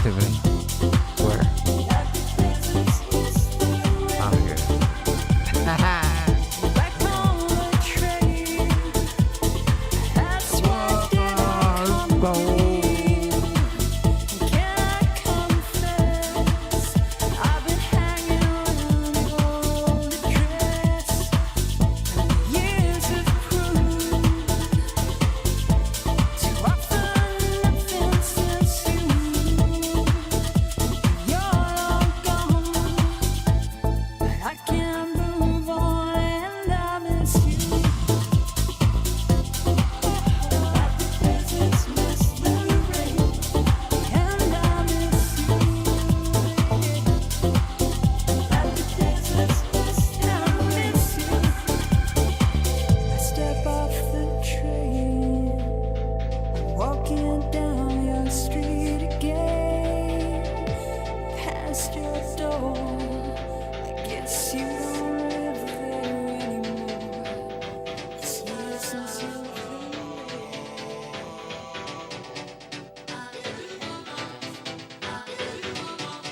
positively. Where? Oh, here.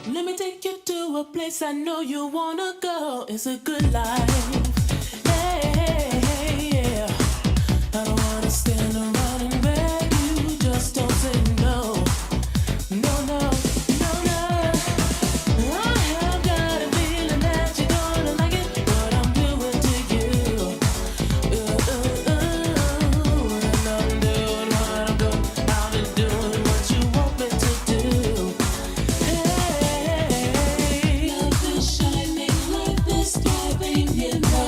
Let me take you to a place I know you wanna go. It's a good life. Hey, hey, hey, yeah. I don't wanna stand around and beg you. Just don't say no. No, no, no, no. I have got a feeling that you're gonna like it. What I'm doing to you. And I'm doing what I'm doing. I'll be doing what you want me to do. Love is shining like the sky, baby.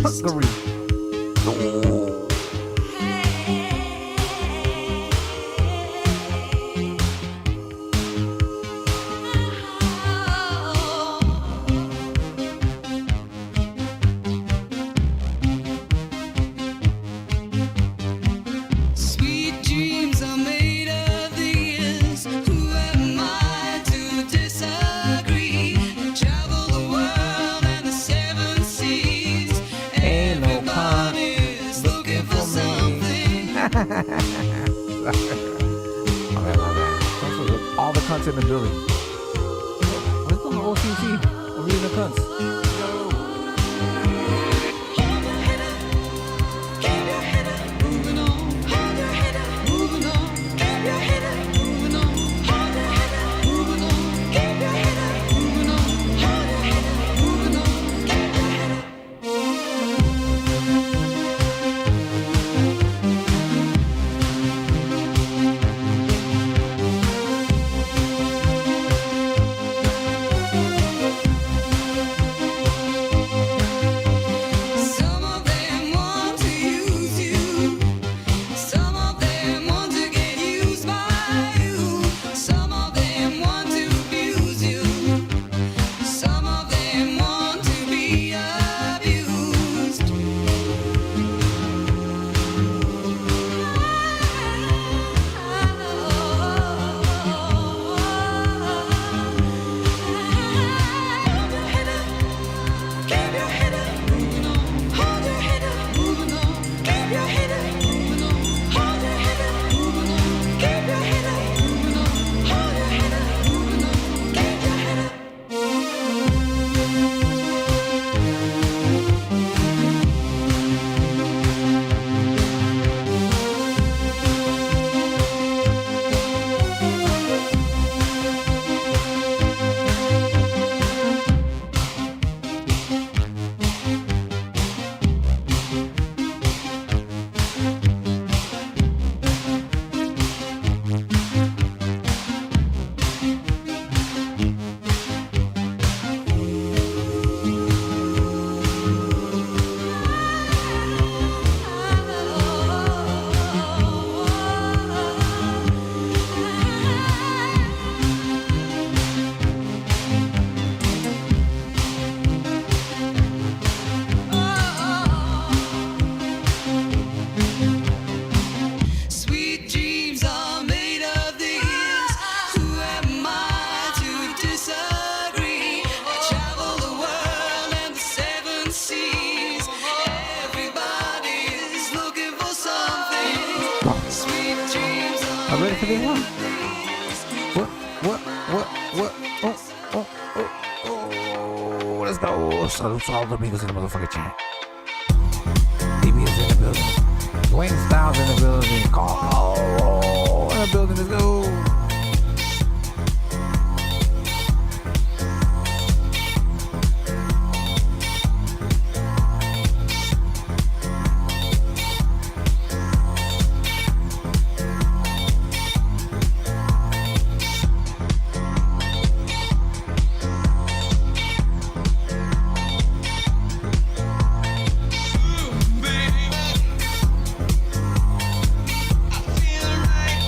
Hungary. No. Sweet dreams are made of these. Who am I to disagree? Travel the world and the seven seas. Ain't no Everybody's looking for something. My bad. All the cunts in the building. Where's the OCC? I'm reading the cunts. Hold your head up, keep your head up, moving on. Hold your head up, moving on. Keep your head up, moving on. Hold your head up, moving on. Keep your head up, moving on. Hold your head up, moving on. Keep your head up. Some of them want to use you. Some of them want to get used by you. Some of them want to abuse you. Some of them want to be abused. Hold your head up. Keep your head up, moving on. Hold your head up, moving on. Keep your head up, moving on. Hold your head up, moving on. Keep your head up, moving on. Hold your head up, moving on. Keep your head up. Sweet dreams are made of these. Who am I to disagree? I travel the world and the seven seas. Everybody's looking for something. Sweet dreams are I'm ready for this one. made of these. What? Oh, let's go. Salute to all the amigos in the motherfucking chat. DB is in the building. Dwayne Styles in the building. Carl in the building. Let's go. Baby, I feel right.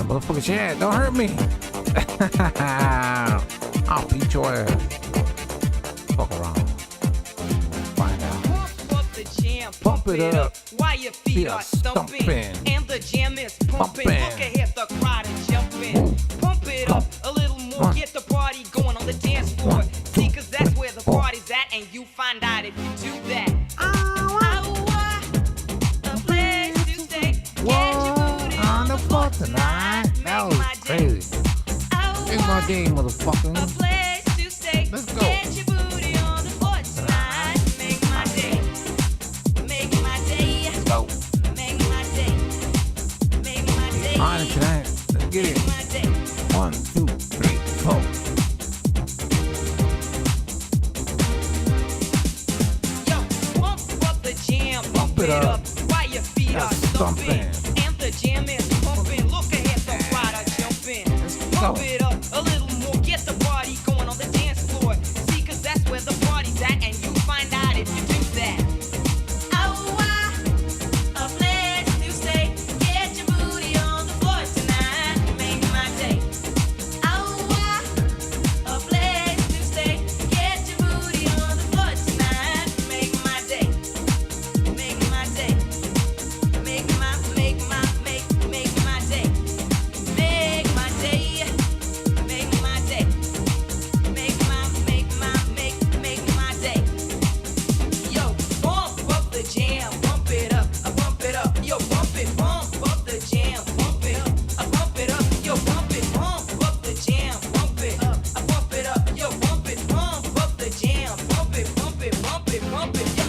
motherfucking chat. Don't hurt me. I'll beat your ass. Fuck around. Find out. Pump up the jam, Pump it up. while your feet are stumping. And the jam is pumping. Look ahead, the crowd is jumping. Pump it up a little more, get the party going on the dance floor. See, cause that's where the party's at, and you find out if you do that. A place to stay. Get your booty on the floor tonight. That was crazy. Make my day, motherfucker. A place to stay. Let's go. Get your booty on the floor tonight. Make my day. Make my day. Let's go. Make my day. Make my day. On tonight. Let's get it. Make my day. 1, 2, 3, 4. Yo, pump up the jam, bump it it up. up while your feet are That's stumping. thumping. And the jam is pumping. Look ahead, the crowd are jumping. Pump go. it up a little more, get the party going on the dance floor. See, cause that's where the party's at, and you find out if you do that. A place to stay. Get your booty on the floor tonight. Make my day. A place to stay. Get your booty on the floor tonight. Make my day. Make my day. Make my day. Make my day. Make my day. Make my day. Make my day. Yo, pump up the jam, pump it up, yo, pump it, pump up the jam, pump it up, pump it up, yo, pump it, pump up the jam, pump it up, pump it up, yo, pump it, pump up the jam, pump it, pump it, pump it, pump it, yo.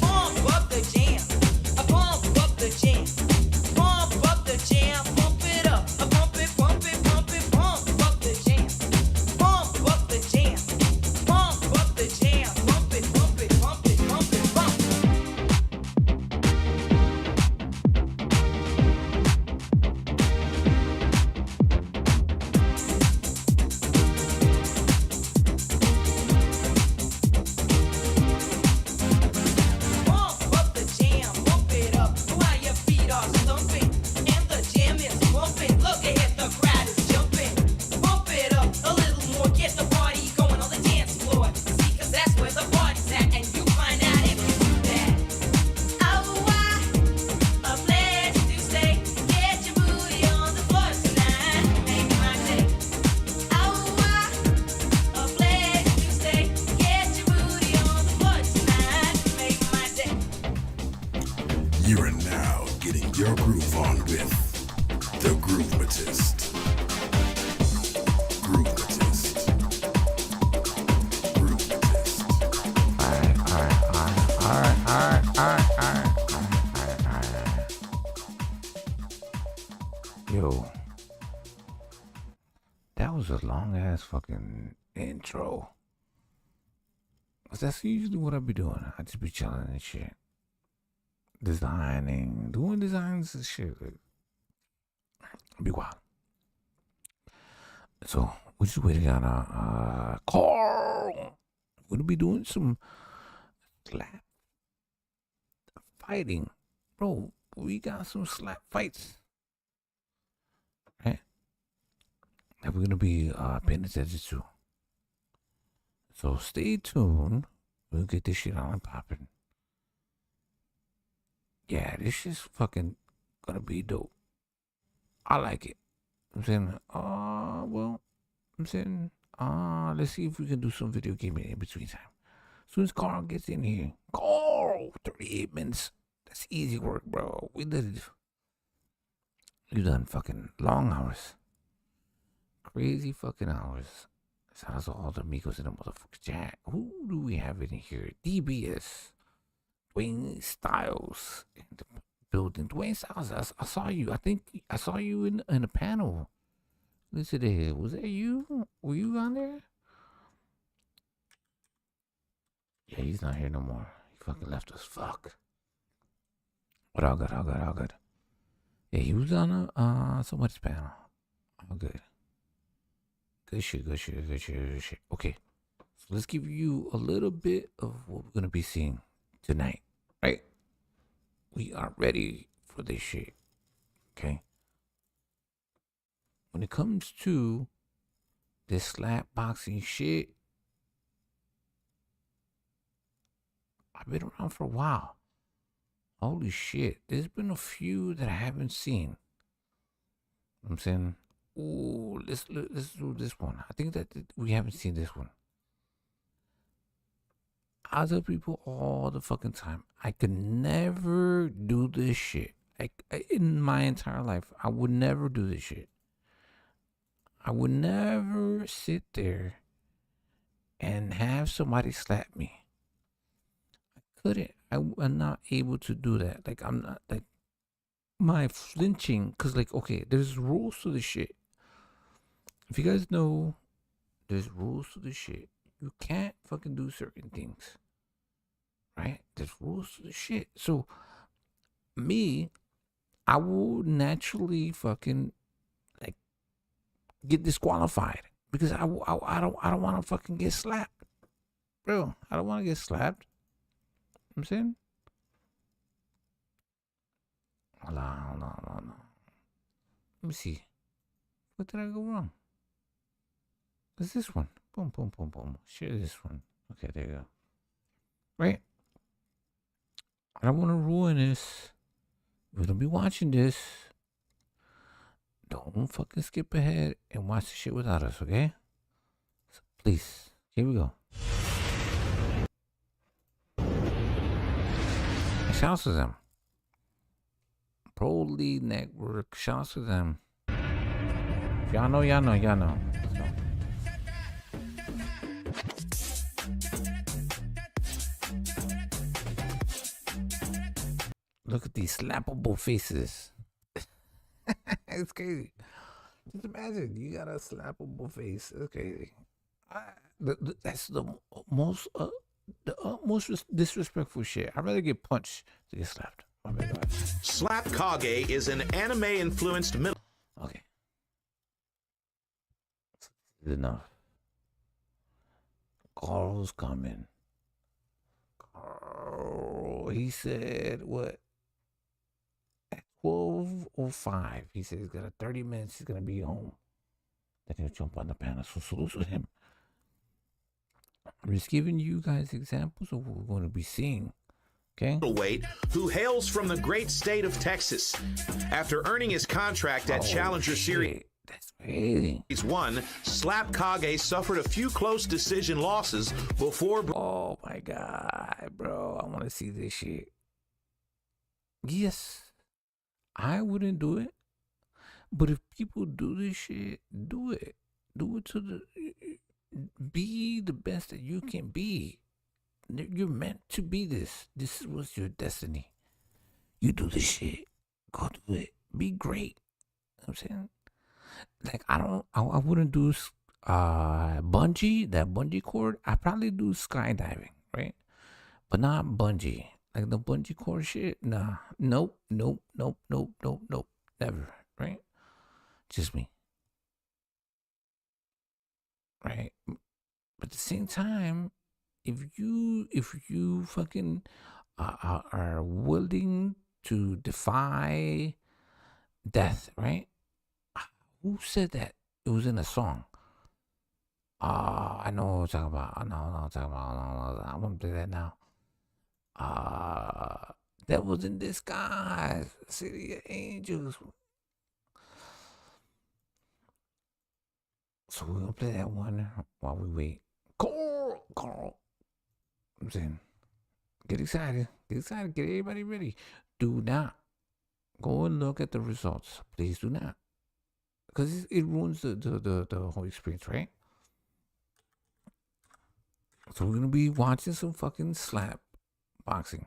Pump up the jam, pump up the jam, pump up the jam, pump it up, pump it, pump it, pump it, pump up the jam, pump up the jam, pump up the jam, pump it, pump it, pump it, pump it, pump. Pump up the jam, pump it up while your feet are stumping. And the jam is pumping. Look ahead, the crowd is jumping. Pump it up a little more, get the party going on the dance floor. See, cause that's where the party's at, and you find out if you do that. A place to stay. Get your booty on the floor tonight. Make my day. A place to stay. Get your booty on the floor tonight. Make my day. You are now getting your groove on with the Groovematist. Groovematist. Groovematist. Alright. Yo. That was a long ass fucking intro. 'Cause that's usually what I be doing. I just be chilling and shit. Designing, doing designs and shit. Be wild. So we just waiting on a Carl. We're gonna be doing some slap fighting, bro. We got some slap fights, right? That we're gonna be paying attention to. So stay tuned. We'll get this shit on and popping. Yeah, this shit's fucking gonna be dope. I like it. I'm saying, let's see if we can do some video gaming in between time. As soon as Carl gets in here, Carl, 38 minutes. That's easy work, bro. We done fucking long hours. Crazy fucking hours. Shout out to all the amigos in the motherfucking chat. Who do we have in here? DBS. Dwayne Styles in the building. Dwayne Styles, I saw you. I think I saw you in a panel. Listen to here. Was that you? Were you on there? Yeah, he's not here no more. He fucking left us. Fuck. But all good. Yeah, he was on somebody's panel. All good. Good shit, good shit, good shit, good shit. Okay. So let's give you a little bit of what we're gonna be seeing tonight. Right? We are ready for this shit. Okay. When it comes to this slap boxing shit, I've been around for a while. Holy shit. There's been a few that I haven't seen. You know what I'm saying, ooh, let's do this one. I think that we haven't seen this one. I tell people all the fucking time, I could never do this shit. In my entire life, I would never do this shit. I would never sit there and have somebody slap me. I couldn't. I'm not able to do that. Like, I'm not, like, my flinching, because, like, okay, there's rules to this shit. If you guys know, there's rules to this shit. You can't fucking do certain things. Right? There's rules to the shit. So, me, I will naturally fucking, like, get disqualified. Because I don't want to fucking get slapped. Bro, I don't want to get slapped. You know what I'm saying? Hold on. Let me see. What did I go wrong? What's this one? Boom, boom, boom, boom. Share this one. Okay, there you go. Right? I don't want to ruin this. We're gonna be watching this. Don't fucking skip ahead and watch the shit without us, okay? So please, here we go. And shout out to them. Pro League Network. Shout out to them. Y'all know. Let's go. Look at these slappable faces. It's crazy. Just imagine you got a slappable face. It's crazy. That's the most disrespectful shit. I'd rather get punched than get slapped. My bad, God. Slap Kage is an anime-influenced middle. Okay. That's enough. Carl's coming. Carl, he said what? At 12:05, he said he's got 30 minutes. He's gonna be home. Then he'll jump on the panel. So salute to him. I'm just giving you guys examples of what we're going to be seeing. Okay. Weight, who hails from the great state of Texas. After earning his contract at Challenger Series That's crazy. 1, Slap Kage suffered a few close decision losses before. Oh my God, bro. I want to see this shit. Yes, I wouldn't do it. But if people do this shit, do it. Do it to the. Be the best that you can be. You're meant to be this. This was your destiny. You do this shit. Go do it. Be great. You know what I'm saying? Like, I wouldn't do bungee, that bungee cord. I probably do skydiving, right? But not bungee. Like the bungee cord shit, nah. Nope. Never, right? Just me. Right? But at the same time, if you fucking are willing to defy death, right? Who said that? It was in a song. I know what I'm talking about. I know what I'm talking about. I'm gonna play that now. That was in disguise. City of Angels. So we're gonna play that one while we wait. Carl. I'm saying, get excited, get everybody ready. Do not go and look at the results. Please do not, because it ruins the whole experience, right? So we're gonna be watching some fucking slap boxing.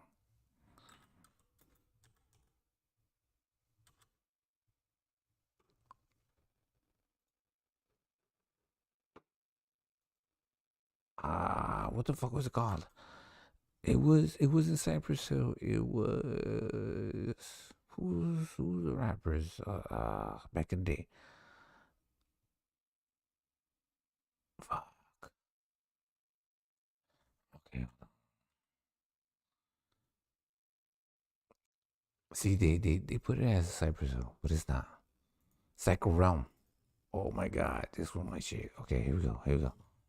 What the fuck was it called? It was in Cypress Hill. It was who's the rappers back in the day? See, they put it as a Cypress Hill, but it's not. Psycho Realm. Oh my God, this one my shit. Okay, here we go.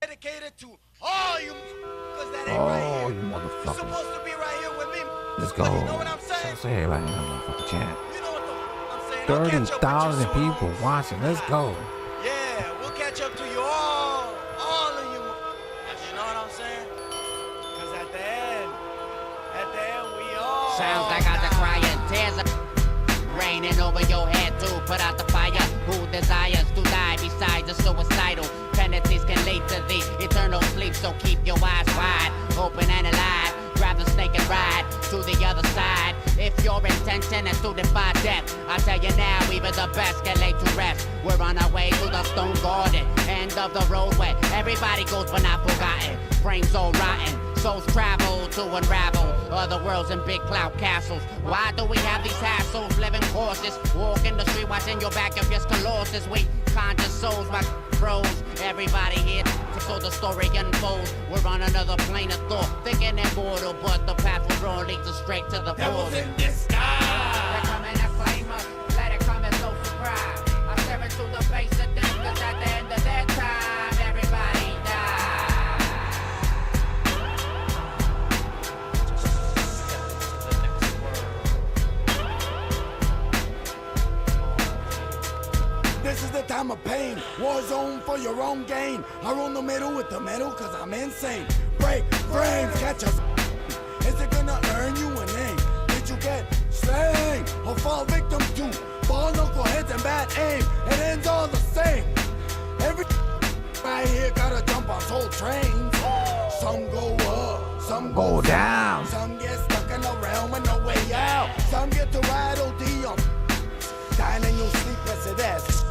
Dedicated to all you cause that ain't right Oh, here. you You're motherfuckers. supposed to be right here with me. Let's go. You know what I'm saying? Say everybody in the motherfucking chat. You know what I'm saying? I'll catch up with you 30,000 soon. people watching. Let's go. Yeah, we'll catch up to you all of you. You know what I'm saying? Cause at the end, we all Sounds like I just crying, tears are raining over your head to put out the fire. Who desires to die besides the suicidal? Penalties can lead to the eternal sleep, so keep your eyes wide, open and alive. Grab the snake and ride to the other side. If your intention is to defy death, I tell you now, even the best can lay to rest. We're on our way to the stone garden, end of the roadway. Everybody goes but not forgotten. Frames all rotten, souls travel to unravel other worlds and big cloud castles. Why do we have these hassles? Living horses, walk in the street, watching your back if your colossus. We conscious souls, my bros. Everybody here, so the story unfolds. We're on another plane of thought, thinking immortal, but the path we're on leads us straight to the Devils border. in disguise. They're coming to claim us, let it come as no surprise. I stare into the face of death, cause at the end of their time, everybody dies. This is the time of pain, war zone for your own gain. I roll the middle with the metal cause I'm insane. Break frames, catch us. Is it gonna earn you a name? Did you get slain or fall victim to ball knuckleheads and bad aim? It ends all the same. Every right here gotta jump on soul trains. Some go up, some Go down. Some get stuck in the realm and no way out. Some get to ride OD on dying in your sleep as it is.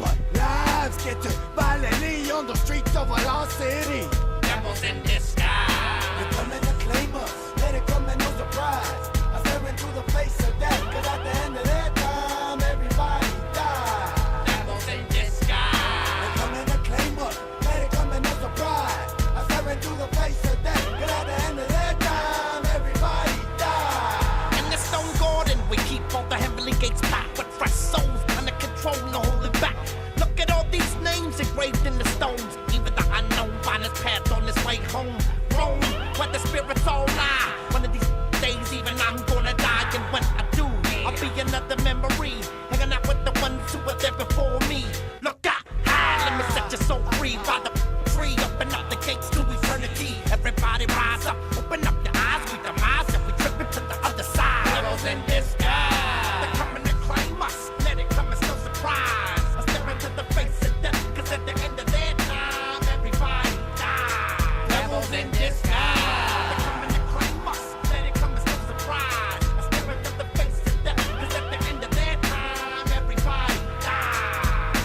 But lives get to violently on the streets of a lost city. Devils in disguise. They're coming to claim us. Let it come and no surprise. I stare into the face of death, cause at the end of their time, everybody dies. Devils in disguise. They're coming to claim us. Let it come and no surprise. I stare into the face of death, cause at the end of their time, everybody dies. In the stone garden, we keep all the heavenly gates packed with fresh souls under control, no holding back. Look at all these names engraved in the stones. Even the unknown find his path on his way home. Rome, where the spirits all lie. One of these days, even I'm gonna die. And when I do, I'll be another memory. Hanging out with the ones who were there before me. Look out, high, let me set your soul free. By the tree, open up the gates to eternity. Everybody rise up, open up your eyes. We demise if we trip into the other side. Devils in disguise. They're coming to claim us. Let it come as no surprise. I stare into the face of death, cause at the end of their time, everybody dies. Devils in disguise. They're coming to claim us. Let it come as no surprise. I stare into the face of death, cause at the end of their time, everybody dies.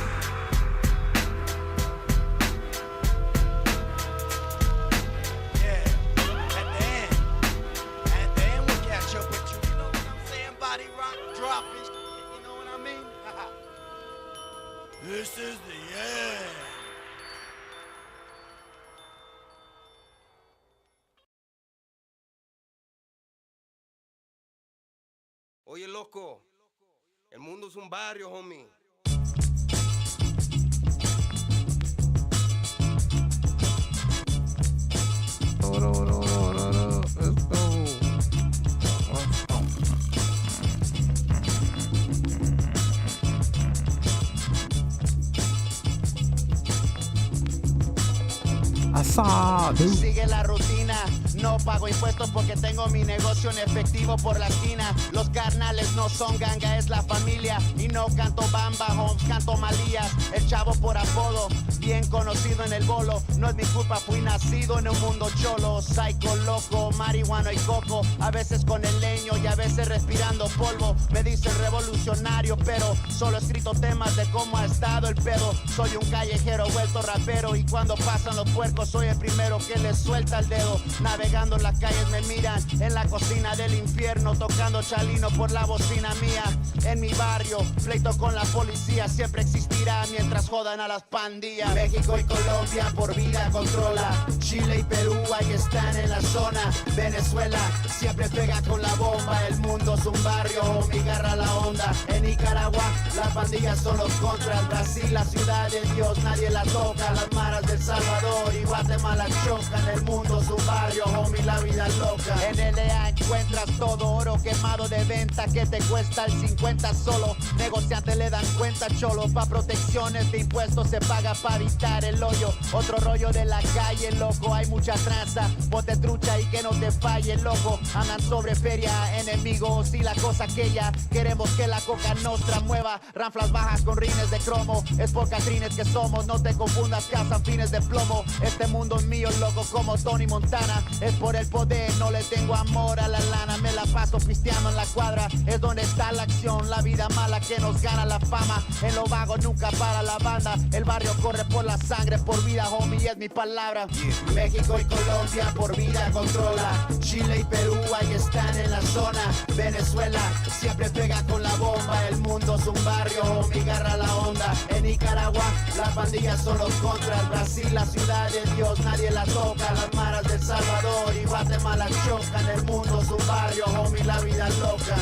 Yeah, at the end we'll catch up with you. You know what I'm saying? Body rock, drop it. You know what I mean? This is the end. Oye, loco, el mundo es un barrio, homie. Let's go. I saw, dude. Sigue la rutina, no pago impuestos porque tengo mi negocio en efectivo por la esquina. Los carnales no son ganga, es la familia. Y no canto bamba, homes, canto malías. El chavo por apodo, bien conocido en el bolo. No es mi culpa, fui nacido en un mundo cholo. Psycho, loco, marihuano y coco. A veces con el leño y a veces respirando polvo. Me dicen revolucionario, pero solo he escrito temas de cómo ha estado el pedo. Soy un callejero vuelto rapero y cuando pasan los puercos soy el primero que les suelta el dedo. Navegando en las calles me miran, en la cocina del infierno, tocando chalino por la bocina mía. En mi barrio, pleito con la policía siempre existirá mientras jodan a las pandillas. México y Colombia por vida controla. Chile y Perú ahí están en la zona. Venezuela siempre pega con la bomba. El mundo es un barrio, mi garra la onda. En Nicaragua las pandillas son los contras. Brasil la ciudad de Dios, nadie la toca. Las maras del Salvador y Guatemala chocan. El mundo es un barrio, homie, la vida loca. En LA encuentras todo oro quemado de venta que te cuesta el 50 solo. Negociantes le dan cuenta, cholo. Pa' protecciones de impuestos se paga para evitar el hoyo. Otro rollo de la calle, loco. Hay mucha tranza, ponte trucha y que no te falle, loco. Andan sobre feria, enemigos y la cosa aquella. Queremos que la coca nostra mueva. Ranflas bajas con rines de cromo. Es por catrines que somos, no te confundas, cazan fines de plomo. Este mundo es mío, loco, como Tony Montana. Es por el poder, no le tengo amor a la lana. Me la paso pisteando en la cuadra. Es donde está la acción, la vida mala que nos gana la fama. En lo vago nunca para la banda. El barrio corre por la sangre, por vida, homie, es mi palabra. México y Colombia por vida controla. Chile y Perú ahí están en la zona. Venezuela siempre pega con la bomba. El mundo es un barrio, homie, garra la onda. En Nicaragua las pandillas son los contras. Brasil la ciudad de Dios, nadie la toca. Las maras del Salvador y Guatemala chocan. El mundo es un barrio, homie, la vida loca.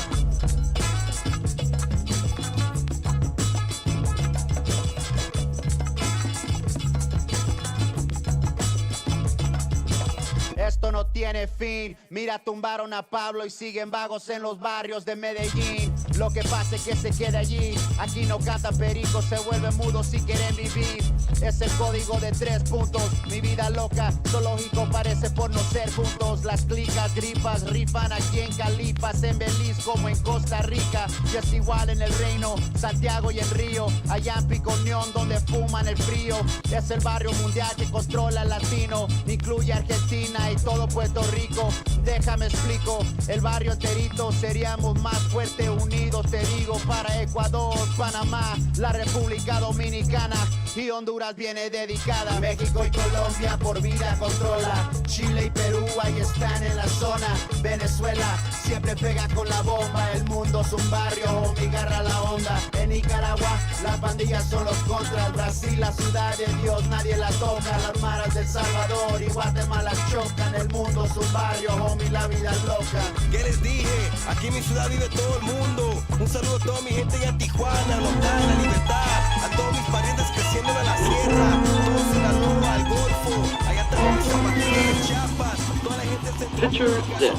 Esto no tiene fin. Mira, tumbaron a Pablo y siguen vagos en los barrios de Medellín. Lo que pasa es que se queda allí. Aquí no cantan pericos, se vuelven mudos si quieren vivir. Es el código de 3 puntos. Mi vida loca, zoológico parece por no ser juntos. Las clicas, gripas, rifan aquí en Calipas, en Belice como en Costa Rica. Y es igual en el Reino, Santiago y el Río. Allá en Picoñón donde fuman el frío. Es el barrio mundial que controla el latino. Incluye Argentina y todo Puerto Rico. Déjame explico, el barrio enterito seríamos más fuertes unidos, te digo, para Ecuador, Panamá, la República Dominicana y Honduras viene dedicada. México y Colombia por vida controla. Chile y Perú ahí están en la zona. Venezuela siempre pega con la bomba. El mundo es un barrio, homie, garra la onda. En Nicaragua las pandillas son los contras. Brasil la ciudad de Dios, nadie la toca. Las maras del Salvador y Guatemala chocan. El mundo es un barrio, homie, la vida loca. ¿Qué les dije? Aquí en mi ciudad vive todo el mundo. Un saludo a toda mi gente allá en Tijuana, Montana, Libertad. A todos mis parientes creciendo en la sierra. Todos en la Loa, al Golfo. Allá están mis zapatillas de Chiapas. Toda la gente se... Picture this,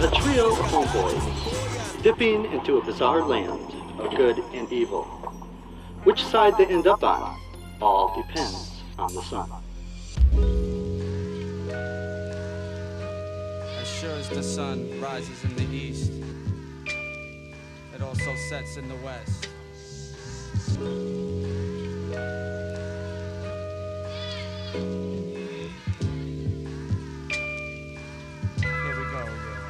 a trio of homeboys dipping into a bizarre land of good and evil. Which side they end up on all depends on the sun. As sure as the sun rises in the east, it also sets in the west. Here we go again.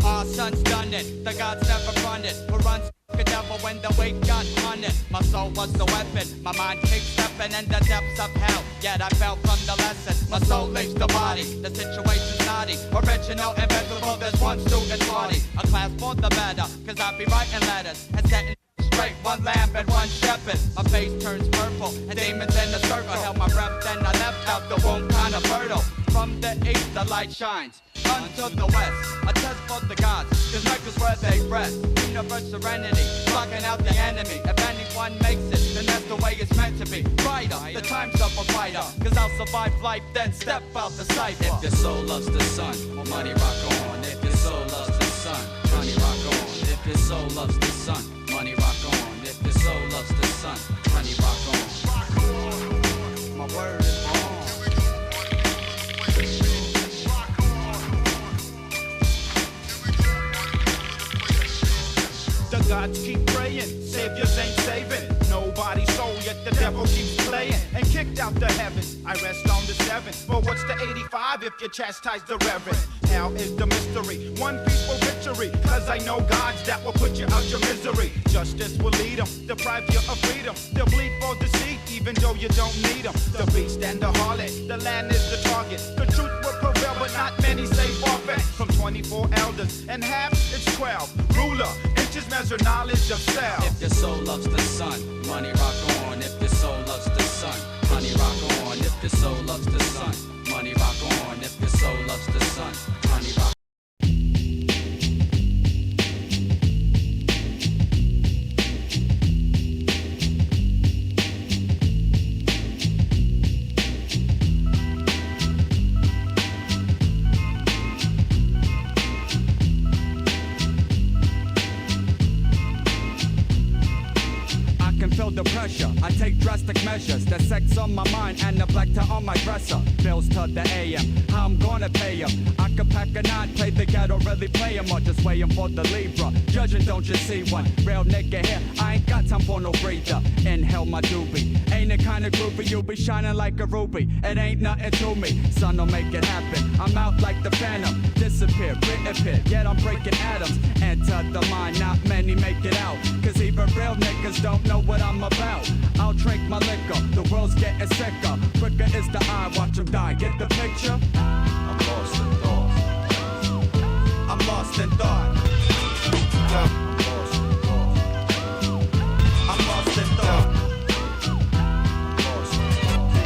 Our son's done it, the gods never run it. Who runs the devil when the weight got on it? My soul was the weapon, my mind keeps stepping in the depths of hell. Yet I fell from the lesson, my soul leaves the body. The situation's naughty, original, invincible, there's one student party. A class for the better, cause I be writing letters and setting straight, one lamb and one shepherd. My face turns purple, and demons in the circle. Held my breath, then I left out the womb kinda fertile. From the east, the light shines unto the west. A test for the gods, cause Mecca's where they rest. Universe serenity, blocking out the enemy. If anyone makes it, then that's the way it's meant to be. Brighter, the time's up a brighter, cause I'll survive life, then step out the cipher. If your soul loves the sun, money rock on. If your soul loves the sun, money rock on. If your soul loves the sun, money rock on. If your soul loves the sun, money rock on. My word is on. The gods keep praying, saviors ain't saving nobody's soul, yet the devil keeps playing and kicked out the heavens. I rest on the 7th. Well, what's the 85 if you chastise the reverend? Hell is the mystery, one peaceful victory, cause I know gods that will put you out your misery. Justice will lead them, deprive you of freedom. They'll bleed for the seed, even though you don't need them. The beast and the harlot, the land is the target. The truth will prevail, but not many say forfeit. From 24 elders and half, it's 12. Ruler, inches measure knowledge of self. If your soul loves the sun, money rock on. If your soul loves the sun, drastic measures. The sex on my mind and the black tie on my dresser. Bills to the AM, how I'm gonna pay 'em. I could pack a nine, play the ghetto, really play 'em, or just waiting for the Libra. Judging, don't you see one? Real nigga here, I ain't got time for no breather. Inhale my doobie. Ain't it kinda groovy? You be shining like a ruby. It ain't nothing to me. Son, don't make it happen. I'm out like the Phantom. Disappear, reappear, yet I'm breaking atoms. Enter the mind, not many make it out. Cause even real niggas don't know what I'm about. I'll drink my liquor, the world's getting sicker. Quicker is the eye, watch 'em die. Get the picture? I'm lost in thought. I'm lost in thought. I'm lost in thought. I'm lost in thought.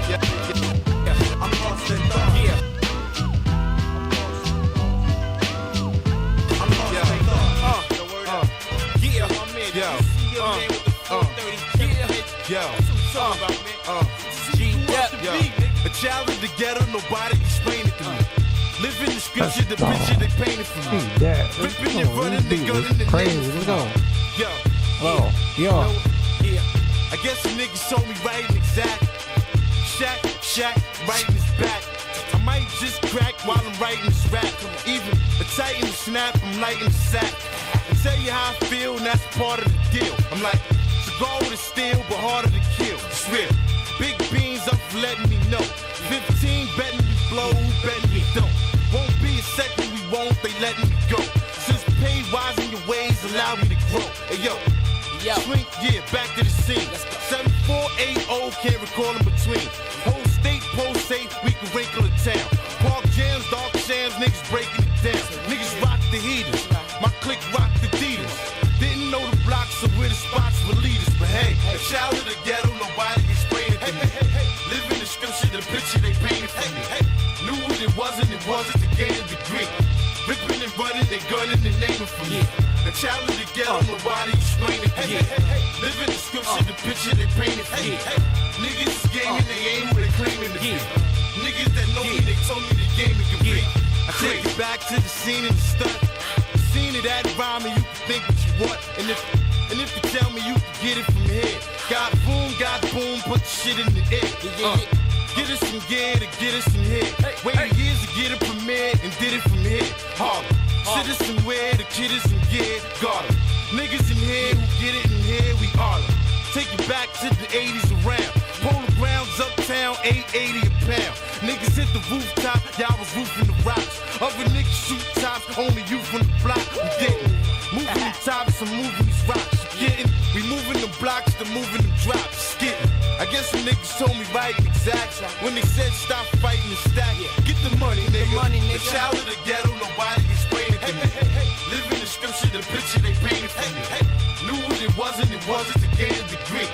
Yeah. I'm lost in thought. A child of the ghetto, nobody explain it to me. Living the scripture, the picture they painted for me. Ripping and running, the gun in the crazy. Let's go. Yo. Yo. Yeah. I guess the niggas told me right and exact. Shack, right in his back. I might just crack while I'm writing this rap. Even a tighten the snap, I'm lighting the sack. I tell you how I feel, and that's part of the deal. I'm like, cigar with a steel, but harder to kill. It's real. Big beans up for letting me know. 15 betting we blow, betting we don't. Won't be a second we won't, they letting me go. Since pay wise in your ways allow me to grow. Hey yo, swing, yeah, back to the scene. 7480, can't recall in between. Whole state, post safe, we can wrinkle the town. Park jams, dark shams, niggas breaking it down. Niggas rock the heaters, my clique rock the Adidas. Didn't know the blocks or where the spots were leaders, but hey, a child of the ghetto, nobody explain it to me. Living the scripture, the picture they painted for me. Knew what it wasn't to gain a degree. Ripping and running, they gunning and naming for me. A child of the ghetto, nobody explain it to me. Living the scripture, the picture they painted for me. Niggas is gaming, they ain't where they claiming to be. Niggas that know me, they told me the game it could be. I take it back to the scene and the stunt. Seen it at rhyme and you can think what you want. And if you tell me you can get it from here. Got boom, put the shit in the air. Get us some gear to get us some here. Waited years to get it premiere and did it from here. Harlem. Citizen wear, the kid is some gear. Got 'em. Niggas in here who get it in here, we all 'em. Take it back to the 80s around. Polar grounds uptown, 880 a pound. Niggas hit the rooftop, y'all was roofing the rocks. Other niggas shoot tops, only you from the block. We didn't. Moving the tops, I'm moving these rocks. Getting, we moving the blocks, the moving the drops. Getting. I guess some niggas told me right and exact when they said stop fighting and stack. Get the money, nigga. The child of the ghetto, nobody explain it to me. Living the scripture, the picture they painted for me. Knew what it wasn't to gain a degree.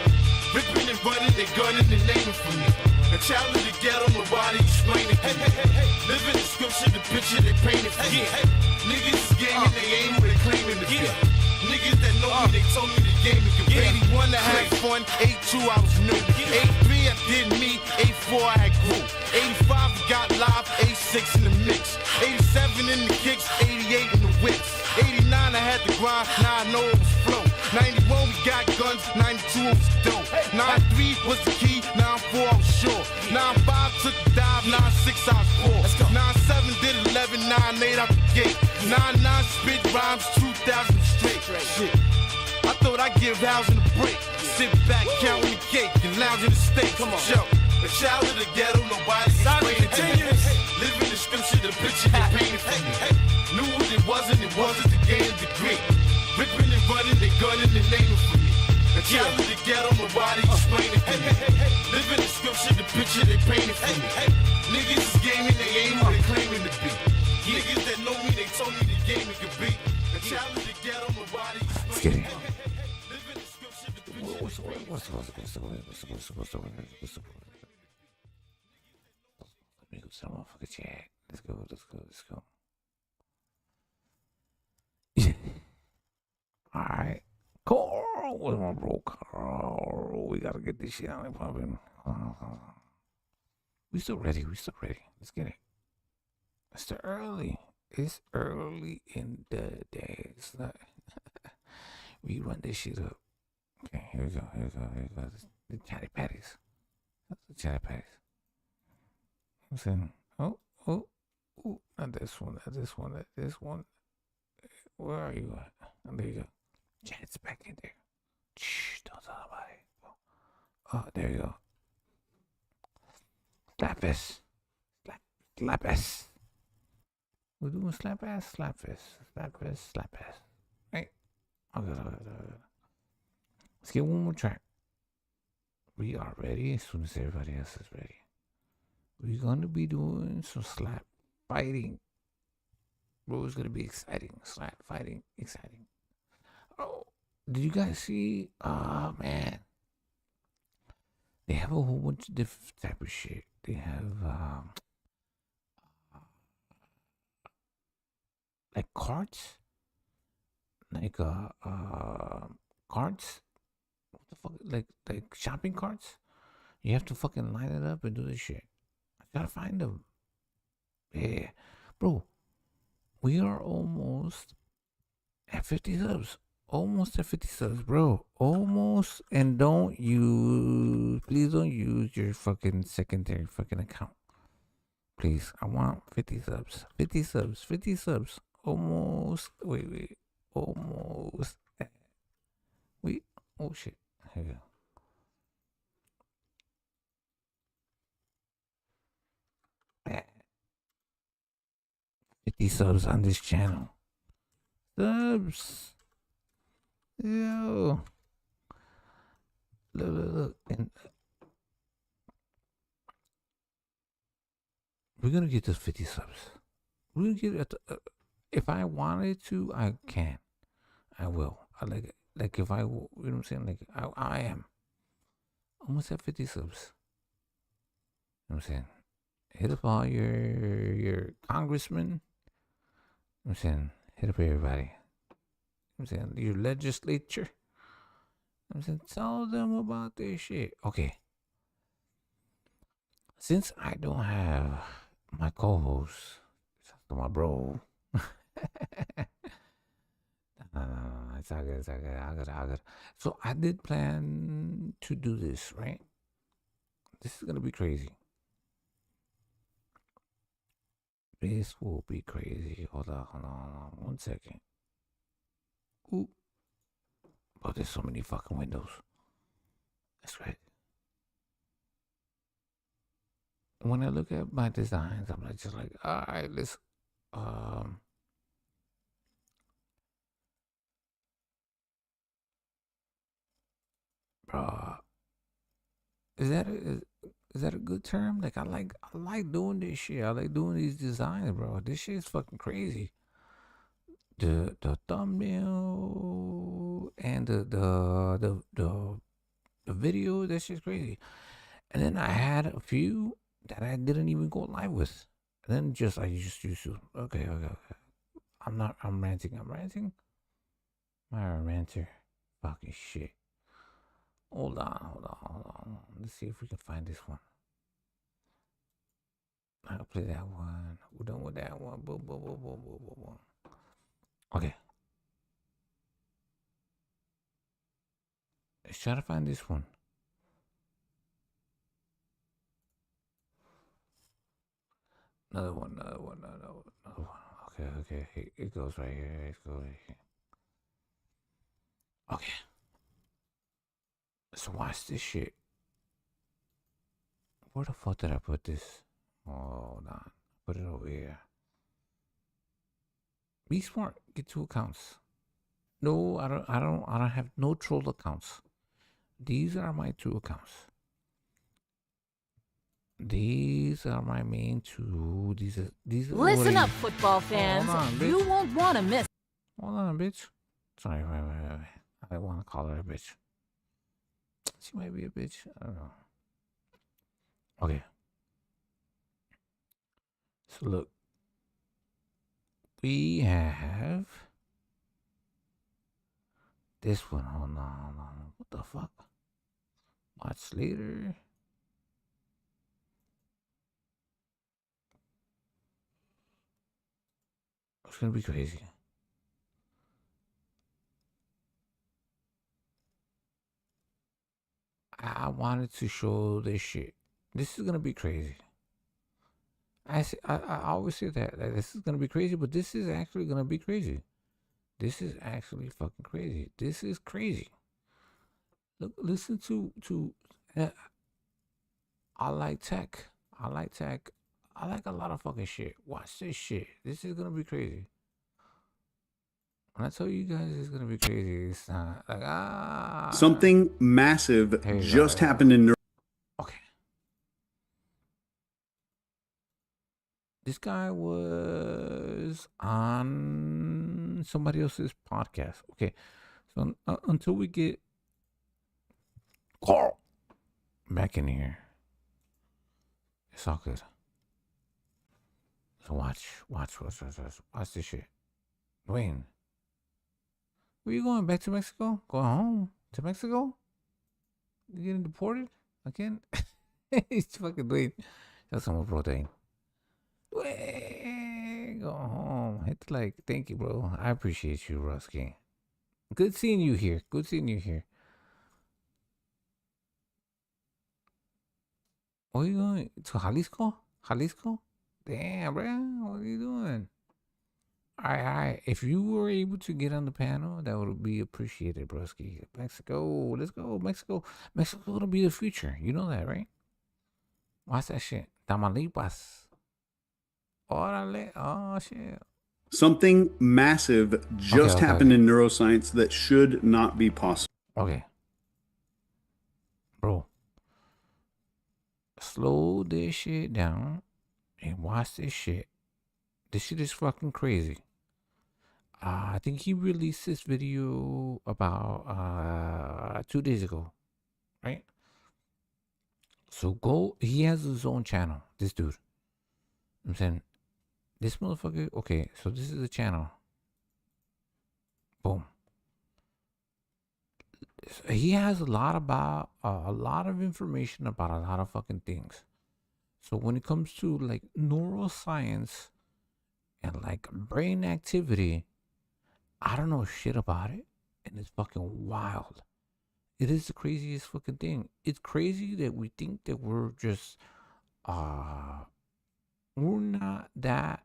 Ripping and running, they gunning and naming for me. A child of the ghetto, nobody explain it to me. Living the scripture, the picture they painted for me. Niggas is gaming, they ain't where they claiming to be. Niggas that know me, they told me the game is good. 81 I had fun, 82 I was new. 83 I did me, 84 I had grew. 85 I got live, 86 in the mix. 87 in the kicks, 88 in the whips. 89 I had the grind, now I know it was flow. 91 we got guns, 92 it was dope. 93 was the key, 94 I was sure. 95 took the dive, 96 I was poor. 97 did 11, 98 out the gate. 99 spit rhymes, 2000 straight. Shit, I thought I'd give housing a break. Sit back, counting the cake, and lounge in the States. Come on, yo. A child of the ghetto, nobody explain it to me. Living the scripture, the picture they painted for me. Knew what it wasn't to gain a degree. Ripping and running, they gunning and naming for me. A child of the ghetto, nobody explain it to me. Living the scripture, the picture they painted for me. Niggas is gaming, they ain't where they claiming to be. Niggas that know me, they told me the game it could be. A child of the ghetto, nobody explain it to me. Let me go to the motherfucker chat. Let's go. Alright. Carl, what's my bro? Carl, we gotta get this shit out and popping. We still ready. Let's get it. It's early in the day. It's not. We run this shit up. Okay, here we go. The chatty patties. That's the chatty patties. I'm saying, oh, not this one, not this one, not this one. Where are you at? Oh, there you go. Chat's back in there. Shh, don't tell nobody. Oh, there you go. Slap ass. Slap ass. We're doing slap ass, slap ass, slap ass, slap ass. Right? Okay. Let's get one more track. We are ready as soon as everybody else is ready. We're gonna be doing some slap fighting. Bro, it's gonna be exciting. Slap fighting, exciting. Oh, did you guys see? Oh man, they have a whole bunch of different type of shit. They have like carts, like carts. What the fuck? Like shopping carts. You have to fucking line it up and do this shit. I gotta find them. Yeah, bro. We are almost at 50 subs. Almost at 50 subs, bro. Almost. And please don't use your fucking secondary fucking account. Please, I want 50 subs. 50 subs. 50 subs. Almost. Wait. Almost. Wait. Oh shit. Here we go. Yeah. 50 subs on this channel. Subs. Yo. Look. And we're gonna get those 50 subs. We're gonna get it. If I wanted to, I can. I will. I like if I, you know what I'm saying? Like I am almost at 50 subs. You know what I'm saying? Hit up all your congressmen. You know what I'm saying? Hit up everybody. You know what I'm saying? Your legislature. You know what I'm saying? Tell them about this shit. Okay. Since I don't have my co-host, my bro. No, it's all good. I got it. So I did plan to do this, right? This is gonna be crazy. This will be crazy. Hold on. 1 second. Ooh. But there's so many fucking windows. That's right. When I look at my designs, I'm just like, all right, let's bro, is that a good term? Like I like doing this shit. I like doing these designs, bro. This shit is fucking crazy. The thumbnail and the video, that shit's crazy. And then I had a few that I didn't even go live with. And then I just used to. Okay. I'm ranting. I'm a ranter. Fucking shit. Hold on. Let's see if we can find this one. I'll play that one. We're done with that one. Boom. Okay. Let's try to find this one. Another one. Okay. It goes right here. Okay. So watch this shit. Where the fuck did I put this? Hold on. Put it over here. Be smart. Get 2 accounts. No, I don't have no troll accounts. These are my 2 accounts. These are my main 2. These. Listen up, football fans. You won't want to miss. Hold on, bitch. Sorry, wait. I want to call her a bitch. She might be a bitch. I don't know. Okay. So look. We have this one. Hold on. What the fuck? Watch later. It's gonna be crazy. I wanted to show this shit. This is gonna be crazy. I always say that this is gonna be crazy, but this is actually gonna be crazy. This is actually fucking crazy. This is crazy. Look, listen to. I like tech. I like tech. I like a lot of fucking shit. Watch this shit. This is gonna be crazy. When I tell you guys it's gonna be crazy, it's not like Something massive just happened in This guy was on somebody else's podcast. Okay, so until we get Carl back in here, it's all good. So watch this shit. Dwayne, where you going? Back to Mexico? Going home to Mexico? You getting deported again? He's fucking Dwayne. That's some bro Dwayne. Go home. Hit the like. Thank you, bro. I appreciate you, Rusky. Good seeing you here. Good seeing you here. Where are you going? To Jalisco? Jalisco? Damn, bro. What are you doing? All right. If you were able to get on the panel, that would be appreciated, broski. Mexico. Let's go. Mexico. Mexico gonna be the future. You know that, right? Watch that shit. Tamaulipas. Orale. Oh, shit. Something massive just happened in neuroscience that should not be possible. Okay. Bro. Slow this shit down and watch this shit. This shit is fucking crazy. I think he released this video about 2 days ago, right? So go, he has his own channel, this dude. I'm saying, this motherfucker, okay, so this is the channel. Boom. He has a lot of information about a lot of fucking things. So when it comes to like neuroscience and like brain activity, I don't know shit about it, and it's fucking wild. It is the craziest fucking thing. It's crazy that we think that we're just we're not that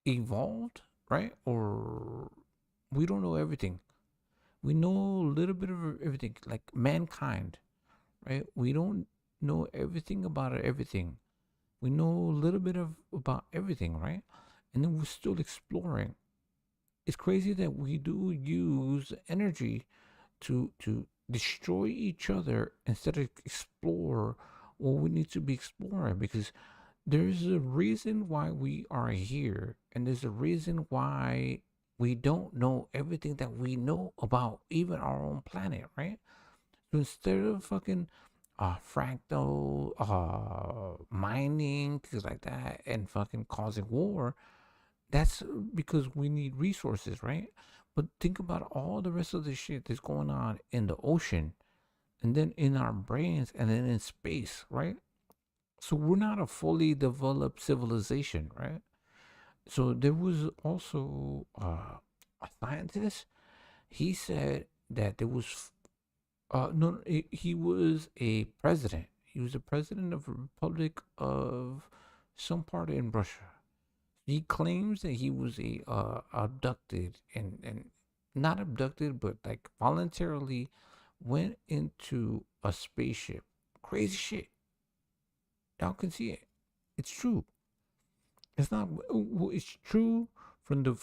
evolved, right? Or we don't know everything. We know a little bit of everything, like mankind, right? We don't know everything about everything. We know a little bit about everything, right? And then we're still exploring. It's crazy that we do use energy to destroy each other instead of explore what we need to be exploring, because there's a reason why we are here, and there's a reason why we don't know everything that we know about even our own planet, right? So instead of fucking fractal mining, things like that, and fucking causing war, that's because we need resources, right? But think about all the rest of the shit that's going on in the ocean, and then in our brains, and then in space, right? So we're not a fully developed civilization, right? So there was also a scientist. He said that there was no, he was a president. He was a president of the Republic of some part in Russia. He claims that he was abducted and not abducted, but like voluntarily went into a spaceship. Crazy shit. Y'all can see it. It's true. It's not. It's true from the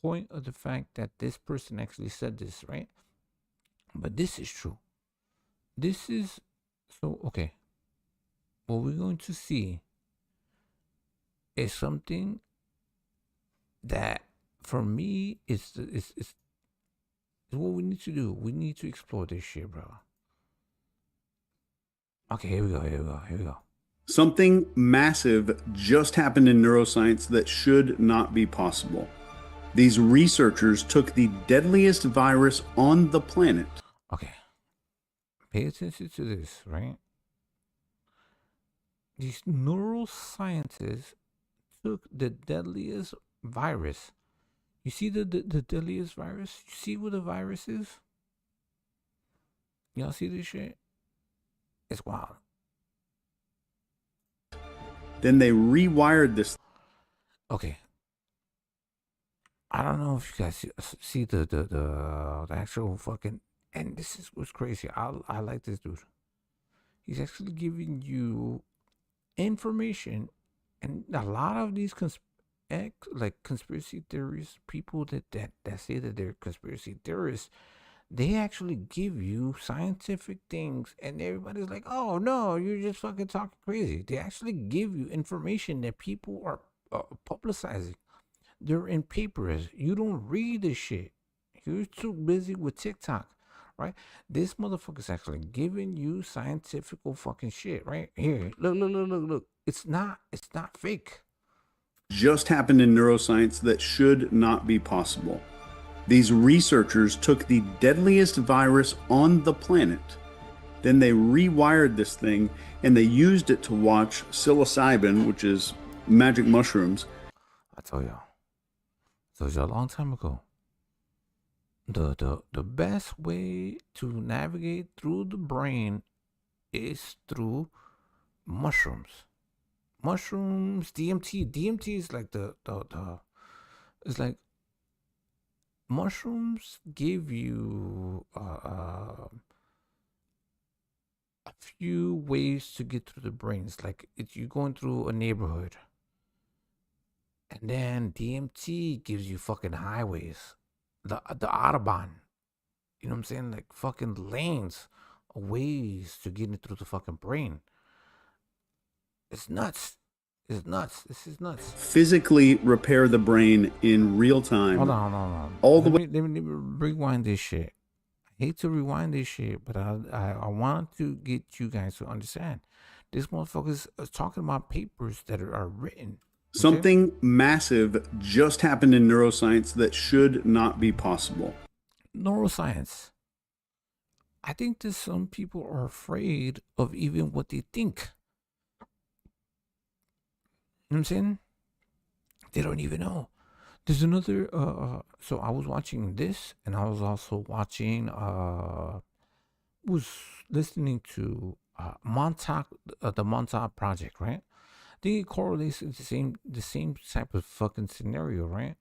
point of the fact that this person actually said this, right? But this is true. This is so okay. What we're going to see is something that, for me, is what we need to do. We need to explore this shit, bro. Okay, here we go. Something massive just happened in neuroscience that should not be possible. These researchers took the deadliest virus on the planet. Okay. Pay attention to this, right? These neuroscientists took the deadliest virus. You see the deadliest virus? You see what the virus is? Y'all see this shit? It's wild. Then they rewired this. Okay. I don't know if you guys see the actual fucking, and this is what's crazy. I like this dude. He's actually giving you information, and a lot of these conspiracy theories, people that say that they're conspiracy theorists, they actually give you scientific things, and everybody's like, "Oh no, you're just fucking talking crazy." They actually give you information that people are publicizing. They're in papers. You don't read this shit. You're too busy with TikTok, right? This motherfucker's actually giving you scientific fucking shit, right? Here, look. It's not fake. Just happened in neuroscience that should not be possible. These researchers took the deadliest virus on the planet. Then they rewired this thing and they used it to watch psilocybin, which is magic mushrooms. I told y'all. So it was a long time ago. The best way to navigate through the brain is through mushrooms. Mushrooms, DMT. DMT is like it's like mushrooms give you a few ways to get through the brain. It's like you're going through a neighborhood. And then DMT gives you fucking highways, the Autobahn. You know what I'm saying? Like fucking lanes, ways to get it through the fucking brain. It's nuts. It's nuts. This is nuts. Physically repair the brain in real time. Hold on. All the let way. me rewind this shit. I hate to rewind this shit, but I want to get you guys to understand. This motherfucker's talking about papers that are written. Something massive just happened in neuroscience that should not be possible. Neuroscience. I think that some people are afraid of even what they think. You know what I'm saying? They don't even know. There's another, so I was watching this, and I was also watching, was listening to Montauk, the Montauk Project, right? I think it correlates to the same type of fucking scenario, right?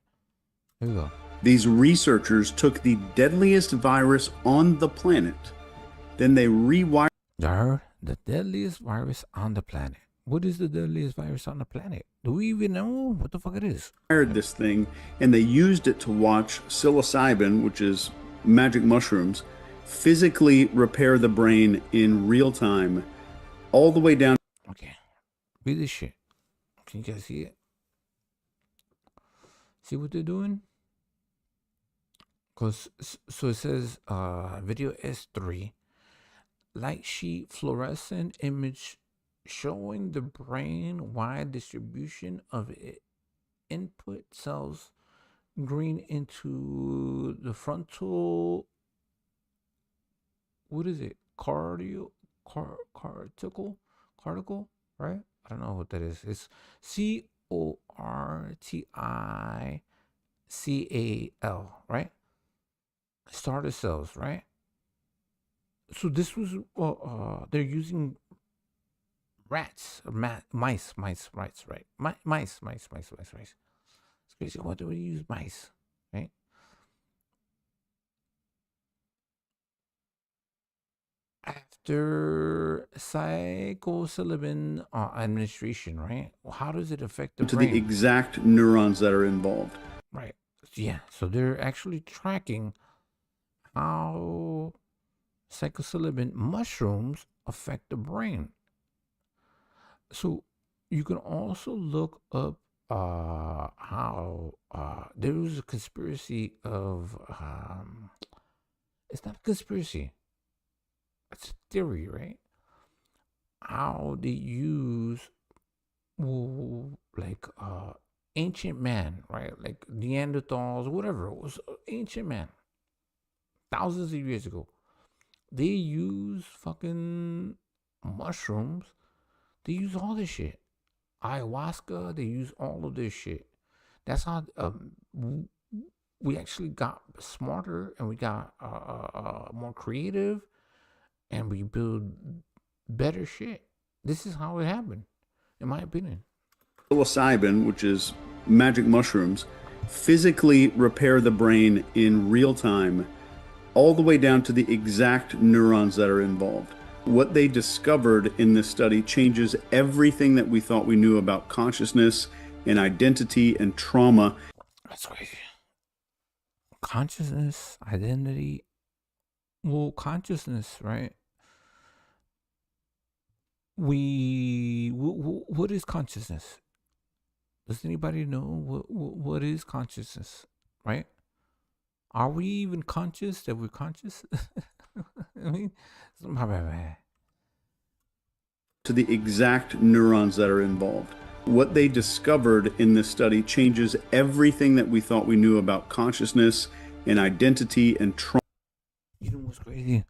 Here we go. These researchers took the deadliest virus on the planet. Then they rewired. You heard? The deadliest virus on the planet. What is the deadliest virus on the planet? Do we even know what the fuck it is? This thing, and they used it to watch psilocybin, which is magic mushrooms, physically repair the brain in real time, all the way down. Okay, read this shit. Can you guys see it? See what they're doing? So it says video S3, light sheet fluorescent image showing the brain wide distribution of input cells, green into the frontal, what is it, cortical, right? I don't know what that is. It's cortical, right? Starter cells, right? So this was they're using rats, mice, right? Mice. It's crazy. What do we use mice, right? After psilocybin administration, right? Well, how does it affect the brain? The exact neurons that are involved. Right. Yeah. So they're actually tracking how psilocybin mushrooms affect the brain. So you can also look up how there was a conspiracy of it's not a conspiracy, it's a theory, right? How they use like ancient man, right? Like Neanderthals, whatever, it was ancient man, thousands of years ago. They use fucking mushrooms. They use all this shit. Ayahuasca, they use all of this shit. That's how we actually got smarter, and we got more creative, and we build better shit. This is how it happened, in my opinion. Psilocybin, which is magic mushrooms, physically repair the brain in real time, all the way down to the exact neurons that are involved. What they discovered in this study changes everything that we thought we knew about consciousness and identity and trauma. That's crazy. Consciousness, identity. Well, consciousness, right? What is consciousness? Does anybody know what is consciousness, right? Are we even conscious that we're conscious? I mean, to the exact neurons that are involved. What they discovered in this study changes everything that we thought we knew about consciousness and identity and trauma. You know what's crazy?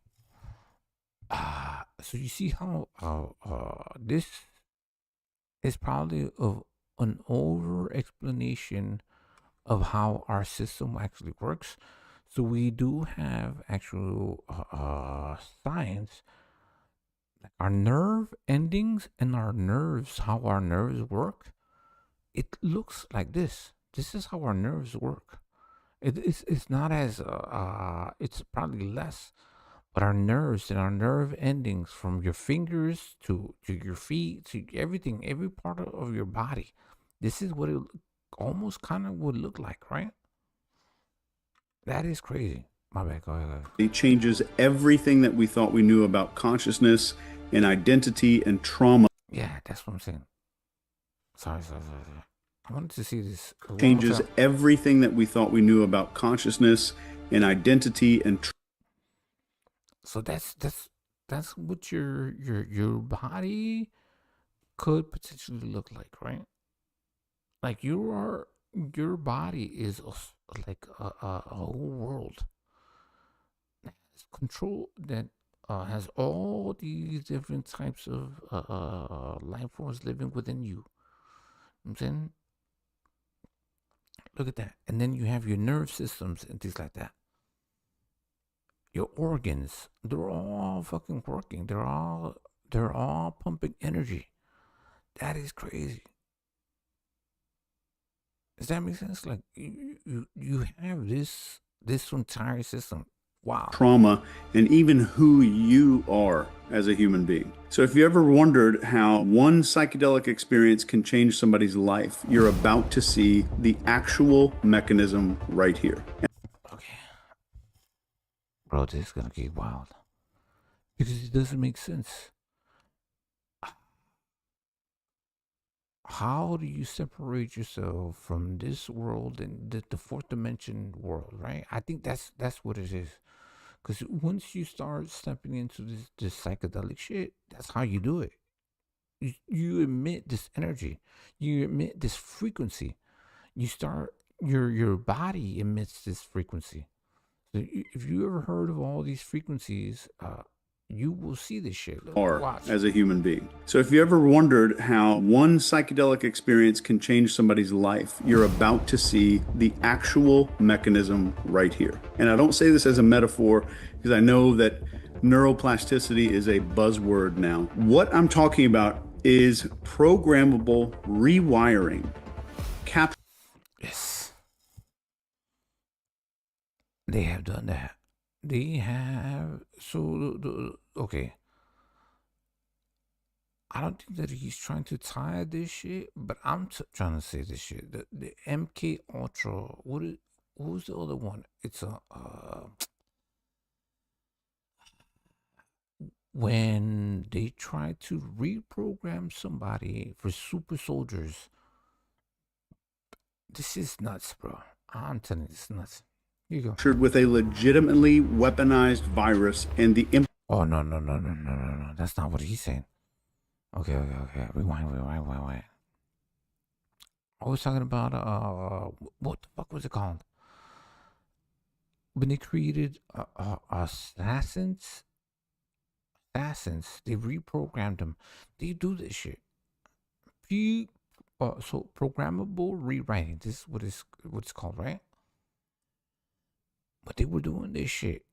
So you see how this is probably an over explanation of how our system actually works. So we do have actual science, like our nerve endings and our nerves, how our nerves work. It looks like this. This is how our nerves work. It's not as it's probably less, but our nerves and our nerve endings from your fingers to your feet to everything, every part of your body. This is what it almost kind of would look like, right? That is crazy. My bad. Go ahead. It changes everything that we thought we knew about consciousness and identity and trauma. Yeah, that's what I'm saying. Sorry. I wanted to see this. Changes everything that we thought we knew about consciousness and identity and so that's what your body could potentially look like, right? Like your body is like a whole world that has control, that has all these different types of life forms living within you. I'm saying, look at that. And then you have your nerve systems and things like that. Your organs, they're all fucking working. They're all pumping energy. That is crazy. Does that make sense? Like you have this entire system. Wow. Trauma and even who you are as a human being. So if you ever wondered how one psychedelic experience can change somebody's life, you're about to see the actual mechanism right here. Okay. Bro, this is gonna get wild. Because it doesn't make sense. How do you separate yourself from this world and the fourth dimension world, right? I think that's what it is. Because once you start stepping into this psychedelic shit, that's how you do it. You emit this energy. You emit this frequency. You start, your body emits this frequency. So if you ever heard of all these frequencies, you will see this shit. Watch. As a human being. So if you ever wondered how one psychedelic experience can change somebody's life, you're about to see the actual mechanism right here. And I don't say this as a metaphor because I know that neuroplasticity is a buzzword now. What I'm talking about is programmable rewiring. Yes. They have done that. They have, so okay. I don't think that he's trying to tie this shit, but I'm trying to say this shit. The MK Ultra. Who's the other one? It's a when they try to reprogram somebody for super soldiers. This is nuts, bro. I'm telling you, this is nuts. Here you go. With a legitimately weaponized virus and the Oh no. That's not what he's saying. Okay. Rewind. I was talking about what the fuck was it called? When they created assassins, they reprogrammed them. They do this shit. So programmable rewriting. This is what it's called, right? But they were doing this shit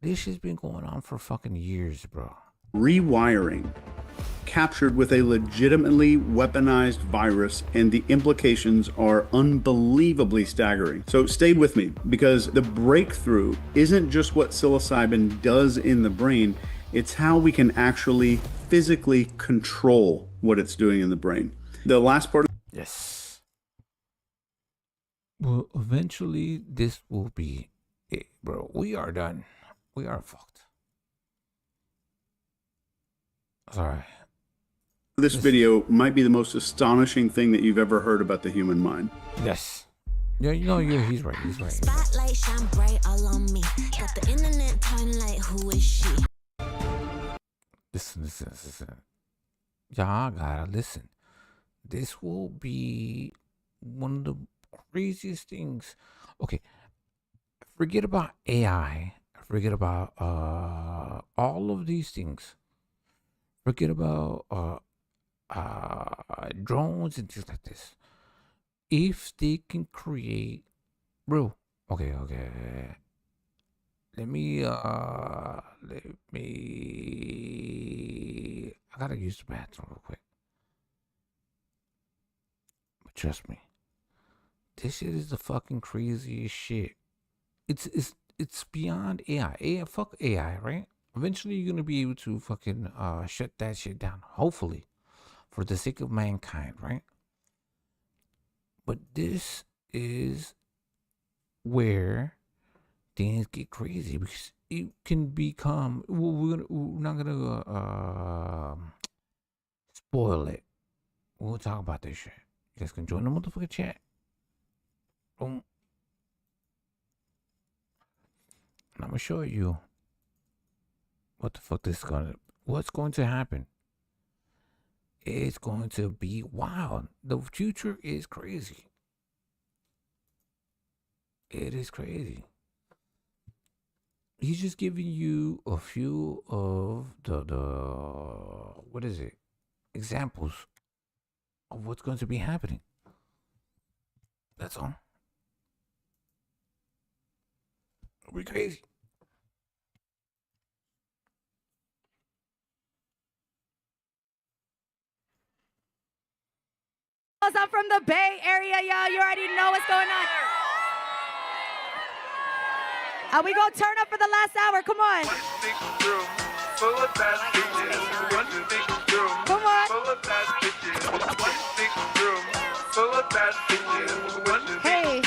This shit's been going on for fucking years, bro. Rewiring, captured with a legitimately weaponized virus, and the implications are unbelievably staggering. So stay with me, because the breakthrough isn't just what psilocybin does in the brain, it's how we can actually physically control what it's doing in the brain. The last part. Yes. Well, eventually this will be it, bro. We are done. We are fucked. Sorry. This video might be the most astonishing thing that you've ever heard about the human mind. Yes. Yeah, you know, he's right. He's right. Spotlight shine bright all on me. Got the internet talking like, who is she? Listen. Y'all gotta listen. This will be one of the craziest things. Okay. Forget about AI. Forget about all of these things. Forget about drones and things like this. If they can create, bro. Okay. Let me. I gotta use the bathroom real quick. But trust me, this shit is the fucking craziest shit. It's beyond AI. Fuck AI, right? Eventually, you're gonna be able to fucking shut that shit down. Hopefully, for the sake of mankind, right? But this is where things get crazy, because it can become. We're not gonna spoil it. We'll talk about this shit. You guys can join the motherfucking chat. Boom. And I'm gonna show you what the fuck what's going to happen. It's going to be wild. The future is crazy. It is crazy. He's just giving you a few of the examples of what's going to be happening. That's all. It'll be crazy. I'm from the Bay Area, y'all. You already know what's going on. And we gonna turn up for the last hour. Come on. Come on. Hey.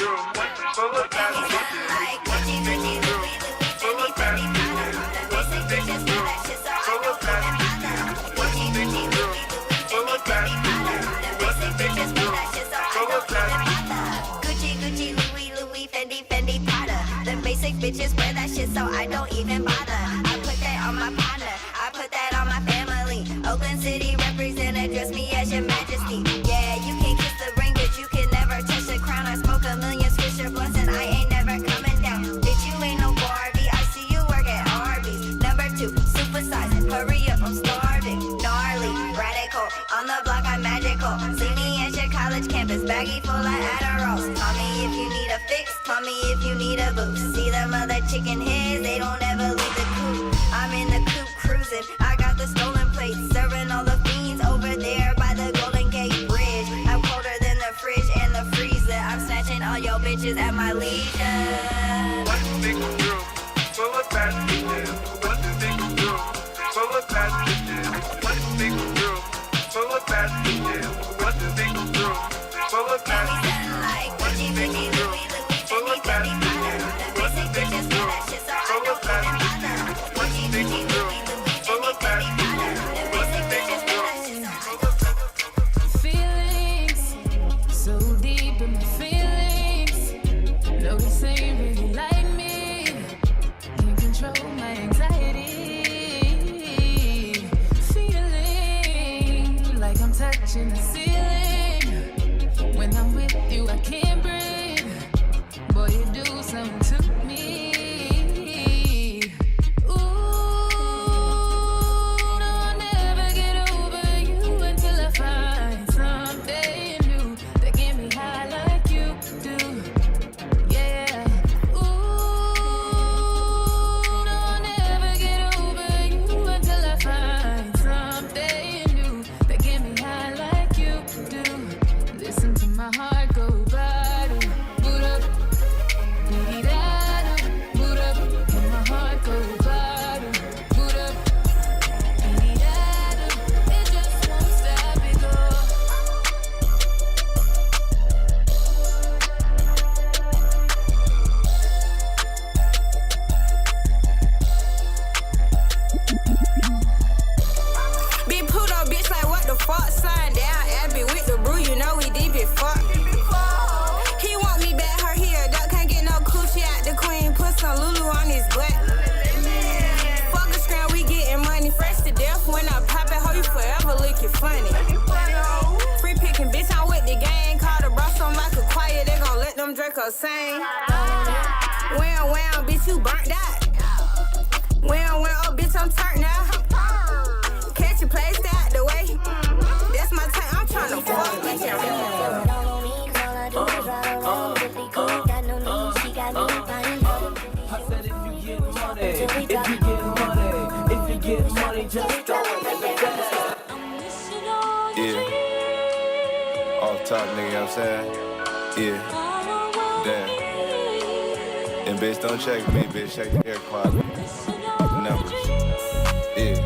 Bitches wear that shit, so I don't even bother. I put that on my partner, I put that on my family. Oakland City represent, address me as your majesty. Yeah, you can kiss the ring, but you can never touch the crown. I smoke a million Swisher blunts and I ain't never coming down. Bitch, you ain't no Barbie, I see you work at Arby's. Number 2, supersize, hurry up, I'm starving. Gnarly, radical, on the block I'm magical. See me at your college campus, baggy full of Adderalls. Call me if you need a fix, call me if you need a boost. See them other chicken heads, they don't ever leave the coop. I'm in the coop cruising, I got the stolen plates, serving all the fiends over there by the Golden Gate Bridge. I'm colder than the fridge and the freezer. I'm snatching all your bitches at my leisure. One big room full of bad bitches. One big room full of bad bitches. One big room full of bad bitches. One big room full of bad bitches. One big room full of bad bitches. Touching the ceiling. When I'm with you, I can't breathe. Boy, you do something to me. Ooh, no, I'll never get over you until I find something new that get me high like you do. Yeah. Ooh, no, I'll fuck, sliding down Abbey with the brew, you know we deep as fuck. He want me back, her here, duck can't get no coochie out the queen, put some Lulu on his butt. Fuck a scram, we getting money, fresh to death when I pop it, hoe you forever looking funny. Free picking, bitch, I'm with the gang, call the bros, I'm like a quiet, they gon' let them Draco sing. Wow, wow, bitch, you burnt out. Wow, wow, oh, bitch, I'm turned out. Catch your place out the way. That's my time, I'm tryna fuck with you. If you get money, just throw it in the basket. Yeah. Off top, nigga, you know what I'm saying? Yeah. Damn. And bitch, don't check me, bitch. Check the air quality. Numbers. Yeah.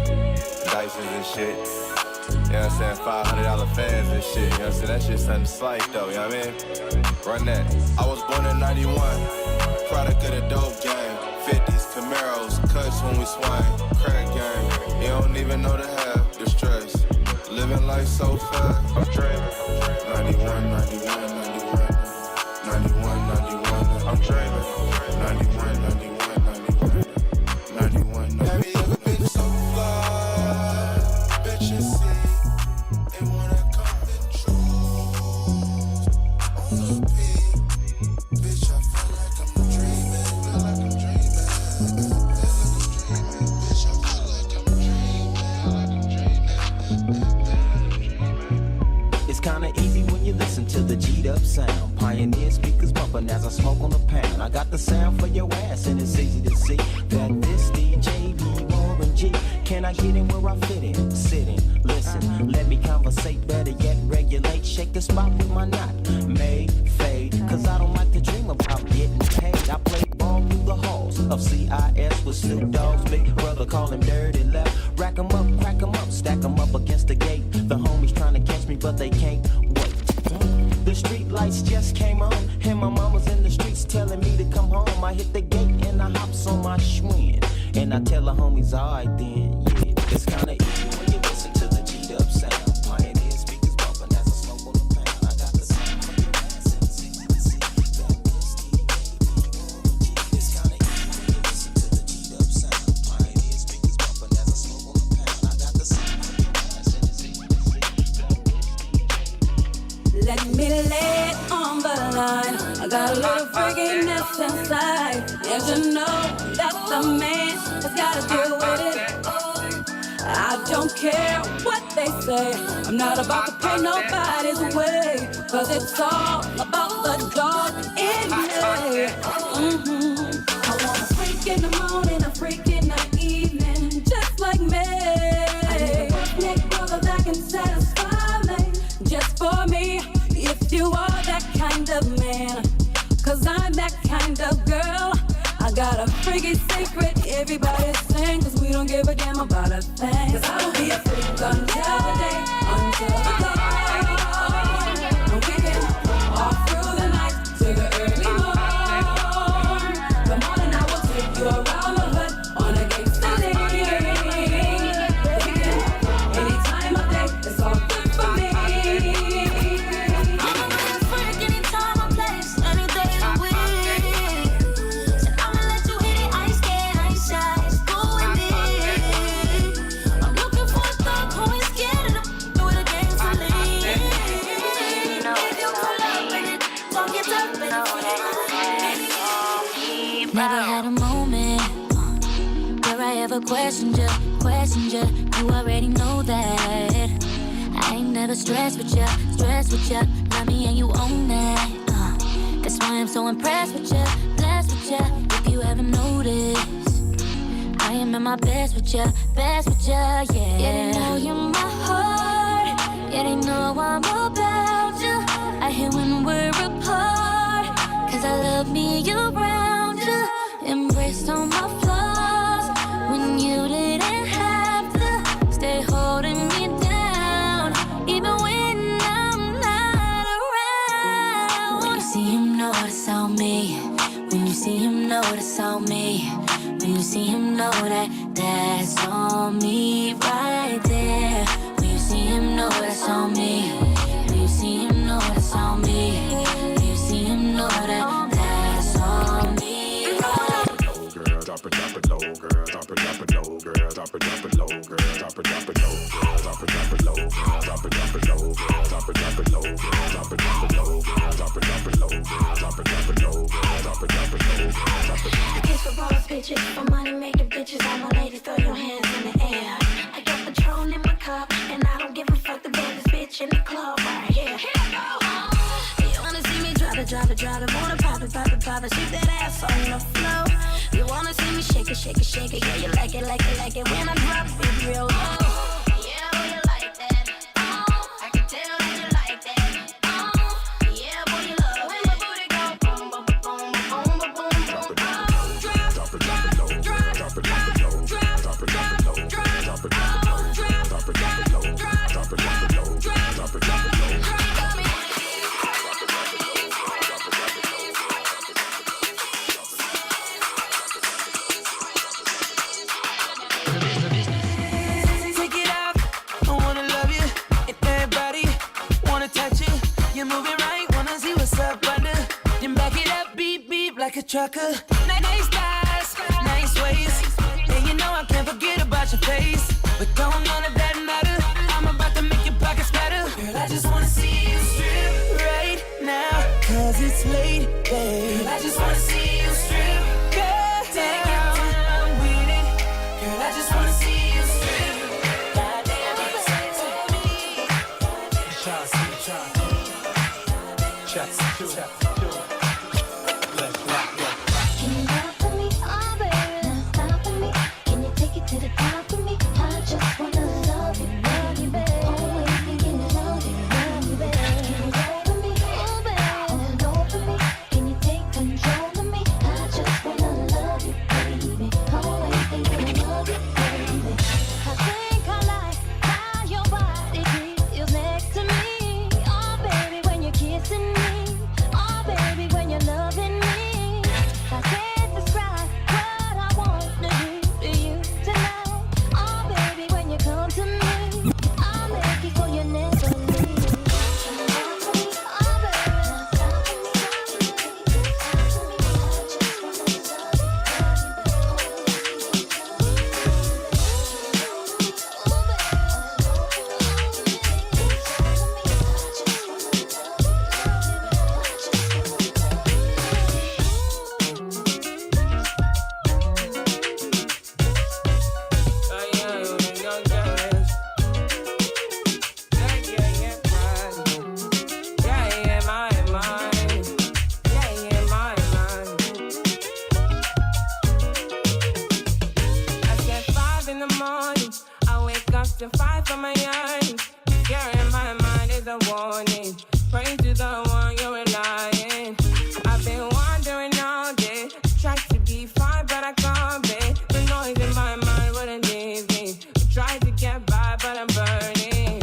Dysons and shit. You know what I'm saying? $500 fans and shit. You know what I'm saying? That shit's something slight though, you know what I mean? Run that. I was born in 91. Product of the dope game. 50s, Camaros, cuts when we swing. Crack game. You don't even know the half. The stress. Living life so fast. I'm dreaming. 91, 91, 91. 91, 91. I'm dreaming. 91, 91, 91. 91, 91. Every other bitch so fly. Bitches see. They wanna come and choose. On the beat. Bitch, I feel like I'm dreaming. Feel like I'm dreaming. Bitch, I feel like I'm dreaming. It's kinda easy when you listen to the G'd up sound. Pioneer speakers bumping as I smoke on the pound. I got the sound for your ass and it's easy to see that this DJ be Warren G. Can I get in where I fit in? Sit in, listen, let me conversate, better yet regulate. Shake the spot with my knot, may fade. Cause I don't like to dream about getting paid. I play ball through the halls of CIS with Snoop Dogg's big brother, call him Dirty Left. Rack 'em up, crack 'em up, stack 'em up against the gate. The homies trying to catch me but they can't wait. The street lights just came on, and my mama's in the streets telling me to come home. I hit the gate and I hops on my Schwinn, and I tell the homies, alright then, yeah. It's kinda easy when you listen to the G'd up sound. Pioneer speakers bumping as I smoke on the pound. I got the sound for your ass and it's easy to see that this it's kinda easy when you listen to the G'd up sound. Pioneer speakers bumping as I smoke on the pound. I got the sound for your ass and it's easy to see. Let me lay it on the line. I got a little freakiness inside. And you know that the man has gotta deal with it. I don't care what they say. I'm not about to pay nobody's way. Cause it's all about the dog in me. I want a freak in the morning, a freak in the evening. Just like me. I need a roughneck brother that can satisfy me. Just for me. If you are that kind of man, cause I'm that kind of girl. I got a freaky secret, everybody's saying, cause we don't give a damn about a thing. Cause I will be a freak until the day, until the dawn. And we can all through the night, till the early morn. Come on and I will take you around the hood, on a gangsta lean. We can, any time of day, it's all good for me. Never had a moment where I ever questioned you. You already know that. I ain't never stressed with you. Love me and you own that. That's why I'm so impressed with you, blessed with you. If you ever noticed, I am at my best with you, yeah. Yeah, they know you're my heart. Yeah, they know I'm about you. I hear when we're apart, cause I love me around you. Embraced all my flaws when you didn't have to. Stay holding me down, even when I'm not around. When you see him, notice on me. When you see him, notice on me. When you see him, know that that's on me right there. When you see him, know that's drop it low, drop it low, drop it low, drop it low, drop it low, drop it low, drop it low. I kiss for ballers, bitches, for money making bitches. All my ladies, throw your hands in the air. I got Patron in my cup, and I don't give a fuck. The baddest bitch in the club right here. Here I go. You wanna see me drop it, drop it, drop it. Wanna pop it, pop it, pop it. Shake that ass on the floor. You wanna see me shake it, shake it, shake it. Yeah, you like it, like it, like it. When I drop it real low. Yeah, boy, you like that. I can tell that you like that. Yeah, boy, you love when my booty go boom, boom, boom, boom, boom, boom, boom. Drop it low, drop it low, drop it low, drop it low, drop it low, drop it low, drop it low. Like a trucker, nice thighs, nice waist, and you know I can't forget about your face. But don't none of that matter. I'm about to make your pockets better. Girl, I just wanna see you strip right now, 'cause it's late, babe. Girl, I just wanna see you strip, girl, take your time with it. Girl, I just wanna see you strip. Goddamn, shots, to fight for my yearnings. You're in my mind is a warning. Pray to the one you're relying. I've been wandering all day, tried to be fine, but I can't be. The noise in my mind wouldn't leave me. I tried to get by, but I'm burning.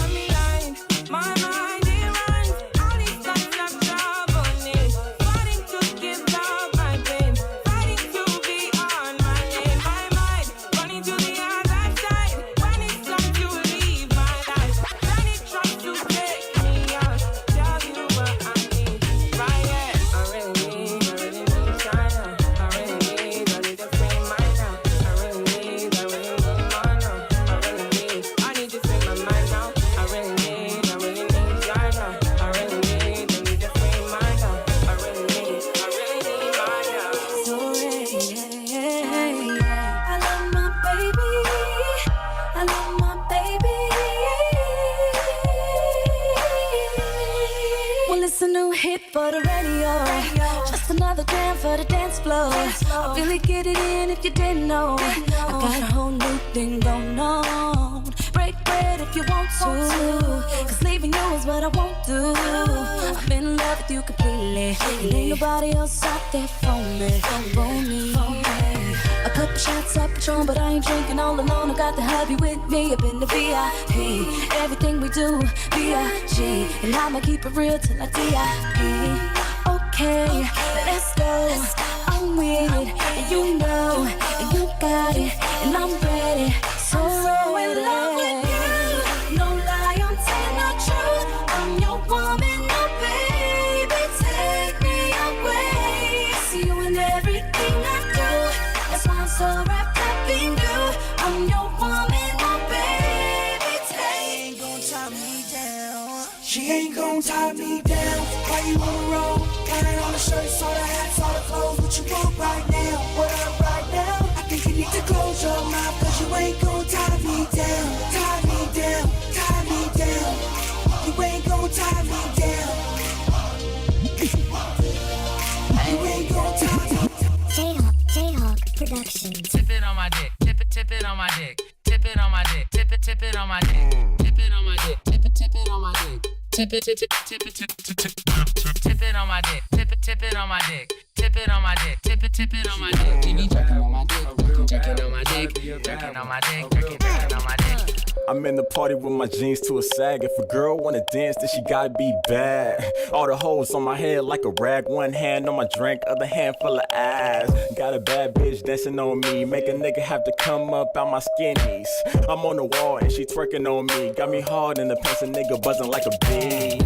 I'm blind, my mind it runs. All these thoughts of troubling, fighting to give up my pain, fighting to be on my lane. My mind running to the other side when it's time to leave my life. Then it tries to take me out, tell you what I need. Right, yeah, I really need China. I need to free mind now. I really need more now. I need to free my mind now. I really need China. I need to free mind now. I really need mine now. So I love my baby. I love my baby. Well, it's a new hit for the radio. Just another jam for the dance floor. I really get it in if you didn't know. I got a whole new thing going on. Break bread if you want to, 'cause leaving you is what I won't do. I'm in love with you completely, and ain't nobody else out there for me. A couple shots of Patron, but I ain't drinking all alone. I got the hubby with me up in the VIP. Everything we do, B.I.G. And I'ma keep it real till I D.I.P. Okay, let's go. I'm with it, and you know, and you got it, and I'm ready. So in love with you, no lie, I'm telling the truth. I'm your woman, no baby, take me away. See you in everything I do. That's why I'm so wrapped up in you. I'm your woman, no baby, She ain't gon' tie me down. Why you on the road? Got it on the shirts, all the hats, all the clothes. What you want right now? What up right now? I think you need to close your mouth, cause you ain't gon' tie me down. Tie me down, tie me down. You ain't gon' tie me down. You ain't gon' tie me down. J-Hawk Productions. Tip it on my dick, tip it on my dick, tip it on my dick, tip it on my dick, tip it on my dick, tip it on my dick, tip it on my dick, tip it on my dick, tip it on my dick, tip it on my dick. TV jerking on my dick, jerking on my dick, jerking on my dick, jerking on my dick. I'm in the party with my jeans to a sag. If a girl wanna dance, then she gotta be bad. All the hoes on my head like a rag. One hand on my drink, other hand full of ass. Got a bad bitch dancing on me, make a nigga have to come up out my skinnies. I'm on the wall and she twerking on me. Got me hard in the pants, a nigga buzzing like a bee.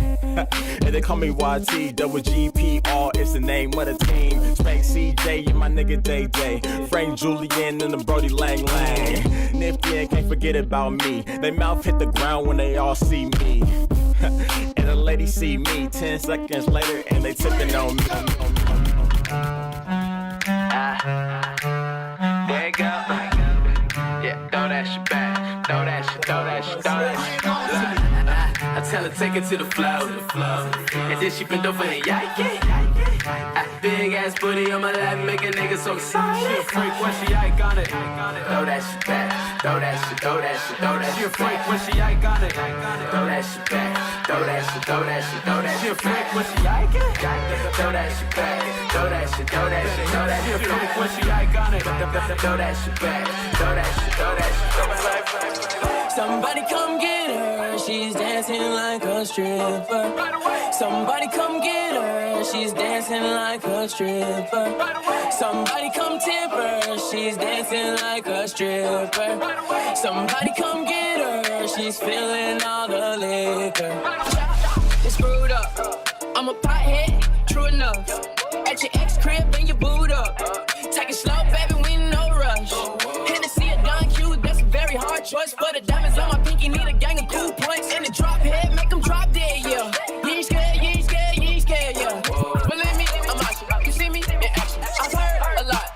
And they call me YT, double GPR, it's the name of the team. Spank CJ, you my nigga Day Day. Frank Julian and the Brody Lang Lang. Nifty and can't forget about me. They mouth hit the ground when they all see me. And the ladies see me 10 seconds later and they tipping on me. There you go. Yeah, throw that shit back. Throw that shit, throw that shit, throw that shit. I tell her take it to the floor. And then she bend over and yike. Big ass booty on my lap, make a nigga so excited. She a freak when she iconic. Throw that shit back. Throw that shit, throw that shit, throw that shit. She a freak when she iconic. Throw that shit back. Throw that shit, throw that shit, throw that shit. She a freak when she iconic. Throw that shit back. Throw that shit, throw that shit, throw that shit. She a freak when she iconic. Throw that shit back. Throw that shit, throw that shit, throw that shit. Somebody come get her, she's dancing like a stripper. Somebody come get her, she's dancing like a stripper. Somebody come tip her, she's dancing like a stripper. Somebody come get her, she's feeling all the liquor. It's screwed up, I'm a pothead, true enough. At your ex crib and your boot up. Take it slow, baby, we in no rush. Hennessy or Don Q, that's a very hard choice. For the diamonds on my pinky, need a gang of cool points. And the drop head, make them drop dead, yeah. You ain't scared, you ain't scared, you ain't scared, yeah. Believe me, I'm out you. You see me in action. I've heard a lot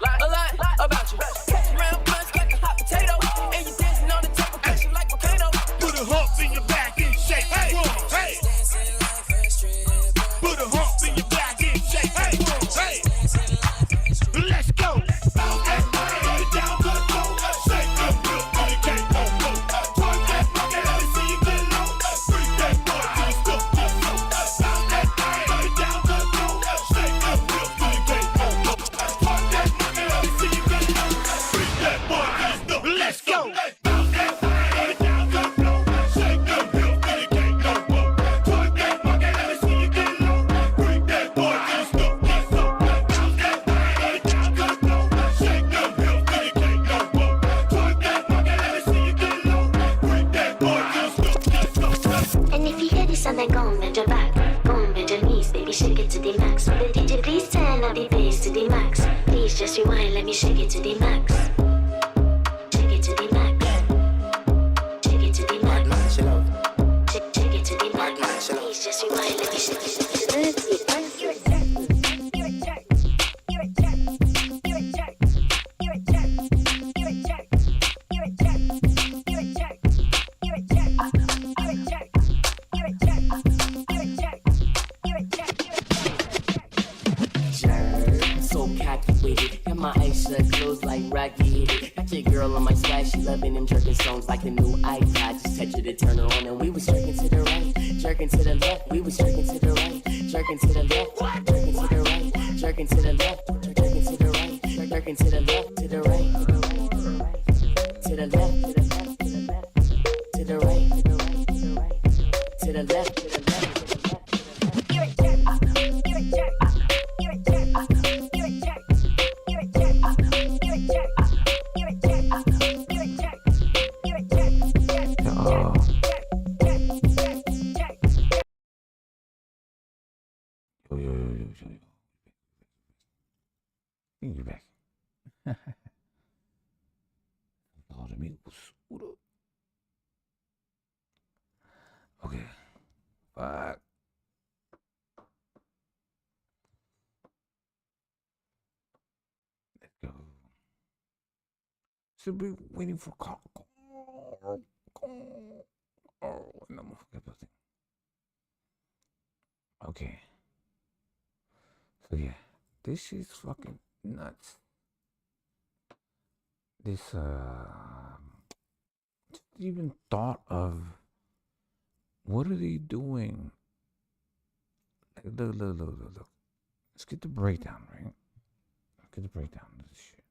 about you. Catch around blunts like a hot potato. And you dancing on the table, catching like volcano. Put a hump in your back and shake. Hey, hey. Put a hump in your back and shake. Hey, hey. Let's go. Bounce that body down to the floor. Shake that real booty, can't go low. Twerk that bucket, let me see you get low. Freak that boy to the stuff, just so. Bounce that body down to the floor. Shake that real booty, can't go low. Twerk that bucket, let me see you get low. Freak that boy to the stuff, let's go. Bounce that body down to the floor. Shake that real booty, can't go low. Twerk that bucket, let me see you get low. Freak that boy to the stuff, just so. Bounce that body down to the floor. Shake that real booty, can't go low. Twerk that bucket, let me see you get low. Freak that boy to the stuff, just so. And if you hear this sound, then go and bend your back. Go and bend your knees, baby, shake it to the max. Will the DJ please turn up the bass to the max? Please just rewind, let me shake it to the max. Shake it to the max. Shake it to the max. Shake it to the max. Please just rewind, let me shake it to the max. So calculated, got my eyes shut, closed like Rocky. Got your girl on my side, she loving them jerking songs like the new iPod. Just touch her to turn her on, and we was jerking to the right, jerking to the left. We was jerking to the right, jerking to the left, jerking to the right, jerking to the left, jerking to the right, jerking to the left, to the right, to the left, to the left, to the right, to the right, to the left, to the left. You're back. Los amigos. Okay. fuck? Let's go. Should be waiting for call. Oh, no more fucking thing. Okay. So yeah, this shit's fucking nuts. This just even thought of what are they doing? Like, look. Let's get the breakdown, right? Let's get the breakdown of this shit.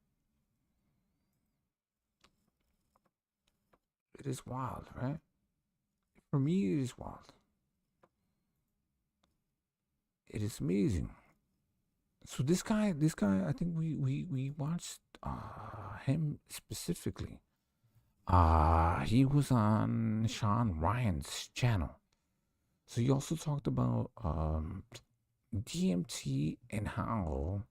It is wild, right? For me, it is wild. It is amazing. So this guy, I think we watched him specifically. He was on Sean Ryan's channel. So he also talked about DMT and how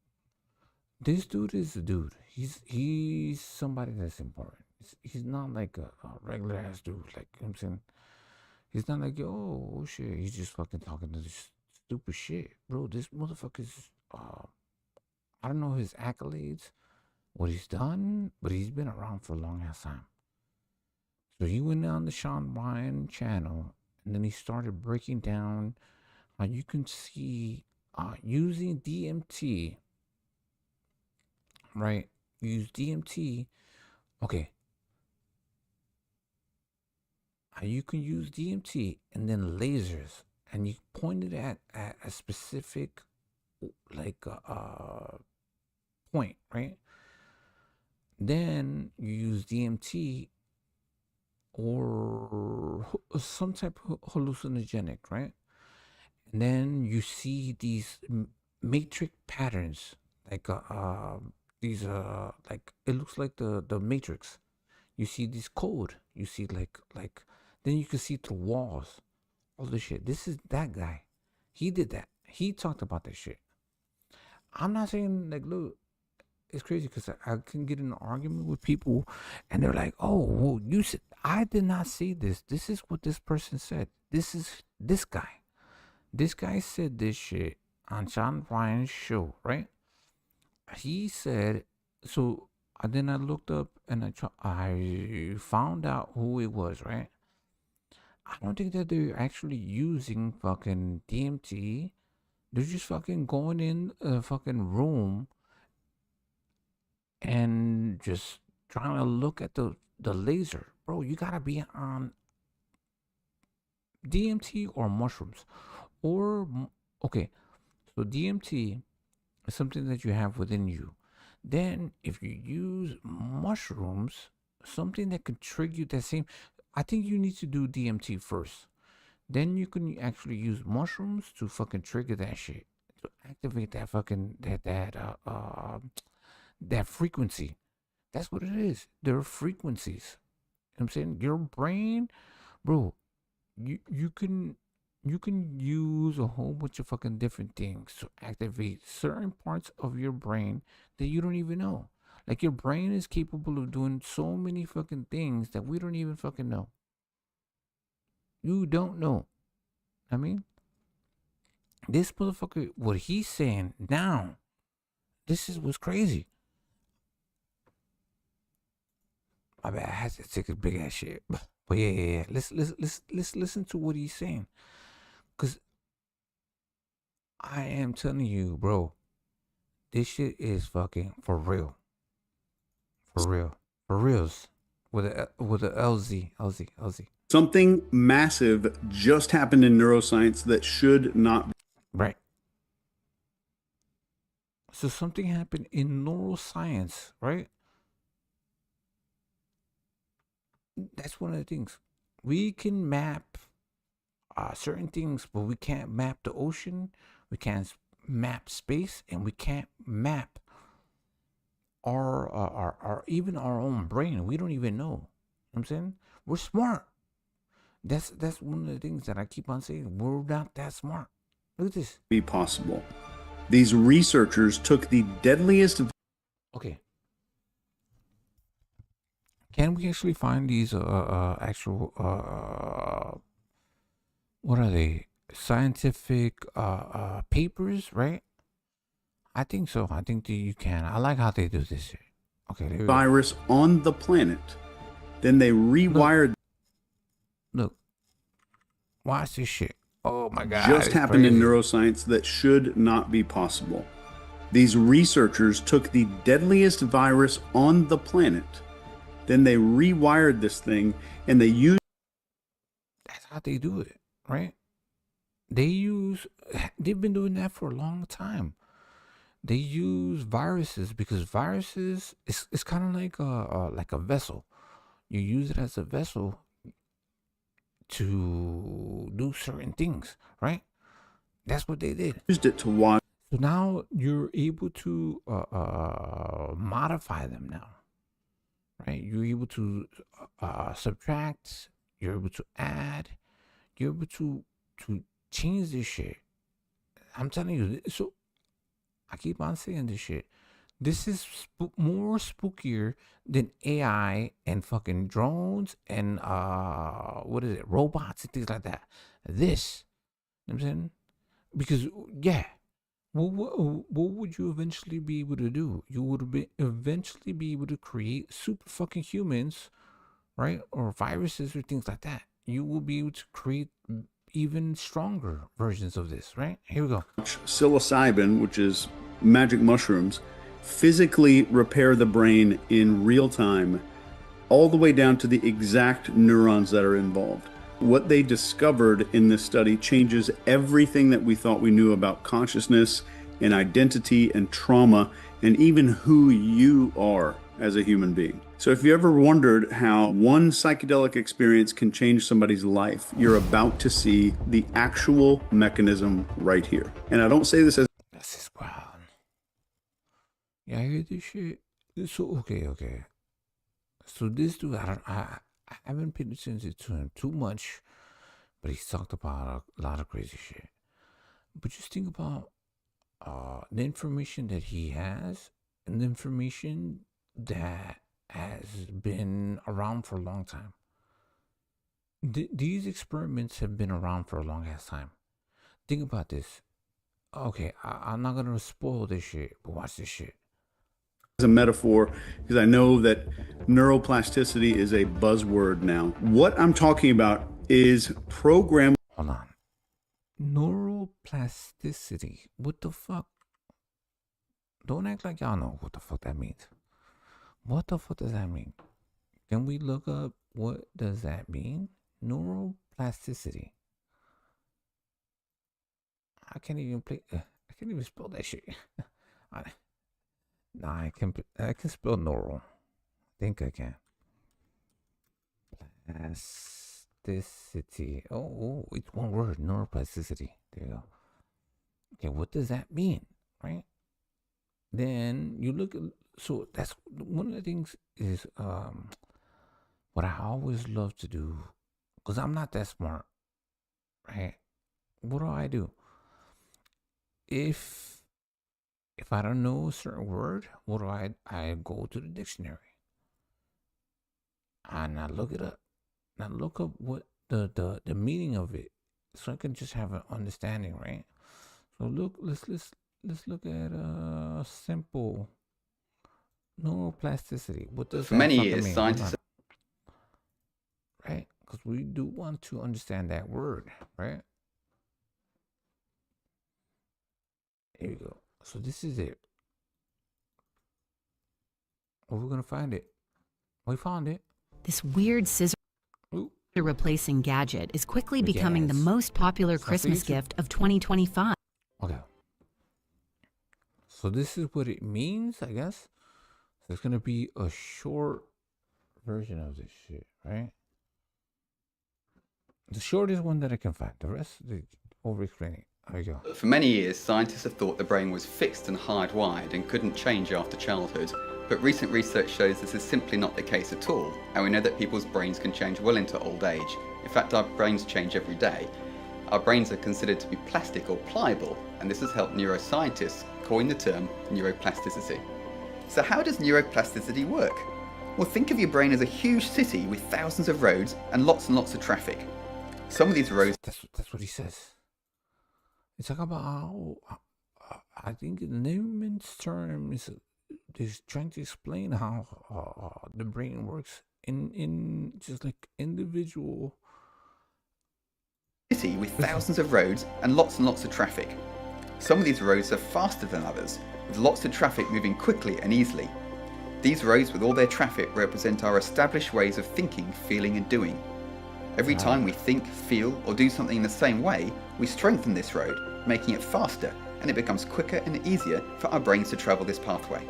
this dude is a dude. He's somebody that's important. He's not like a regular ass dude. Like, you know what I'm saying? He's not like, oh shit, he's just fucking talking to this stupid shit. Bro, this motherfucker's I don't know his accolades, what he's done, but he's been around for a long ass time. So he went on the Sean Ryan channel, and then he started breaking down how you can see using DMT, right? Use DMT. Okay. How you can use DMT and then lasers, and you point it at a specific like point, right? Then you use DMT or some type of hallucinogenic, right? And then you see these matrix patterns, like these like it looks like the matrix. You see this code. You see like then you can see through walls, all this shit. This is that guy. He did that. He talked about that shit. I'm not saying like, look, it's crazy because I can get in an argument with people and they're like, oh, well, you said, I did not say this. This is what this person said. This is this guy. This guy said this shit on Sean Ryan's show, right? He said, so then I looked up and I found out who it was, right? I don't think that they're actually using fucking DMT. They're just fucking going in a fucking room and just trying to look at the laser. Bro, you gotta be on DMT or mushrooms. Or, okay, so DMT is something that you have within you. Then if you use mushrooms, something that can trigger that same, I think you need to do DMT first. Then you can actually use mushrooms to fucking trigger that shit, to activate that fucking that frequency. That's what it is. There are frequencies. You know what I'm saying? Your brain, bro, you can use a whole bunch of fucking different things to activate certain parts of your brain that you don't even know. Like, your brain is capable of doing so many fucking things that we don't even fucking know. You don't know. I mean, this motherfucker, what he's saying now, this is what's crazy. My bad, I had to take a big ass shit. But yeah. Let's listen to what he's saying. Cause I am telling you, bro, this shit is fucking for real. For real. For reals. With a LZ. Something massive just happened in neuroscience that should not be. Right. So something happened in neuroscience, right? That's one of the things. We can map certain things, but we can't map the ocean. We can't map space, and we can't map our even our own brain. We don't even know. You know what I'm saying? We're smart. That's one of the things that I keep on saying. We're not that smart. Look at this. Be possible. These researchers took the deadliest. Okay. Can we actually find these actual what are they? scientific papers, right? I think so. I think that you can. I like how they do this shit. Okay, there we go. Virus on the planet. Then they rewired. Look. Watch this shit. Oh my God. Just it's happened in crazy. neuroscience that should not be possible. These researchers took the deadliest virus on the planet. Then they rewired this thing and they used. That's how they do it, right? They've been doing that for a long time. They use viruses because viruses, it's kind of like a vessel. You use it as a vessel to do certain things, right? That's what they did. Used it to watch. So now you're able to modify them now, right? You're able to subtract. You're able to add. You're able to change this shit. I'm telling you. So I keep on saying this shit. This is more spookier than AI and fucking drones and what is it, robots and things like that. This, you know what I'm saying? Because yeah, what would you eventually be able to do? You would eventually be able to create super fucking humans, right? Or viruses or things like that. You will be able to create even stronger versions of this, right? Here we go. Psilocybin, which is magic mushrooms, physically repair the brain in real time, all the way down to the exact neurons that are involved. What they discovered in this study changes everything that we thought we knew about consciousness and identity and trauma and even who you are as a human being. So if you ever wondered how one psychedelic experience can change somebody's life, you're about to see the actual mechanism right here. And I don't say this as This is wild. Yeah, I hear this shit. So okay. So this dude, I haven't paid attention to him too much, but he's talked about a lot of crazy shit. But just think about the information that he has and the information that has been around for a long time. These experiments have been around for a long ass time. Think about this. Okay, I'm not gonna spoil this shit, but watch this shit. a metaphor because I know that neuroplasticity is a buzzword now. What I'm talking about is program. Hold on. Neuroplasticity. What the fuck? Don't act like y'all know what the fuck that means. What the fuck does that mean? Can we look up what does that mean? Neuroplasticity. I can't even spell that shit. I can spell neural. I think I can. Plasticity. Oh, it's one word. Neuroplasticity. There you go. Okay, what does that mean? Right? Then you look at, so that's one of the things is what I always love to do, because I'm not that smart, right? What do? If I don't know a certain word, what do? I go to the dictionary and I look it up. And I look up what the meaning of it, so I can just have an understanding, right? So let's look at simple neuroplasticity. What does For that many fucking years, mean? scientists Right? Because we do want to understand that word, right? Here we go. So this is it. Oh, we're gonna find it. We found it. This weird scissor replacing gadget is quickly becoming the most popular Christmas gift of 2025. Okay. So this is what it means, I guess. So it's gonna be a short version of this shit, right? The shortest one that I can find. The rest, over explaining. There you go. For many years, scientists have thought the brain was fixed and hardwired and couldn't change after childhood. But recent research shows this is simply not the case at all, and we know that people's brains can change well into old age. In fact, our brains change every day. Our brains are considered to be plastic or pliable, and this has helped neuroscientists coin the term neuroplasticity. So how does neuroplasticity work? Well, think of your brain as a huge city with thousands of roads and lots of traffic. Some of these roads... That's what he says. It's talking about how I think the layman's term is trying to explain how the brain works in just like individual city with thousands of roads and lots of traffic. Some of these roads are faster than others, with lots of traffic moving quickly and easily. These roads with all their traffic represent our established ways of thinking, feeling and doing. Every time we think, feel or do something in the same way, we strengthen this road, making it faster, and it becomes quicker and easier for our brains to travel this pathway.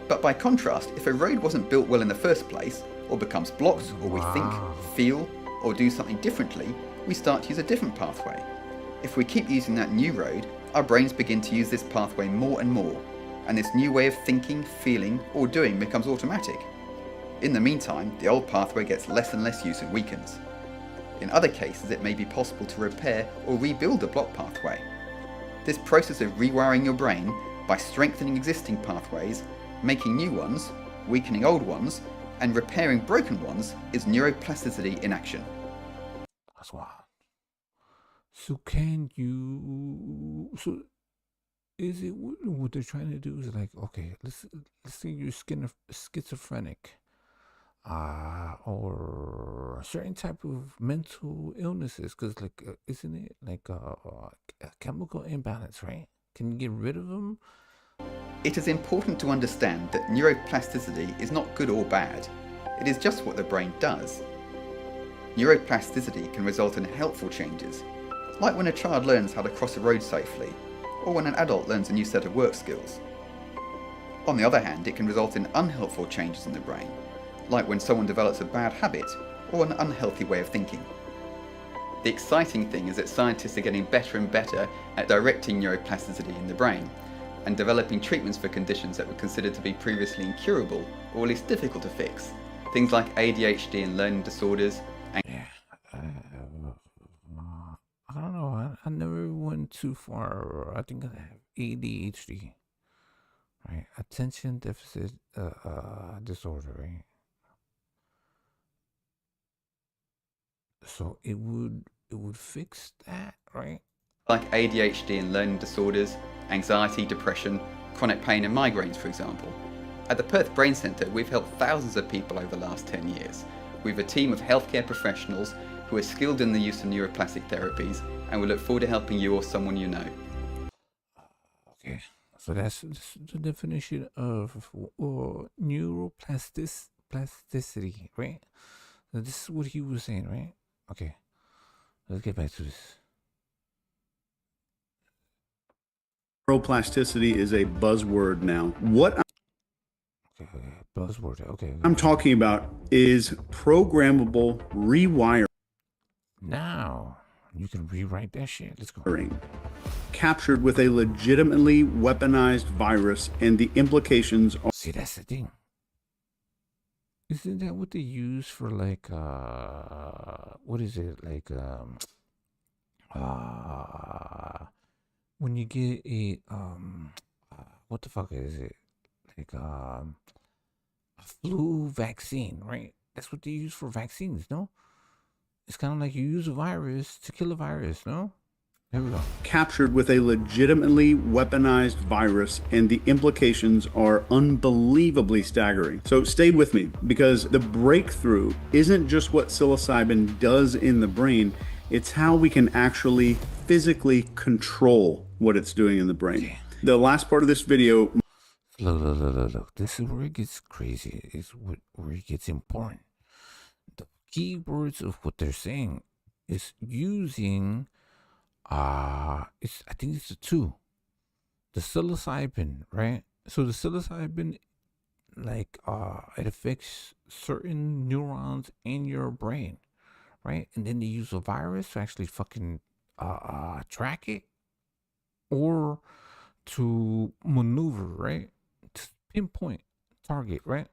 But by contrast, if a road wasn't built well in the first place, or becomes blocked, or we think, feel or do something differently, we start to use a different pathway. If we keep using that new road, our brains begin to use this pathway more and more, and this new way of thinking, feeling or doing becomes automatic. In the meantime, the old pathway gets less and less use and weakens. In other cases, it may be possible to repair or rebuild a blocked pathway. This process of rewiring your brain by strengthening existing pathways, making new ones, weakening old ones, and repairing broken ones is neuroplasticity in action. That's wild. So can you? So is it what they're trying to do? Is like, okay, let's say you're schizophrenic, or a certain type of mental illnesses, because like, isn't it like a chemical imbalance, right? Can you get rid of them? It is important to understand that neuroplasticity is not good or bad. It is just what the brain does. Neuroplasticity can result in helpful changes, like when a child learns how to cross a road safely, or when an adult learns a new set of work skills. On the other hand, it can result in unhelpful changes in the brain, like when someone develops a bad habit or an unhealthy way of thinking. The exciting thing is that scientists are getting better and better at directing neuroplasticity in the brain, and developing treatments for conditions that were considered to be previously incurable, or at least difficult to fix. Things like ADHD and learning disorders. I don't know. I never went too far. I think I have ADHD, right? Attention deficit disorder, right? So it would fix that, right? Like ADHD and learning disorders, anxiety, depression, chronic pain and migraines, for example. At the Perth Brain Centre, we've helped thousands of people over the last 10 years. We have a team of healthcare professionals who are skilled in the use of neuroplastic therapies, and we look forward to helping you or someone you know. Okay, so that's the definition of neuroplasticity, right? So this is what he was saying, right? Okay, let's get back to this. Neuroplasticity is a buzzword now. What buzzword? Okay. I'm talking about is programmable rewiring. Now you can rewrite that shit. Let's go. Captured with a legitimately weaponized virus, and the implications are. See, that's the thing. Isn't that what they use for like what is it like when you get a what the fuck is it, like a flu vaccine, right? That's what they use for vaccines, no? It's kind of like you use a virus to kill a virus, no? Here we go. Captured with a legitimately weaponized virus, and the implications are unbelievably staggering. So stay with me, because the breakthrough isn't just what psilocybin does in the brain, it's how we can actually physically control what it's doing in the brain. The last part of this video. Look. This is where it gets crazy. It's where it gets important. The key words of what they're saying is using I think it's the two. The psilocybin, right? So the psilocybin, like it affects certain neurons in your brain, right? And then they use a virus to actually fucking track it, or to maneuver, right? To pinpoint target, right?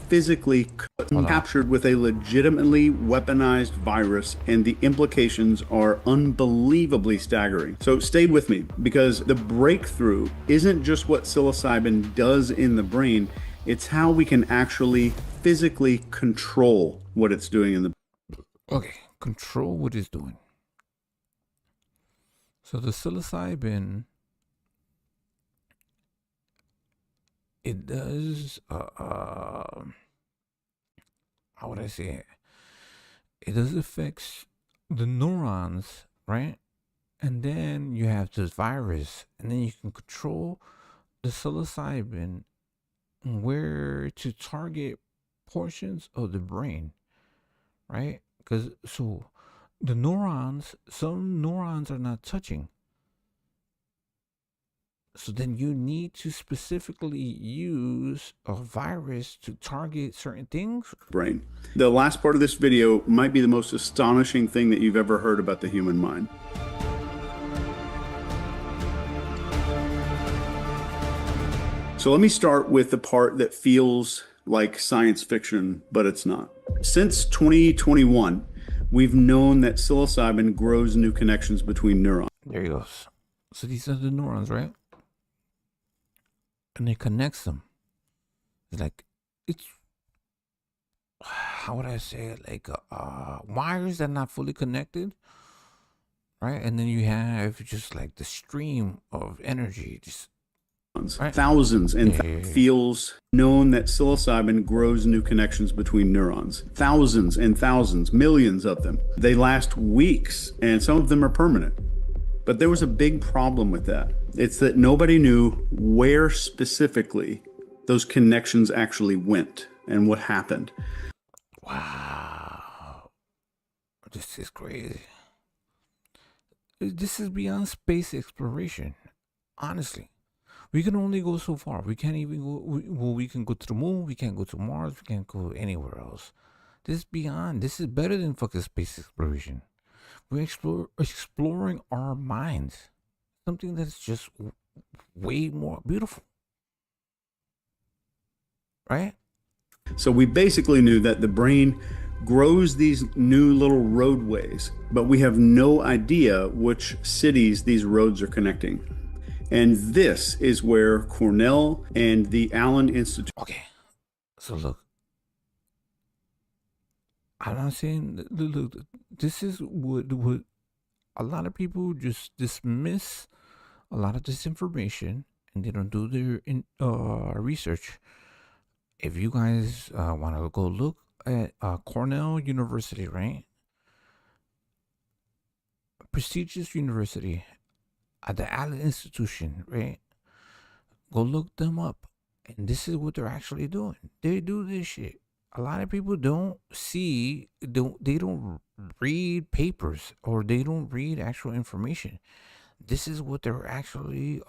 Physically captured with a legitimately weaponized virus, and the implications are unbelievably staggering. So stay with me, because the breakthrough isn't just what psilocybin does in the brain, it's how we can actually physically control what it's doing in the. Okay, control what it's doing. So the psilocybin, it does, how would I say it? It does affect the neurons, right? And then you have this virus, and then you can control the psilocybin where to target portions of the brain, right? Because so the neurons, some neurons are not touching. So then you need to specifically use a virus to target certain things. Brain. The last part of this video might be the most astonishing thing that you've ever heard about the human mind. So let me start with the part that feels like science fiction, but it's not. Since 2021, we've known that psilocybin grows new connections between neurons. There he goes. So these are the neurons, right? And it connects them. It's like, it's, how would I say it? Like wires that are not fully connected, right? And then you have just like the stream of energy, just right? Thousands and feels known that psilocybin grows new connections between neurons. Thousands and thousands, millions of them. They last weeks, and some of them are permanent. But there was a big problem with that. It's that nobody knew where specifically those connections actually went and what happened. Wow. This is crazy. This is beyond space exploration. Honestly. We can only go so far. We can't even go, we can go to the moon, we can't go to Mars, we can't go anywhere else. This is beyond. This is better than fucking space exploration. We're exploring our minds. Something that's just way more beautiful. Right? So we basically knew that the brain grows these new little roadways, but we have no idea which cities these roads are connecting. And this is where Cornell and the Allen Institute. Okay. So look. I'm not saying, look, this is what a lot of people just dismiss a lot of this information and they don't do their research. If you guys want to go look at Cornell University, right? Prestigious university at the Allen Institution, right? Go look them up. And this is what they're actually doing. They do this shit. A lot of people don't read papers or they don't read actual information. This is what they're actually,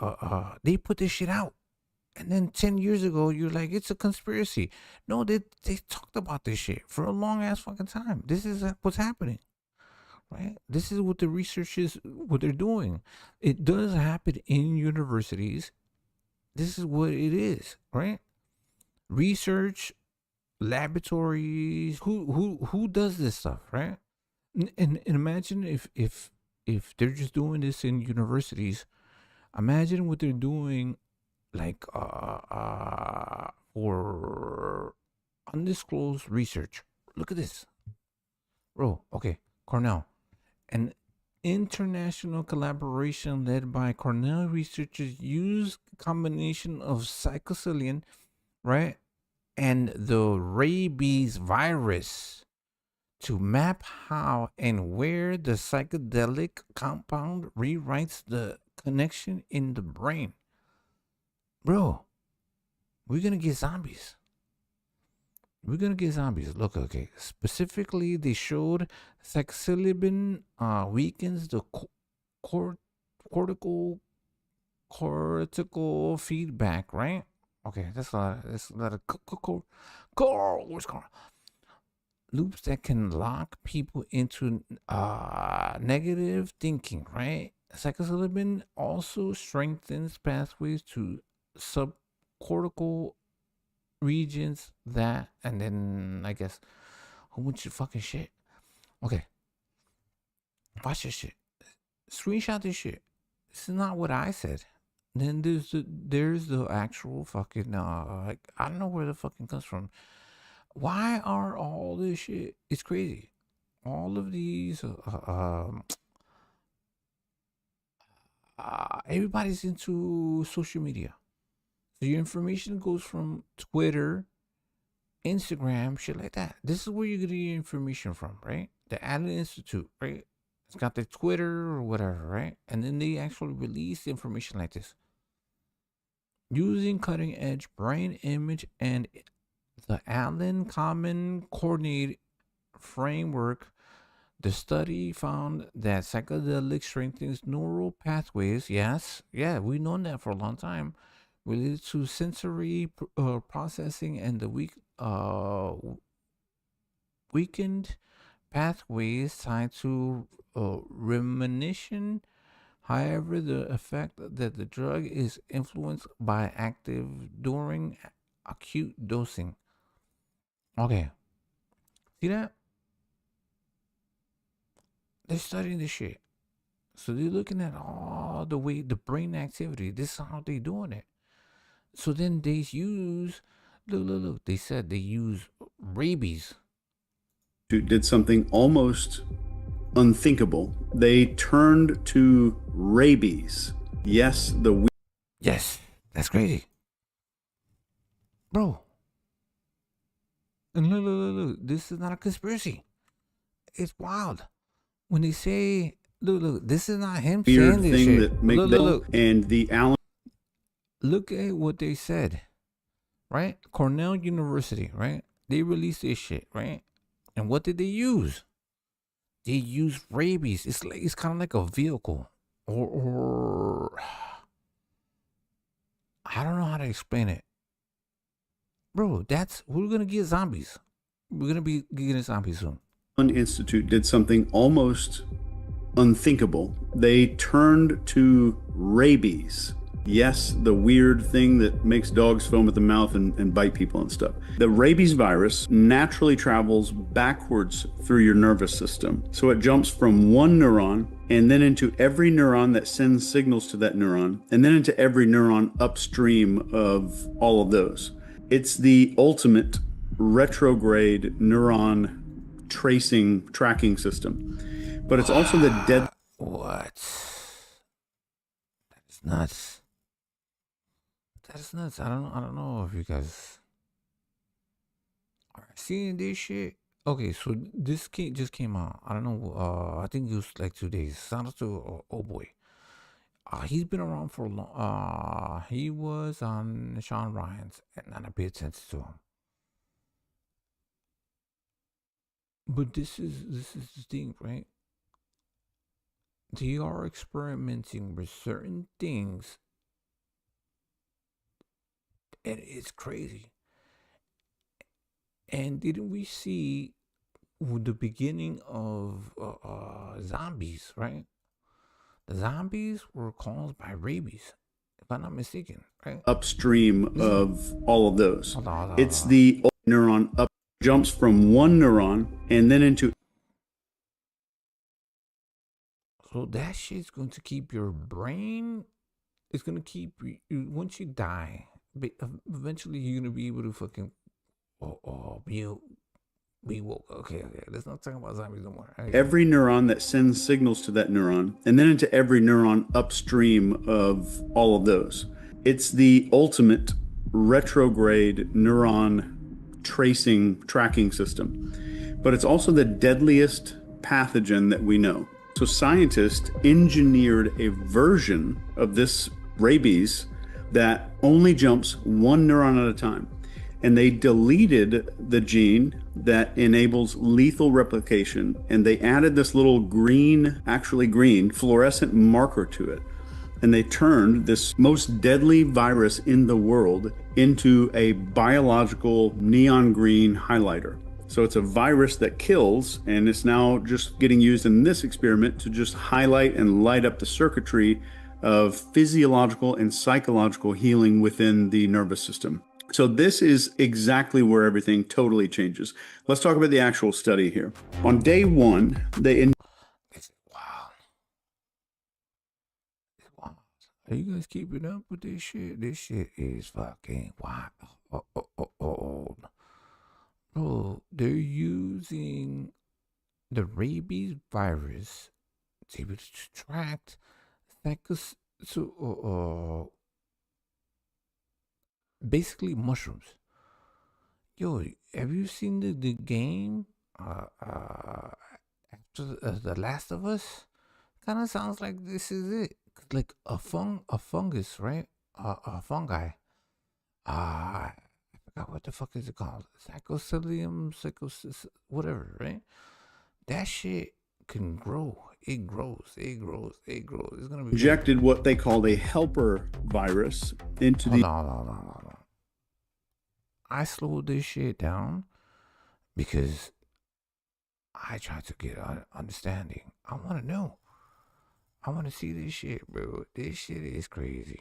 they put this shit out. And then 10 years ago, you're like, it's a conspiracy. No, they talked about this shit for a long ass fucking time. This is what's happening. Right? This is what the research is, what they're doing. It does happen in universities. This is what it is, right? Research, laboratories, who does this stuff, right? And imagine if they're just doing this in universities, imagine what they're doing like for undisclosed research. Look at this. Bro, okay, Cornell. An international collaboration led by Cornell researchers used a combination of psilocybin, right, and the rabies virus to map how and where the psychedelic compound rewrites the connection in the brain. Bro, we're gonna get zombies. We're gonna get zombies. Look, okay. Specifically, they showed psilocybin weakens the cortical feedback, right? Okay, that's a lot of what's called loops that can lock people into negative thinking, right? Psilocybin also strengthens pathways to subcortical regions that, and then I guess a whole bunch of fucking shit. Okay, watch this shit. Screenshot this shit. This is not what I said. Then there's the actual fucking like I don't know where the fucking comes from. Why are all this shit? It's crazy. All of these everybody's into social media. So your information goes from Twitter, Instagram, shit like that. This is where you get your information from, right? The Allen Institute, right? It's got the Twitter or whatever, right? And then they actually release information like this. Using cutting edge brain image and the Allen Common Coordinate Framework, the study found that psychedelic strengthens neural pathways. Yes, yeah, we've known that for a long time, related to sensory processing and the weakened pathways tied to rumination. However, the effect that the drug is influenced by active during acute dosing. Okay, see that? They're studying this shit. So they're looking at all the way the brain activity. This is how they doing it. So then they use, look. They said they use rabies. Did something almost unthinkable. They turned to rabies. Yes, Yes, that's crazy, bro. And look. This is not a conspiracy. It's wild. When they say, look, this is not him weird saying this thing shit. that make Look. And the Allen. Look at what they said, right? Cornell University, right? They released this shit, right? And what did they use? They used rabies. It's kind of like a vehicle, or I don't know how to explain it, bro. We're gonna get zombies. We're gonna be getting zombies soon. Institute did something almost unthinkable. They turned to rabies. Yes, the weird thing that makes dogs foam at the mouth and bite people and stuff. The rabies virus naturally travels backwards through your nervous system. So it jumps from one neuron and then into every neuron that sends signals to that neuron, and then into every neuron upstream of all of those. It's the ultimate retrograde neuron tracking system. But it's also the dead. What? That is nuts. That is nuts. I don't know if you guys are seeing this shit. Okay, so this just came out. I don't know. I think it was like 2 days. Shout out to oh boy. He's been around for a long. He was on Sean Ryan's, and I paid attention to him. But this is the thing, right? They are experimenting with certain things, and it's crazy. And didn't we see the beginning of zombies, right? The zombies were caused by rabies, if I'm not mistaken, right? Upstream of all of those. Hold on. It's the neuron up jumps from one neuron and then into. So that shit's going to keep your brain. It's going to keep you once you die. Eventually, you're going to be able to fucking be woke. Okay. Let's not talk about zombies no more. Every neuron that sends signals to that neuron, and then into every neuron upstream of all of those. It's the ultimate retrograde neuron tracking system. But it's also the deadliest pathogen that we know. So scientists engineered a version of this rabies that only jumps one neuron at a time. And they deleted the gene that enables lethal replication, and they added this little green fluorescent marker to it. And they turned this most deadly virus in the world into a biological neon green highlighter. So it's a virus that kills, and it's now just getting used in this experiment to just highlight and light up the circuitry of physiological and psychological healing within the nervous system. So this is exactly where everything totally changes. Let's talk about the actual study here. On day one, Wow. Are you guys keeping up with this shit? This shit is fucking wild. Bro, they're using the rabies virus to track So, basically mushrooms. Yo, have you seen the game? After the Last of Us, kind of sounds like this is it. Like a fungus, right? A fungi. I forgot what the fuck is it called. Psychocilium, whatever, right? That shit can grow. It grows. It's gonna be injected what they called a helper virus into the. Hold on. I slowed this shit down because I try to get understanding. I want to know. I want to see this shit, bro. This shit is crazy.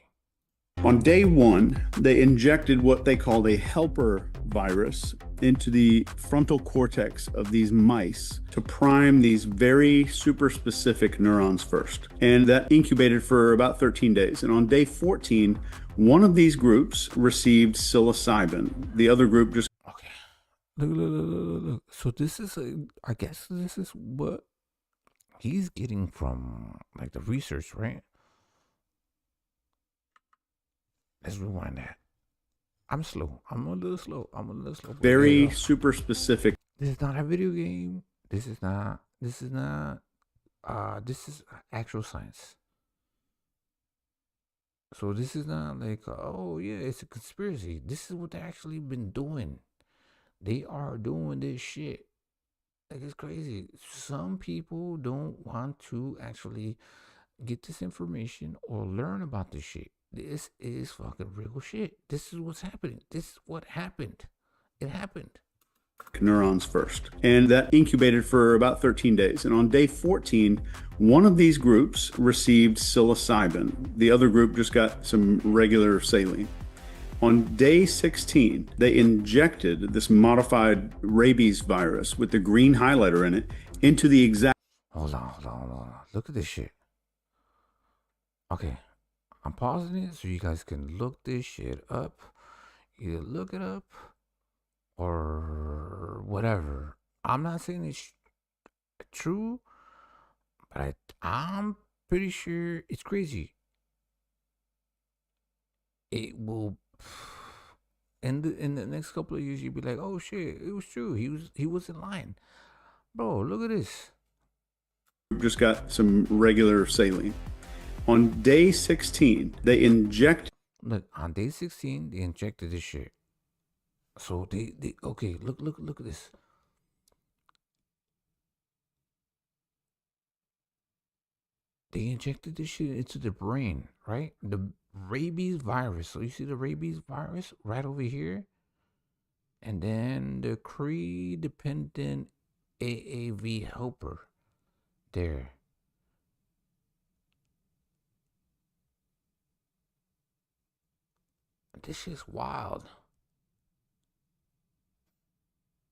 On day 1, they injected what they called a helper virus into the frontal cortex of these mice to prime these very super specific neurons first. And that incubated for about 13 days. And on day 14, one of these groups received psilocybin. The other group just. Okay. Look. So this is, I guess this is what he's getting from like the research, right? Let's rewind that. I'm slow. I'm a little slow. Very super specific. This is not a video game. This is actual science. So this is not like, oh yeah, it's a conspiracy. This is what they actually been doing. They are doing this shit. Like, it's crazy. Some people don't want to actually get this information or learn about this shit. This is fucking real shit. This is what's happening. This is what happened. It happened. Neurons first. And that incubated for about 13 days. And on day 14, one of these groups received psilocybin. The other group just got some regular saline. On day 16, they injected this modified rabies virus with the green highlighter in it into the exact. Hold on. Look at this shit. Okay. I'm pausing it so you guys can look this shit up. Either look it up or whatever. I'm not saying it's true, but I'm pretty sure it's crazy. It will, in the next couple of years, you'll be like, oh shit, it was true. He was in line. Bro, look at this. Just got some regular saline. On day 16, they injected. Look, on day 16, they injected this shit. So they okay, look at this. They injected this shit into the brain, right? The rabies virus. So you see the rabies virus right over here? And then the Cree-dependent AAV helper there. This shit's wild.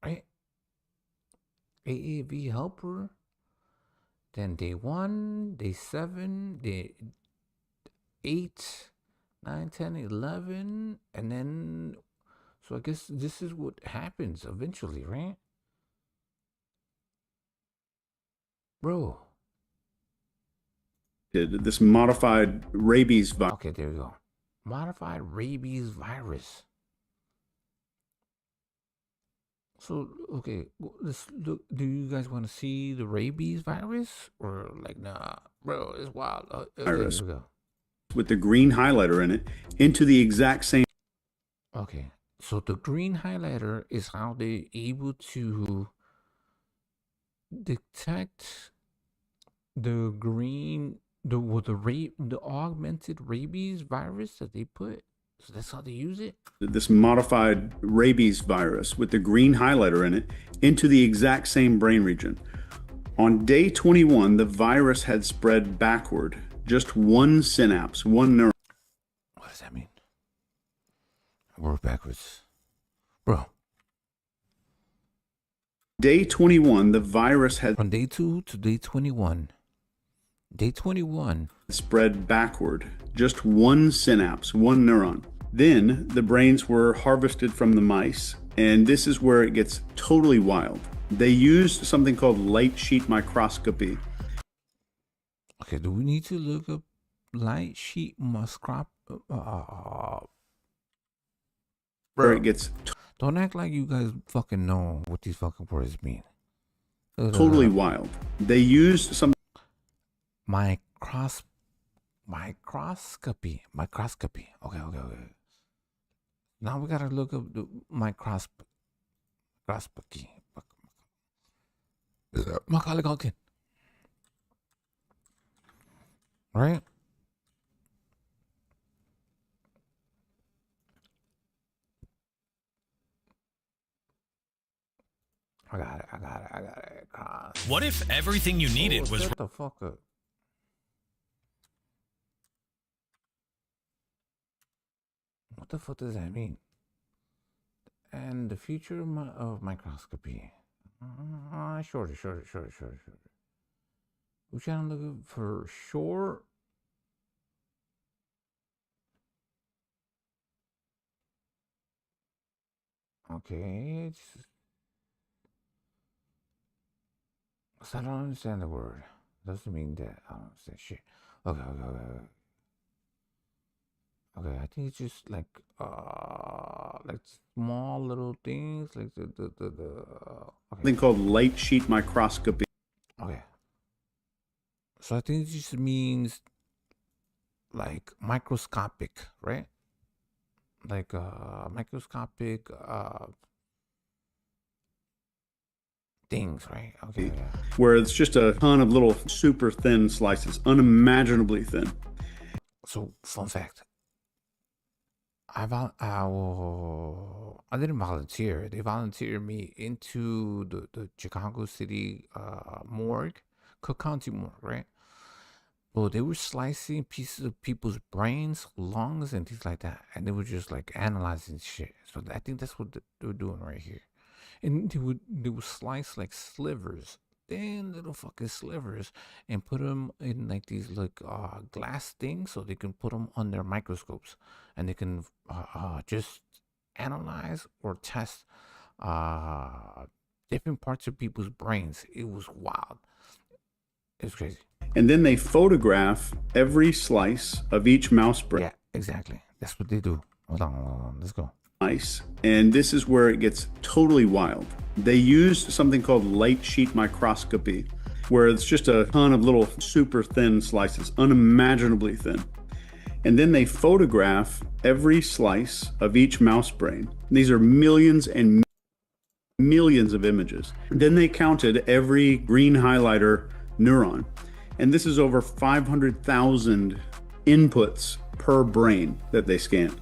Right? AAV helper. Then day 1, day 7, day 8, 9, 10, 11. And then, so I guess this is what happens eventually, right? Bro. This modified rabies virus. Okay, there we go. Modified rabies virus. So, okay, let's look. Do you guys want to see the rabies virus? Or like, nah, bro, it's wild. Okay, Virus. here we go. With the green highlighter in it into the exact same. Okay, so the green highlighter is how they're able to detect the the augmented rabies virus that they put. So that's how they use it. This modified rabies virus with the green highlighter in it into the exact same brain region. On day 21, the virus had spread backward, just one synapse, one neuron. What does that mean? Work backwards. Bro. Day 21, the virus had. From day 2 to day 21. Day 21. Spread backward, just one synapse, one neuron. Then the brains were harvested from the mice, and this is where it gets totally wild. They used something called light sheet microscopy. Okay, do we need to look up light sheet microscope. Where it gets Don't act like you guys fucking know what these fucking words mean. totally wild. They used some microscopy. Okay. Now we gotta look up the microscopy. Macaulay Culkin. Right? I got it. What if everything you needed was Shut the fuck up. What the fuck does that mean? And the future of microscopy. Shorter. We're trying to look for short. Okay. So I don't understand the word. Doesn't mean that I don't understand shit. Okay. Okay, I think it's just like small little things, like the something called light sheet microscopy. Okay. So I think it just means like microscopic, right? Like microscopic things, right? Okay. Where it's just a ton of little super thin slices, unimaginably thin. So, fun fact. I didn't volunteer. They volunteered me into the Chicago City morgue, Cook County morgue, right? Well, they were slicing pieces of people's brains, lungs, and things like that, and they were just like analyzing shit. So I think that's what they were doing right here. And they would slice like slivers, thin little fucking slivers, and put them in like these like glass things, so they can put them under microscopes, and they can just analyze or test different parts of people's brains. It was wild. It was crazy. And then they photograph every slice of each mouse brain. Yeah, exactly. That's what they do. Hold on. Let's go. Nice. And this is where it gets totally wild. They used something called light sheet microscopy, where it's just a ton of little super thin slices, unimaginably thin. And then they photograph every slice of each mouse brain. These are millions and millions of images. Then they counted every green highlighter neuron. And this is over 500,000 inputs per brain that they scanned.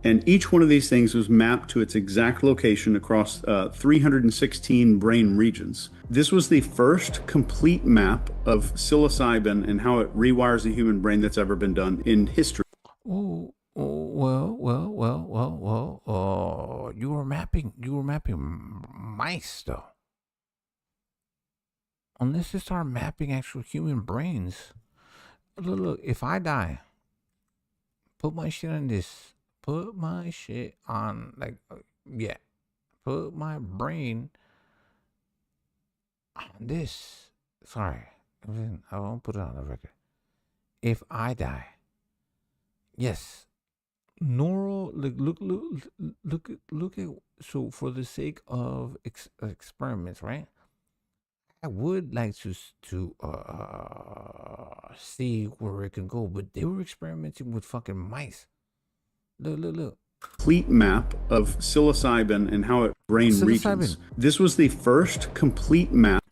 And each one of these things was mapped to its exact location across 316 brain regions. This was the first complete map of psilocybin and how it rewires the human brain that's ever been done in history. Well. You were mapping mice though. Unless you start mapping actual human brains. Look, if I die, put my shit on this. Put my shit on, put my brain on this. Sorry, I won't put it on the record. If I die, yes, neural, look at, so for the sake of experiments, right? I would like to see where it can go, but they were experimenting with fucking mice. Look. Complete map of psilocybin and how it brain regions. This was the first complete map.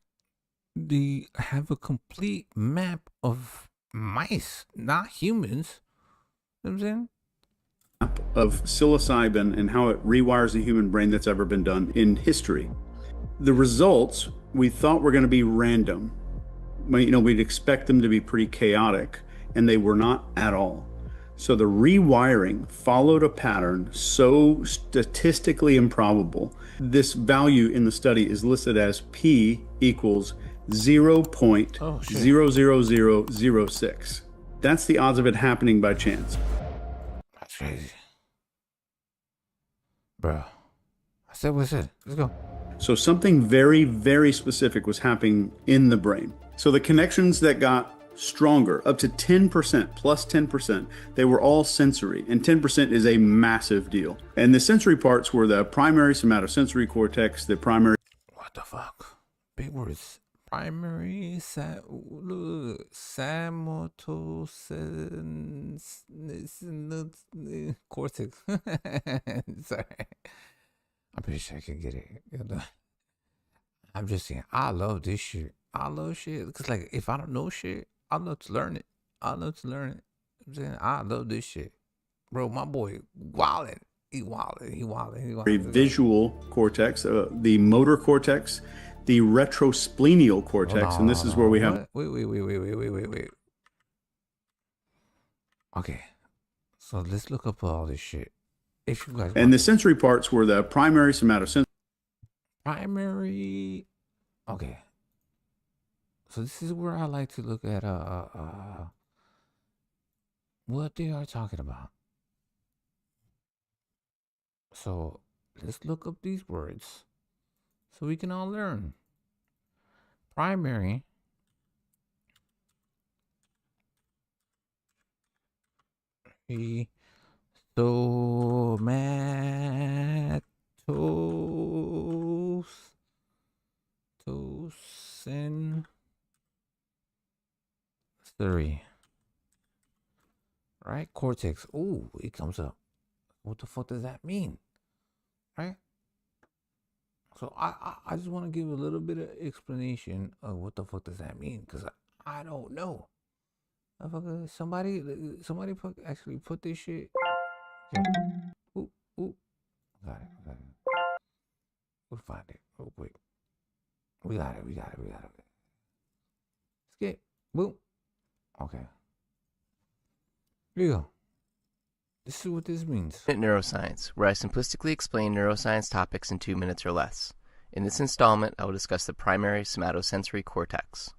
They have a complete map of mice, not humans. You know what I'm saying? Map of psilocybin and how it rewires the human brain that's ever been done in history. The results we thought were going to be random. We'd expect them to be pretty chaotic, and they were not at all. So the rewiring followed a pattern so statistically improbable. This value in the study is listed as P equals 0.00006. That's the odds of it happening by chance. That's crazy. Bro. I said, what's it? Let's go. So something very, very specific was happening in the brain. So the connections that got stronger, up to 10%, plus 10%. They were all sensory, and 10% is a massive deal. And the sensory parts were the primary somatosensory cortex, the primary. What the fuck? Big words. Primary cortex. Sorry. I'm pretty sure I can get it. I'm just saying, I love this shit. I love shit. Because, like, if I don't know shit, I love to learn it. I'm saying, I love this shit. Bro, my boy wildin'. He wildin'. Visual cortex, the motor cortex, the retrosplenial cortex, and this is where we have. Wait. Okay. So let's look up all this shit. If you guys and the sensory parts were the primary somatosensory. Primary. Okay. So this is where I like to look at what they are talking about. So let's look up these words so we can all learn. Primary. Somatosensory. Right? Cortex. Ooh, it comes up. What the fuck does that mean? Right? So I just want to give a little bit of explanation of what the fuck does that mean, because I don't know. Somebody actually put this shit. Okay. Ooh. Got it. We'll find it real quick. We got it. Skip. Boom. Okay. Here you go. This is what this means. Neuroscience, where I simplistically explain neuroscience topics in 2 minutes or less. In this installment, I will discuss the primary somatosensory cortex.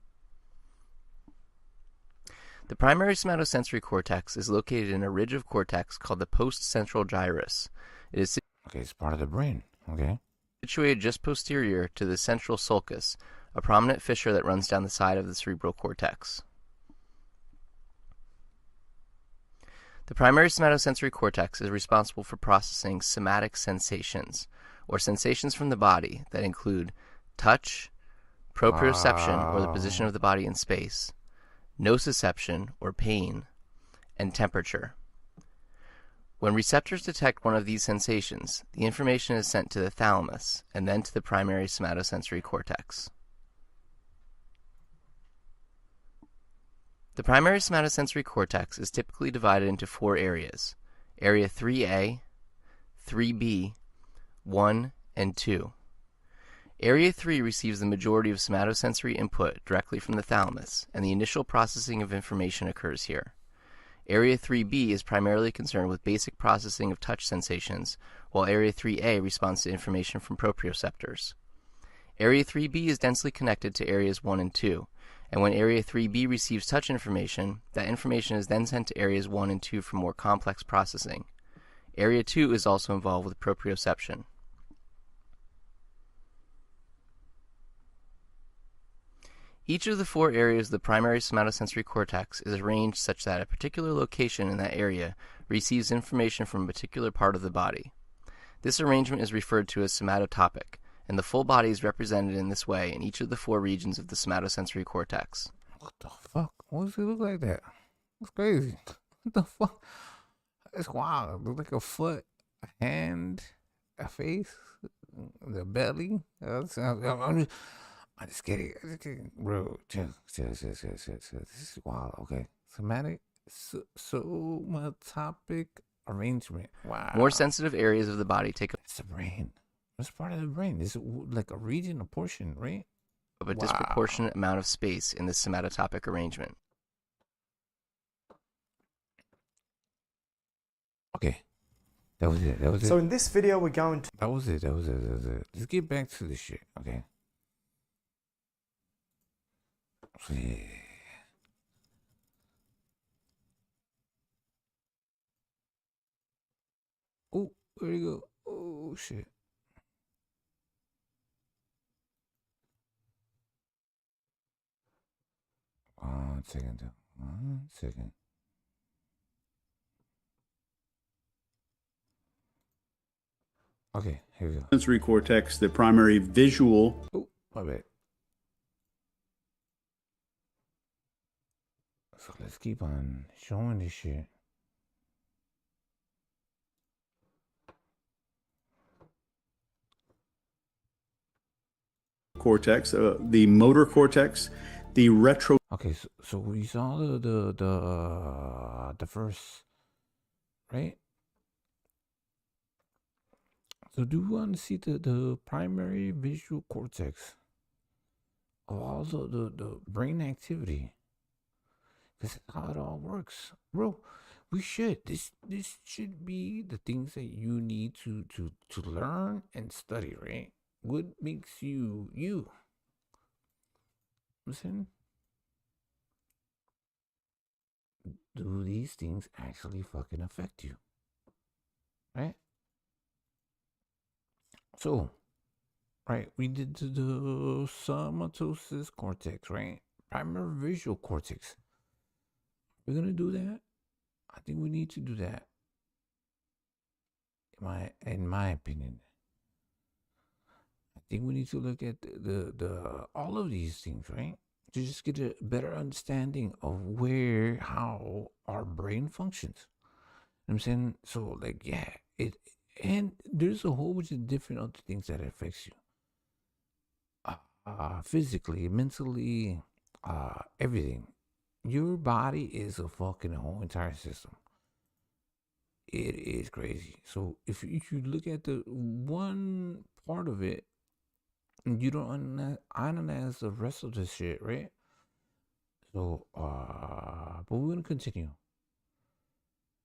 The primary somatosensory cortex is located in a ridge of cortex called the post-central gyrus. It is it's part of the brain. Okay. Situated just posterior to the central sulcus, a prominent fissure that runs down the side of the cerebral cortex. The primary somatosensory cortex is responsible for processing somatic sensations, or sensations from the body that include touch, proprioception, or the position of the body in space, nociception, or pain, and temperature. When receptors detect one of these sensations, the information is sent to the thalamus and then to the primary somatosensory cortex. The primary somatosensory cortex is typically divided into 4 areas: Area 3A, 3B, 1, and 2. Area 3 receives the majority of somatosensory input directly from the thalamus, and the initial processing of information occurs here. Area 3B is primarily concerned with basic processing of touch sensations, while Area 3A responds to information from proprioceptors. Area 3B is densely connected to Areas 1 and 2, and when Area 3B receives touch information, that information is then sent to Areas 1 and 2 for more complex processing. Area 2 is also involved with proprioception. Each of the 4 areas of the primary somatosensory cortex is arranged such that a particular location in that area receives information from a particular part of the body. This arrangement is referred to as somatotopic, and the full body is represented in this way in each of the 4 regions of the somatosensory cortex. What the fuck? Why does it look like that? That's crazy. What the fuck? It's wild. It looks like a foot, a hand, a face, the belly. I just get it. Bro, chill. This is wild. Okay. Somatopic arrangement. Wow. More sensitive areas of the body take up the brain. What's part of the brain? Is it like a region, a portion, right? Of a disproportionate amount of space in this somatotopic arrangement. Okay. That was it. So in this video, we're going to... That was it. Let's get back to this shit, okay? Yeah. Oh, where'd he go? Oh, shit. One second. One second. Okay, here we go. Sensory cortex, the primary visual. Oh, my bad. So let's keep on showing this shit. Cortex, the motor cortex, the retro. Okay, so we saw the first, right? So do you want to see the primary visual cortex of all the brain activity? This is how it all works, bro. We should. This should be the things that you need to learn and study, right? What makes you you? Listen. Do these things actually fucking affect you? Right? So, right, we did the somatosis cortex, right? Primary visual cortex. We're gonna do that. I think we need to do that. In my opinion, I think we need to look at the all of these things, right? To just get a better understanding of how our brain functions. You know what I'm saying? So, like, yeah, and there's a whole bunch of different other things that affects you. Physically, mentally, everything. Your body is a fucking whole entire system. It is crazy. So if you look at the one part of it, and you don't analyze the rest of the shit, right? So, but we're gonna continue.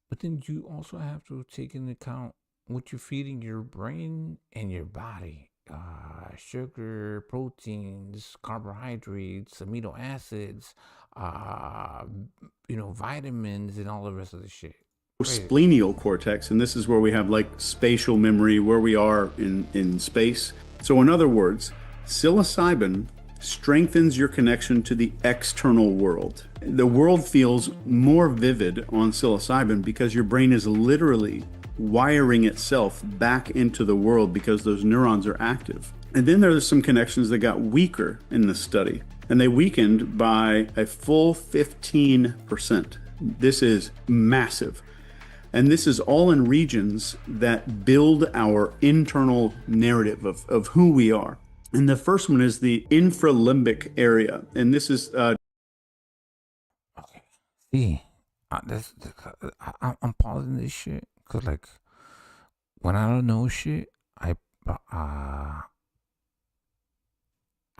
But then you also have to take into account what you're feeding your brain and your body. Sugar, proteins, carbohydrates, amino acids, vitamins, and all the rest of the shit. Splenial cortex, and this is where we have like spatial memory, where we are in space. So in other words, psilocybin strengthens your connection to the external world. The world feels more vivid on psilocybin because your brain is literally wiring itself back into the world because those neurons are active. And then there's some connections that got weaker in this study, and they weakened by a full 15%. This is massive. And this is all in regions that build our internal narrative of who we are. And the first one is the infralimbic area. And this is... See, I'm pausing this shit because, like, when I don't know shit, I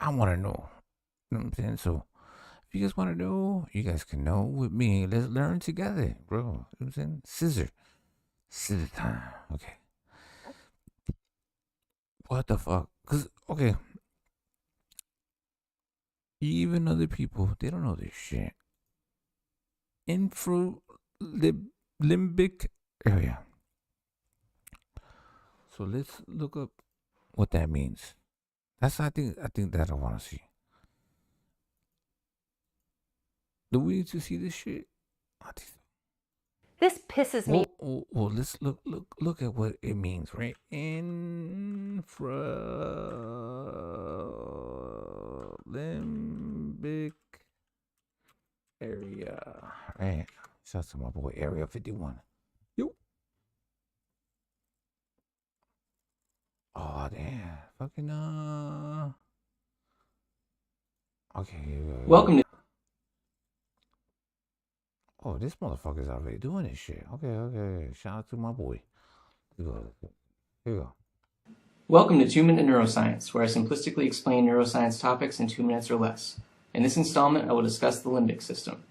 want to know. You know what I'm saying? So, if you guys want to know, you guys can know with me. Let's learn together, bro. You know what I'm saying? Scissor time. Okay. What the fuck? Because, okay. Even other people, they don't know this shit. Infralimbic area. So let's look up what that means. I think that I want to see. Do we need to see this shit? This pisses me. Well, let's look at what it means, right? Infralimbic area, right? Shout out to my boy Area 51. Yo. Oh damn, fucking Okay. Welcome to. Oh, this motherfucker's already doing this shit. Okay. Shout out to my boy. Here we go. Welcome to 2 Minute Neuroscience, where I simplistically explain neuroscience topics in 2 minutes or less. In this installment, I will discuss the limbic system.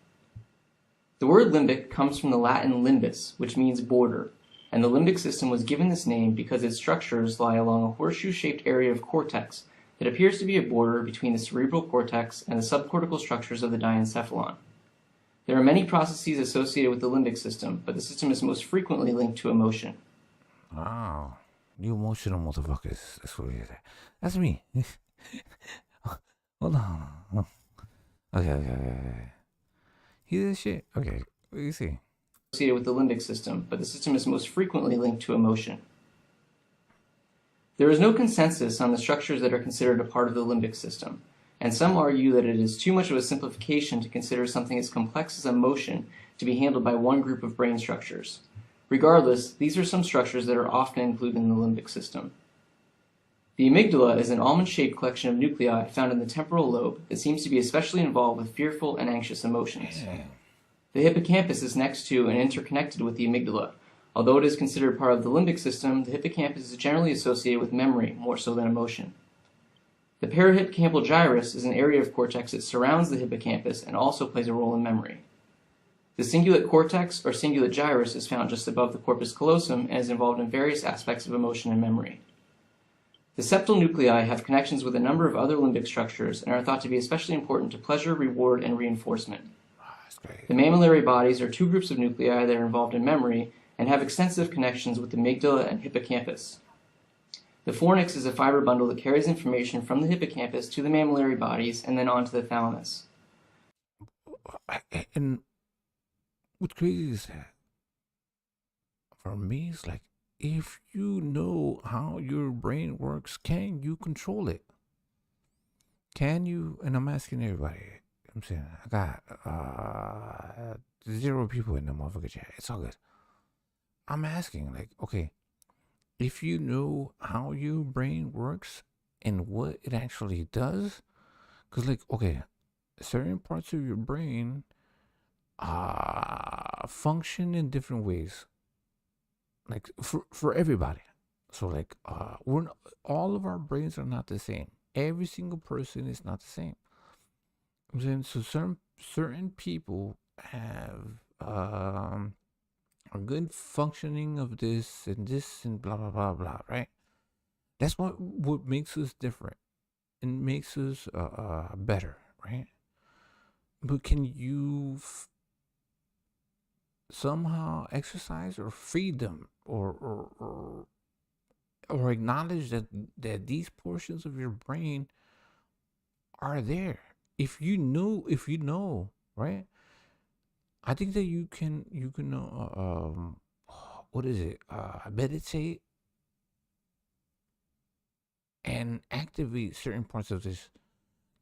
The word limbic comes from the Latin limbus, which means border, and the limbic system was given this name because its structures lie along a horseshoe-shaped area of cortex that appears to be a border between the cerebral cortex and the subcortical structures of the diencephalon. There are many processes associated with the limbic system, but the system is most frequently linked to emotion. Wow. You emotional motherfuckers. That's what it is. That's me. Hold on. Okay. Hear this shit? Okay, what do you see? Associated with the limbic system, but the system is most frequently linked to emotion. There is no consensus on the structures that are considered a part of the limbic system, and some argue that it is too much of a simplification to consider something as complex as emotion to be handled by one group of brain structures. Regardless, these are some structures that are often included in the limbic system. The amygdala is an almond-shaped collection of nuclei found in the temporal lobe that seems to be especially involved with fearful and anxious emotions. The hippocampus is next to and interconnected with the amygdala. Although it is considered part of the limbic system, the hippocampus is generally associated with memory more so than emotion. The parahippocampal gyrus is an area of cortex that surrounds the hippocampus and also plays a role in memory. The cingulate cortex or cingulate gyrus is found just above the corpus callosum and is involved in various aspects of emotion and memory. The septal nuclei have connections with a number of other limbic structures and are thought to be especially important to pleasure, reward, and reinforcement. The mammillary bodies are two groups of nuclei that are involved in memory and have extensive connections with the amygdala and hippocampus. The fornix is a fiber bundle that carries information from the hippocampus to the mammillary bodies and then on to the thalamus. And what's crazy is that for me, it's like, if you know how your brain works, can you control it? Can you? And I'm asking everybody. I'm saying, I got 0 people in the motherfucker chat. It's all good. I'm asking, like, okay, if you know how your brain works and what it actually does, because, like, okay, certain parts of your brain function in different ways, like for everybody. So, like, all of our brains are not the same. Every single person is not the same. I'm saying, so certain people have a good functioning of this and blah blah blah blah, right? That's what makes us different and makes us better, right? But can you somehow exercise or feed them or acknowledge that these portions of your brain are there? If you know, right? I think that you can what is it? Meditate and activate certain parts of this,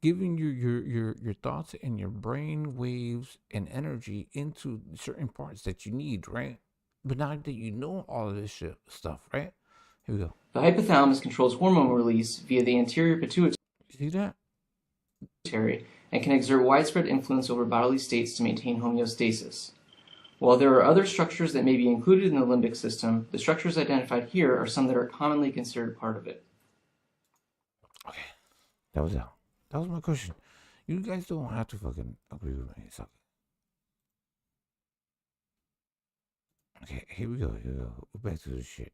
giving your thoughts and your brain waves and energy into certain parts that you need, right? But now that you know all of this stuff, right? Here we go. The hypothalamus controls hormone release via the anterior pituitary. See that? And can exert widespread influence over bodily states to maintain homeostasis. While there are other structures that may be included in the limbic system, the structures identified here are some that are commonly considered part of it. Okay, that was my question. You guys don't have to fucking agree with me. It's okay. Okay, here we go. We're back to the shit.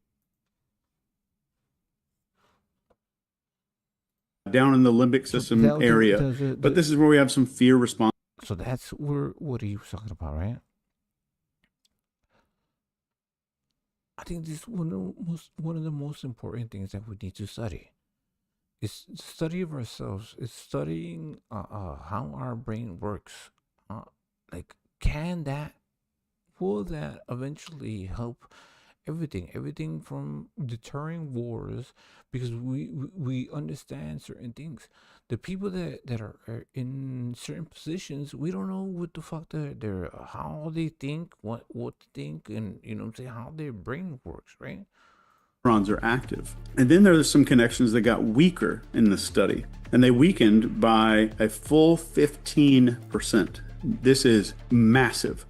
Down in the limbic system area. But this is where we have some fear response. So that's what he was talking about, right? I think this is one of the most important things that we need to study. It's the study of ourselves. It's studying how our brain works. Like, will that eventually help everything from deterring wars, because we understand certain things. The people that are in certain positions, we don't know what the fuck they're how they think, what to think, and how their brain works, right? Neurons are active. And then there's some connections that got weaker in the study, and they weakened by a full 15%. This is massive.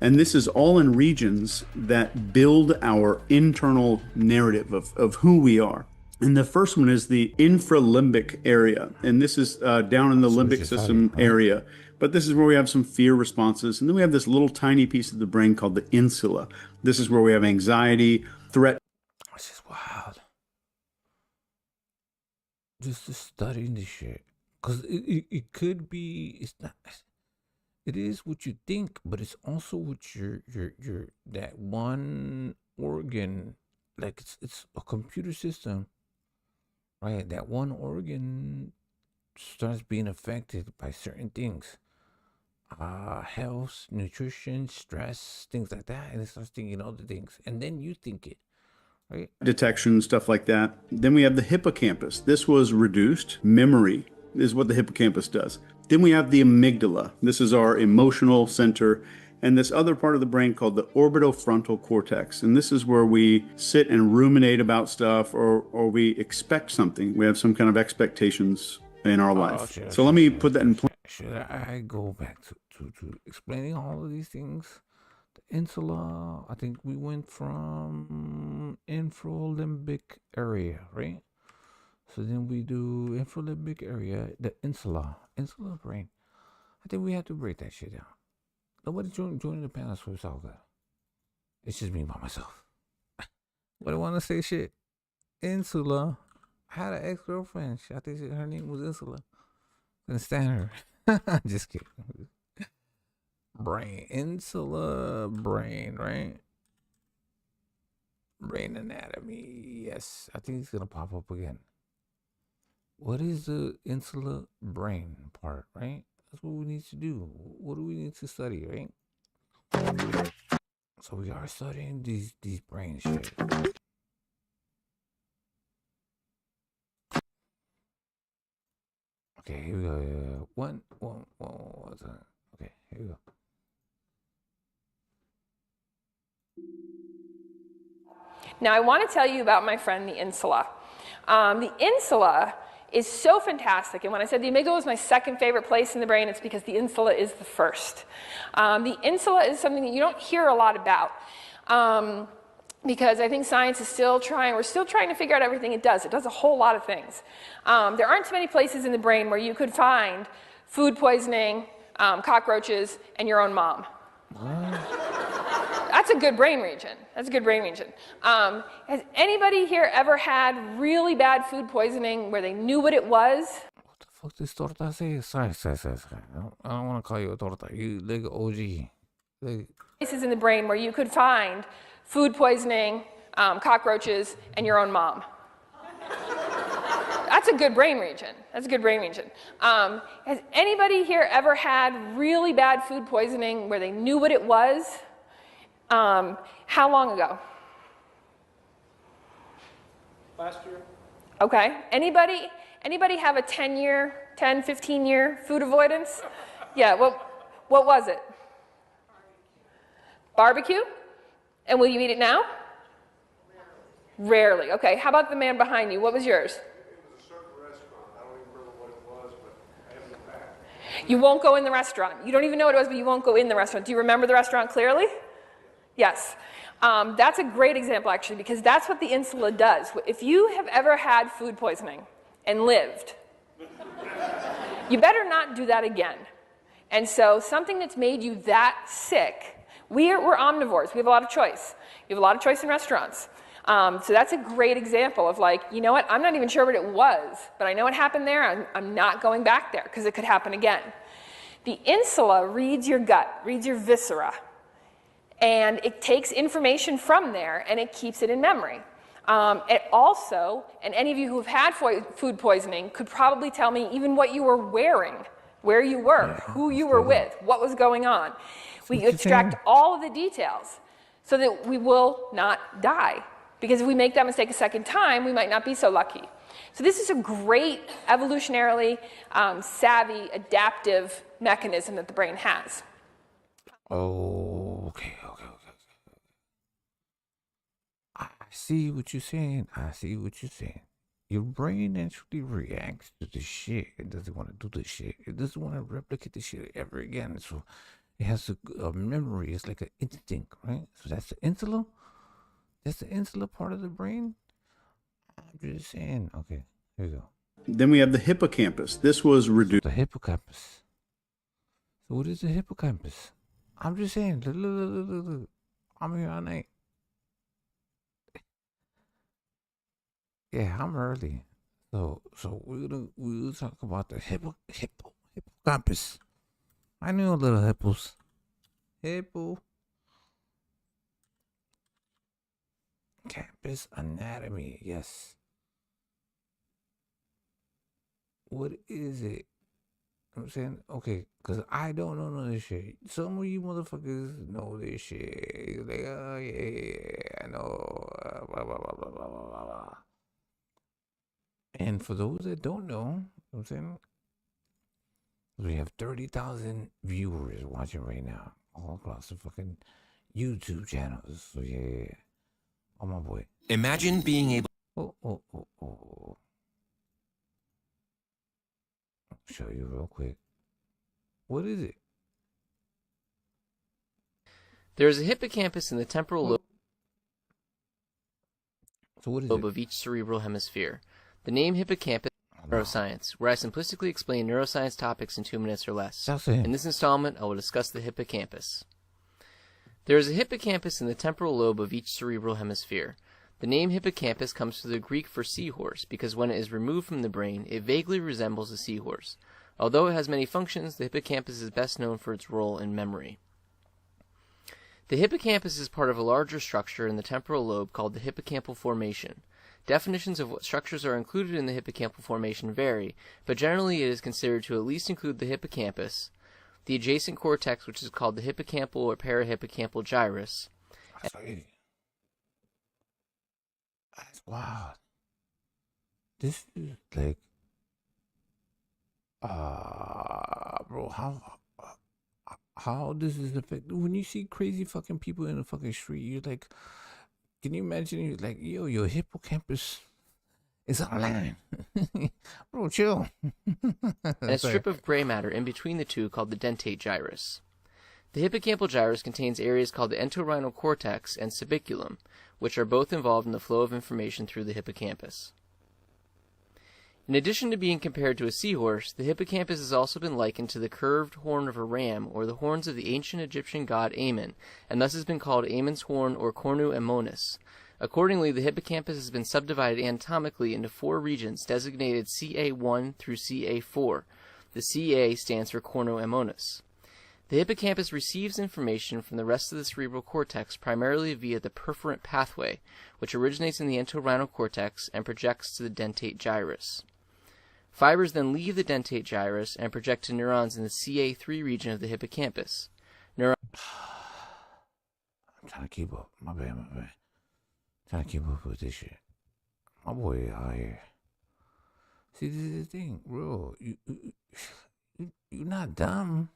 And this is all in regions that build our internal narrative of who we are. And the first one is the infralimbic area. And this is down in the limbic system area. But this is where we have some fear responses. And then we have this little tiny piece of the brain called the insula. This is where we have anxiety, threat. This is wild. Just studying this shit. Because it could be, it's not... It is what you think, but it's also what your that one organ, like it's a computer system, right? That one organ starts being affected by certain things. health, nutrition, stress, things like that, and it starts thinking other things, and then you think it, right? Detection, stuff like that. Then we have the hippocampus. This was reduced. Memory is what the hippocampus does. Then we have the amygdala. This is our emotional center. And this other part of the brain called the orbitofrontal cortex. And this is where we sit and ruminate about stuff, or we expect something. We have some kind of expectations in our life. So let me put that in place. Should I go back to explaining all of these things? The insula, I think we went from infralimbic area, right? So then we do infralimbic area, the insular brain. I think we have to break that shit down. Nobody joining the panel, so it's all good. It's just me by myself. But I want to say shit. Insula. I had an ex-girlfriend. I think her name was Insula. Couldn't stand her. Just kidding. Brain. Insula brain, right? Brain anatomy. Yes. I think it's going to pop up again. What is the insula brain part, right? That's what we need to do. What do we need to study, right? So we are studying these brain shit. Okay, here we go. One. Okay, here we go. Now, I want to tell you about my friend, the insula. The insula is so fantastic, and when I said the amygdala is my second favorite place in the brain, it's because the insula is the first. The insula is something that you don't hear a lot about, because I think science is we're still trying to figure out everything it does. It does a whole lot of things. There aren't too many places in the brain where you could find food poisoning, cockroaches, and your own mom. That's a good brain region. Has anybody here ever had really bad food poisoning where they knew what it was? What the fuck does torta say? Sorry. I don't want to call you a torta. You like OG. Places in the brain where you could find food poisoning, cockroaches, and your own mom. That's a good brain region. Has anybody here ever had really bad food poisoning where they knew what it was? How long ago? Last year. Okay. Anybody have a 10, 15 year food avoidance? Yeah, what was it? Barbecue? And will you eat it now? Rarely. Okay, how about the man behind you? What was yours? You won't go in the restaurant. You don't even know what it was, but you won't go in the restaurant. Do you remember the restaurant clearly? Yes. That's a great example, actually, because that's what the insula does. If you have ever had food poisoning and lived, you better not do that again. And so something that's made you that sick, we're omnivores. We have a lot of choice. You have a lot of choice in restaurants. So that's a great example of like, you know what, I'm not even sure what it was, but I know what happened there. I'm not going back there because it could happen again. The insula reads your gut, reads your viscera, and it takes information from there and it keeps it in memory. It also, and any of you who have had food poisoning could probably tell me even what you were wearing, where you were, who you were with, what was going on. We extract all of the details so that we will not die. Because if we make that mistake a second time, we might not be so lucky. So this is a great evolutionarily savvy, adaptive mechanism that the brain has. Oh, okay. I see what you're saying. Your brain actually reacts to the shit. It doesn't want to do the shit. It doesn't want to replicate the shit ever again. So it has a memory. It's like an instinct, right? So that's the insula. That's the insular part of the brain. I'm just saying. Okay, here we go. Then we have the hippocampus. This was reduced. The hippocampus. So what is the hippocampus? I'm just saying. Look. I'm here all night. Yeah, I'm early. So we'll talk about the hippocampus. I knew a little hippos. Campus anatomy, yes. What is it? I'm saying, okay, because I don't know none of this shit. Some of you motherfuckers know this shit. You're like, oh, yeah, I know. Blah, blah, blah, blah, blah, blah, blah. And for those that don't know, I'm saying, we have 30,000 viewers watching right now, all across the fucking YouTube channels. So, yeah. Oh, my boy. Imagine being able. Oh. I'll show you real quick. What is it? There is a hippocampus in the temporal lobe. So what is of each cerebral hemisphere. The name hippocampus is neuroscience, where I simplistically explain neuroscience topics in 2 minutes or less. In this installment, I will discuss the hippocampus. There is a hippocampus in the temporal lobe of each cerebral hemisphere. The name hippocampus comes from the Greek for seahorse, because when it is removed from the brain, it vaguely resembles a seahorse. Although it has many functions, the hippocampus is best known for its role in memory. The hippocampus is part of a larger structure in the temporal lobe called the hippocampal formation. Definitions of what structures are included in the hippocampal formation vary, but generally it is considered to at least include the hippocampus, the adjacent cortex, which is called the hippocampal or parahippocampal gyrus. That's wild. This is like, bro, how this is affect when you see crazy fucking people in the fucking street, you're like, can you imagine? You're like, yo, your hippocampus is online. Bro, chill. And a strip of gray matter in between the two called the dentate gyrus. The hippocampal gyrus contains areas called the entorhinal cortex and subiculum, which are both involved in the flow of information through the hippocampus. In addition to being compared to a seahorse, the hippocampus has also been likened to the curved horn of a ram or the horns of the ancient Egyptian god Amun, and thus has been called Amun's horn or cornu ammonis. Accordingly, the hippocampus has been subdivided anatomically into 4 regions designated CA1 through CA4. The CA stands for cornu ammonis. The hippocampus receives information from the rest of the cerebral cortex primarily via the perforant pathway, which originates in the entorhinal cortex and projects to the dentate gyrus. Fibers then leave the dentate gyrus and project to neurons in the CA3 region of the hippocampus. I'm trying to keep up. My bad. Trying to keep up with this shit. My boy out here. See, this is the thing, bro. You're not dumb.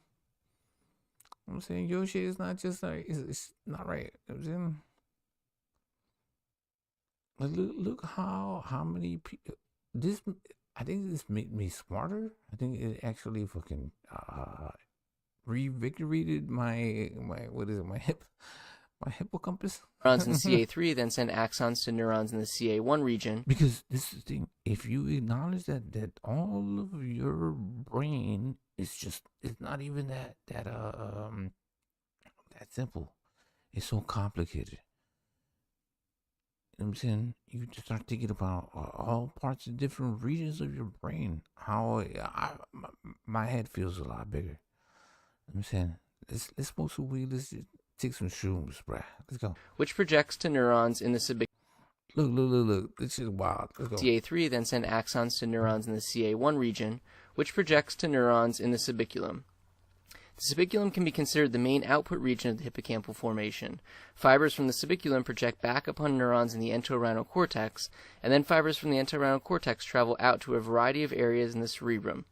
I'm saying your shit is not just like, it's not right. You know what I'm saying? But look how many people, I think this made me smarter. I think it actually fucking revigorated my hippocampus. Neurons in CA3 then send axons to neurons in the CA1 region. Because this is the thing, if you acknowledge that all of your brain is just, it's not even that simple. It's so complicated. You know what I'm saying? You just start thinking about all parts of different regions of your brain. How my head feels a lot bigger. You know what I'm saying? Let's smoke some weed. Let's just take some shrooms, bruh. Let's go. Which projects to neurons in the subiculum. Look. This is wild. Let's go. CA3 then send axons to neurons in the CA1 region, which projects to neurons in the subiculum. The subiculum can be considered the main output region of the hippocampal formation. Fibers from the subiculum project back upon neurons in the entorhinal cortex, and then fibers from the entorhinal cortex travel out to a variety of areas in the cerebrum.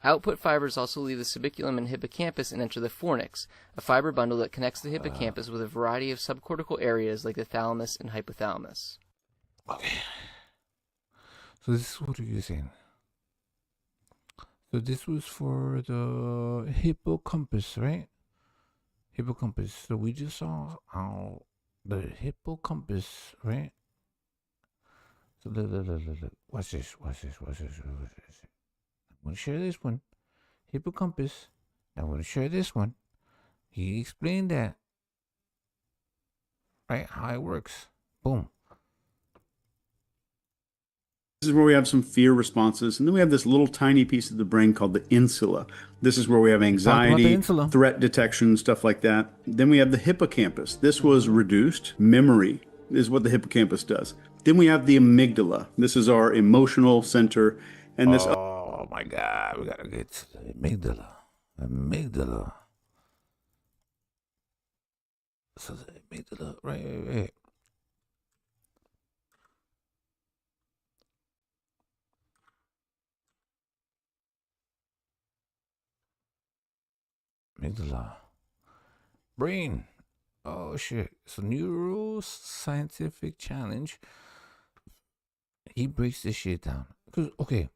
Output fibers also leave the subiculum and hippocampus and enter the fornix, a fiber bundle that connects the hippocampus with a variety of subcortical areas like the thalamus and hypothalamus. Okay. So this is what you're saying. So this was for the hippocampus, right? Hippocampus. So we just saw how the hippocampus, right? So look. Watch this. I'm going to share this one. Hippocampus. I'm going to share this one. He explained that. Right? How it works. Boom. This is where we have some fear responses, and then we have this little tiny piece of the brain called the insula. This is where we have anxiety, threat detection, stuff like that. Then we have the hippocampus. This was reduced. Memory is what the hippocampus does. Then we have the amygdala. This is our emotional center. And this... Oh, my God, we gotta get to the amygdala. Amygdala. So the amygdala, right. Amygdala. Brain. Oh shit. It's a neuroscientific challenge. He breaks this shit down. Cause okay.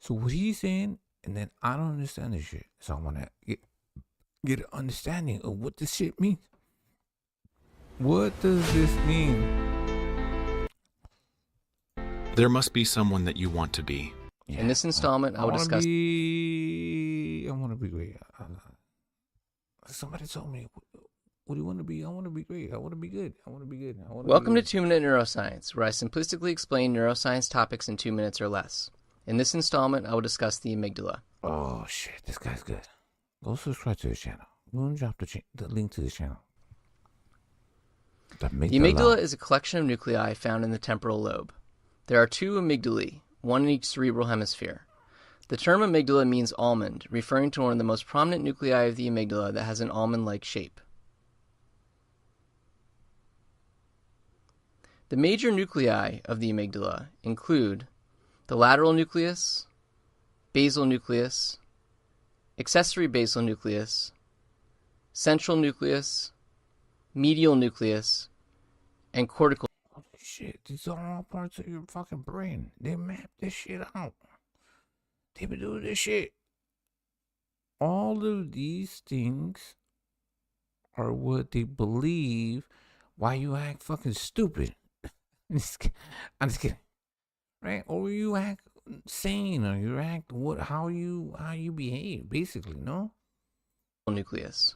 So what he's saying, and then I don't understand this shit. So I wanna get an understanding of what this shit means. What does this mean? There must be someone that you want to be. Yeah. In this installment, I will discuss. I want to be great. Somebody told me, what do you want to be? I want to be great. I want to be good. I want to be good. Welcome to 2 Minute Neuroscience, where I simplistically explain neuroscience topics in 2 minutes or less. In this installment, I will discuss the amygdala. Oh, shit. This guy's good. Go subscribe to his channel. We're going to drop the link to the channel. The amygdala is a collection of nuclei found in the temporal lobe. There are 2 amygdalae, one in each cerebral hemisphere. The term amygdala means almond, referring to one of the most prominent nuclei of the amygdala that has an almond-like shape. The major nuclei of the amygdala include the lateral nucleus, basal nucleus, accessory basal nucleus, central nucleus, medial nucleus, and cortical. Holy shit, these are all parts of your fucking brain. They map this shit out. They been doing this shit. All of these things are what they believe why you act fucking stupid. I'm just kidding. Right? Or you act sane, or you act how you behave, basically, no? Nucleus.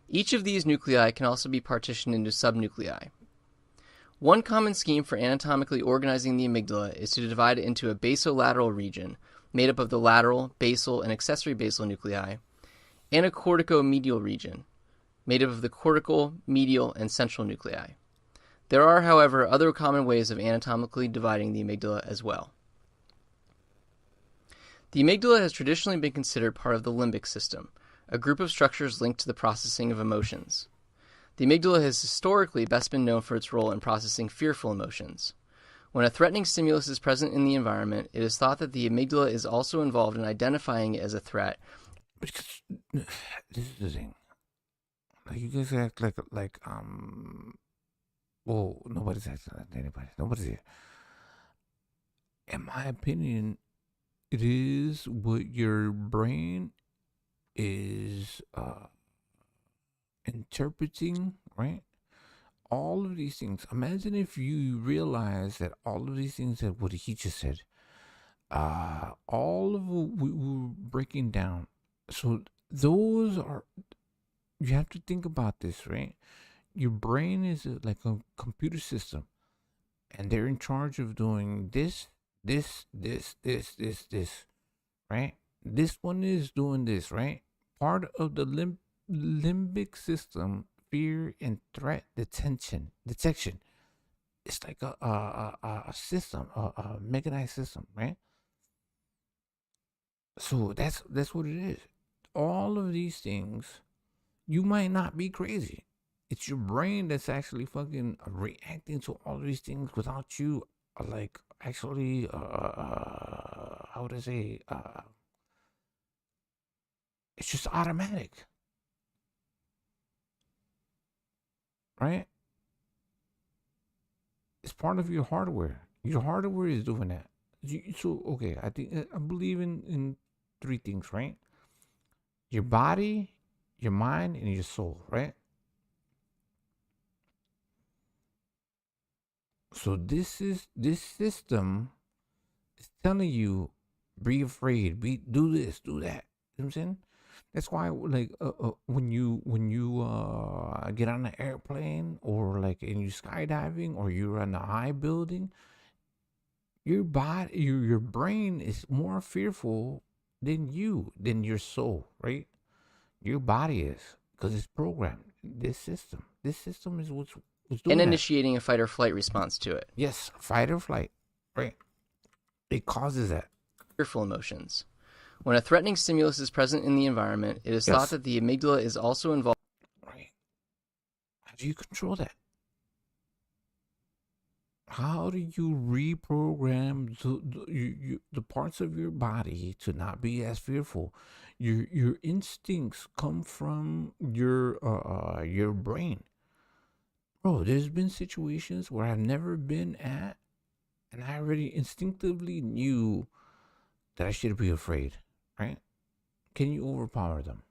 Each of these nuclei can also be partitioned into subnuclei. One common scheme for anatomically organizing the amygdala is to divide it into a basolateral region, made up of the lateral, basal, and accessory basal nuclei, and a corticomedial region, made up of the cortical, medial, and central nuclei. There are, however, other common ways of anatomically dividing the amygdala as well. The amygdala has traditionally been considered part of the limbic system, a group of structures linked to the processing of emotions. The amygdala has historically best been known for its role in processing fearful emotions. When a threatening stimulus is present in the environment, it is thought that the amygdala is also involved in identifying it as a threat. Because this is the thing. Like, you guys act like well, nobody's acting like anybody. Nobody's here. In my opinion, it is what your brain is interpreting, right? All of these things. Imagine if you realize that all of these things that what he just said, all of what we were breaking down. So those are, you have to think about this, right? Your brain is like a computer system, and they're in charge of doing this, right? This one is doing this, right? Part of the limbic system, fear and threat detection. It's like a system, a mechanized system, right? So that's what it is. All of these things, you might not be crazy. It's your brain that's actually fucking reacting to all of these things without you, like, actually, how would I say, it's just automatic. Right? It's part of your hardware. Your hardware is doing that. So, okay, I believe in 3 things, right? Your body, your mind, and your soul, right? So this system is telling you, be afraid, do this, do that. You know what I'm saying? That's why, like, when you get on an airplane, or like, and you skydiving, or you're in a high building, your body, your brain is more fearful than your soul, right? Your body is, because it's programmed. This system is what's doing and that. Initiating a fight or flight response to it. Yes, fight or flight, right? It causes that. Fearful emotions. When a threatening stimulus is present in the environment, it is thought that the amygdala is also involved. Right. How do you control that? How do you reprogram the parts of your body to not be as fearful? Your instincts come from your brain. Bro, there's been situations where I've never been at, and I already instinctively knew that I should be afraid, right? Can you overpower them?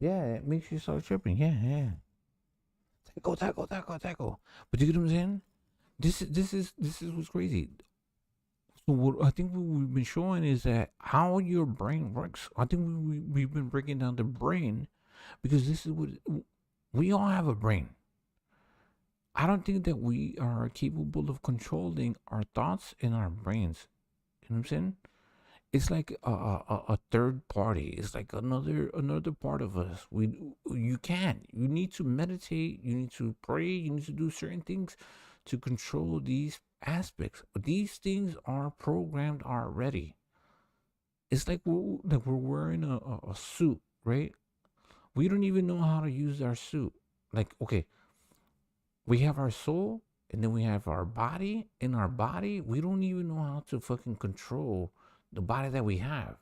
Yeah, it makes you start tripping. Yeah. Tackle. But you get what I'm saying? This is what's crazy. So what I think what we've been showing is that how your brain works. I think we've been breaking down the brain because this is what we all have a brain. I don't think that we are capable of controlling our thoughts and our brains. You know what I'm saying? It's like a third party. It's like another part of us. You can't. You need to meditate. You need to pray. You need to do certain things to control these aspects. These things are programmed already. It's like we're wearing a suit, right? We don't even know how to use our suit. Like, okay, we have our soul, and then we have our body. In our body, we don't even know how to fucking control the body that we have,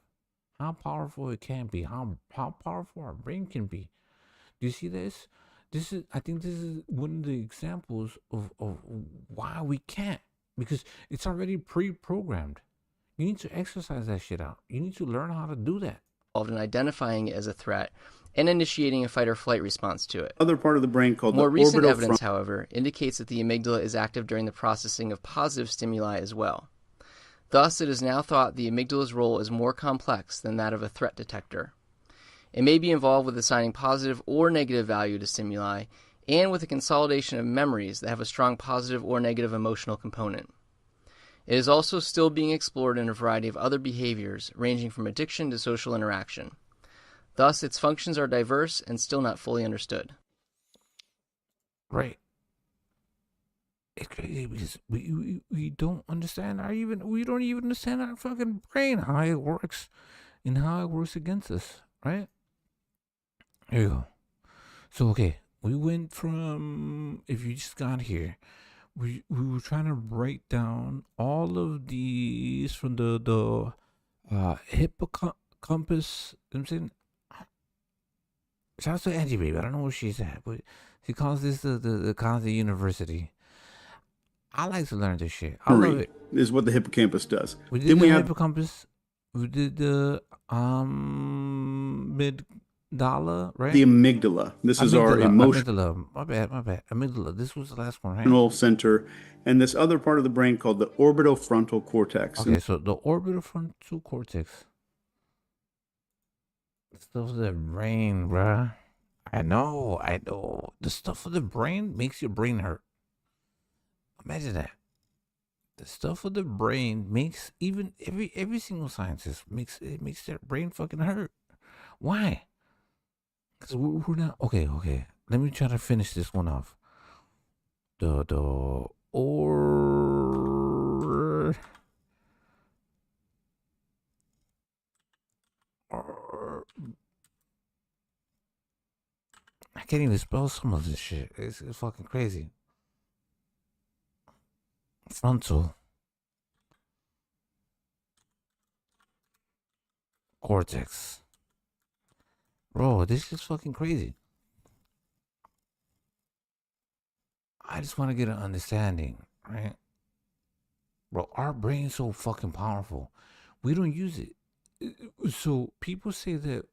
how powerful it can be, how powerful our brain can be. Do you see this? I think this is one of the examples of why we can't, because it's already pre-programmed. You need to exercise that shit out. You need to learn how to do that. In identifying it as a threat and initiating a fight or flight response to it. Other part of the brain called More the recent orbital evidence, however, indicates that the amygdala is active during the processing of positive stimuli as well. Thus, it is now thought the amygdala's role is more complex than that of a threat detector. It may be involved with assigning positive or negative value to stimuli, and with the consolidation of memories that have a strong positive or negative emotional component. It is also still being explored in a variety of other behaviors, ranging from addiction to social interaction. Thus, its functions are diverse and still not fully understood. Right. It's crazy because we don't understand we don't even understand our fucking brain, how it works and how it works against us, right? Here you go. So okay, we went from, if you just got here, we were trying to break down all of these from the hippocampus. You know what I'm saying, shout out to Angie baby. I don't know where she's at, but she calls this the KOZZIE University. I like to learn this shit. I love it. Is what the hippocampus does. We did the hippocampus. We did the amygdala, right? The amygdala. This is our emotional amygdala. My bad. Amygdala. This was the last one, right? center, and this other part of the brain called the orbitofrontal cortex. Okay, so the orbitofrontal cortex. Stuff of the brain, bruh. I know. The stuff of the brain makes your brain hurt. Imagine that. The stuff of the brain makes even every single scientist makes their brain fucking hurt. Why? Because we're not okay. Let me try to finish this one off. I can't even spell some of this shit. It's fucking crazy. Frontal cortex. Bro, this is fucking crazy. I just want to get an understanding, right? Bro, our brain's so fucking powerful. We don't use it. So people say that,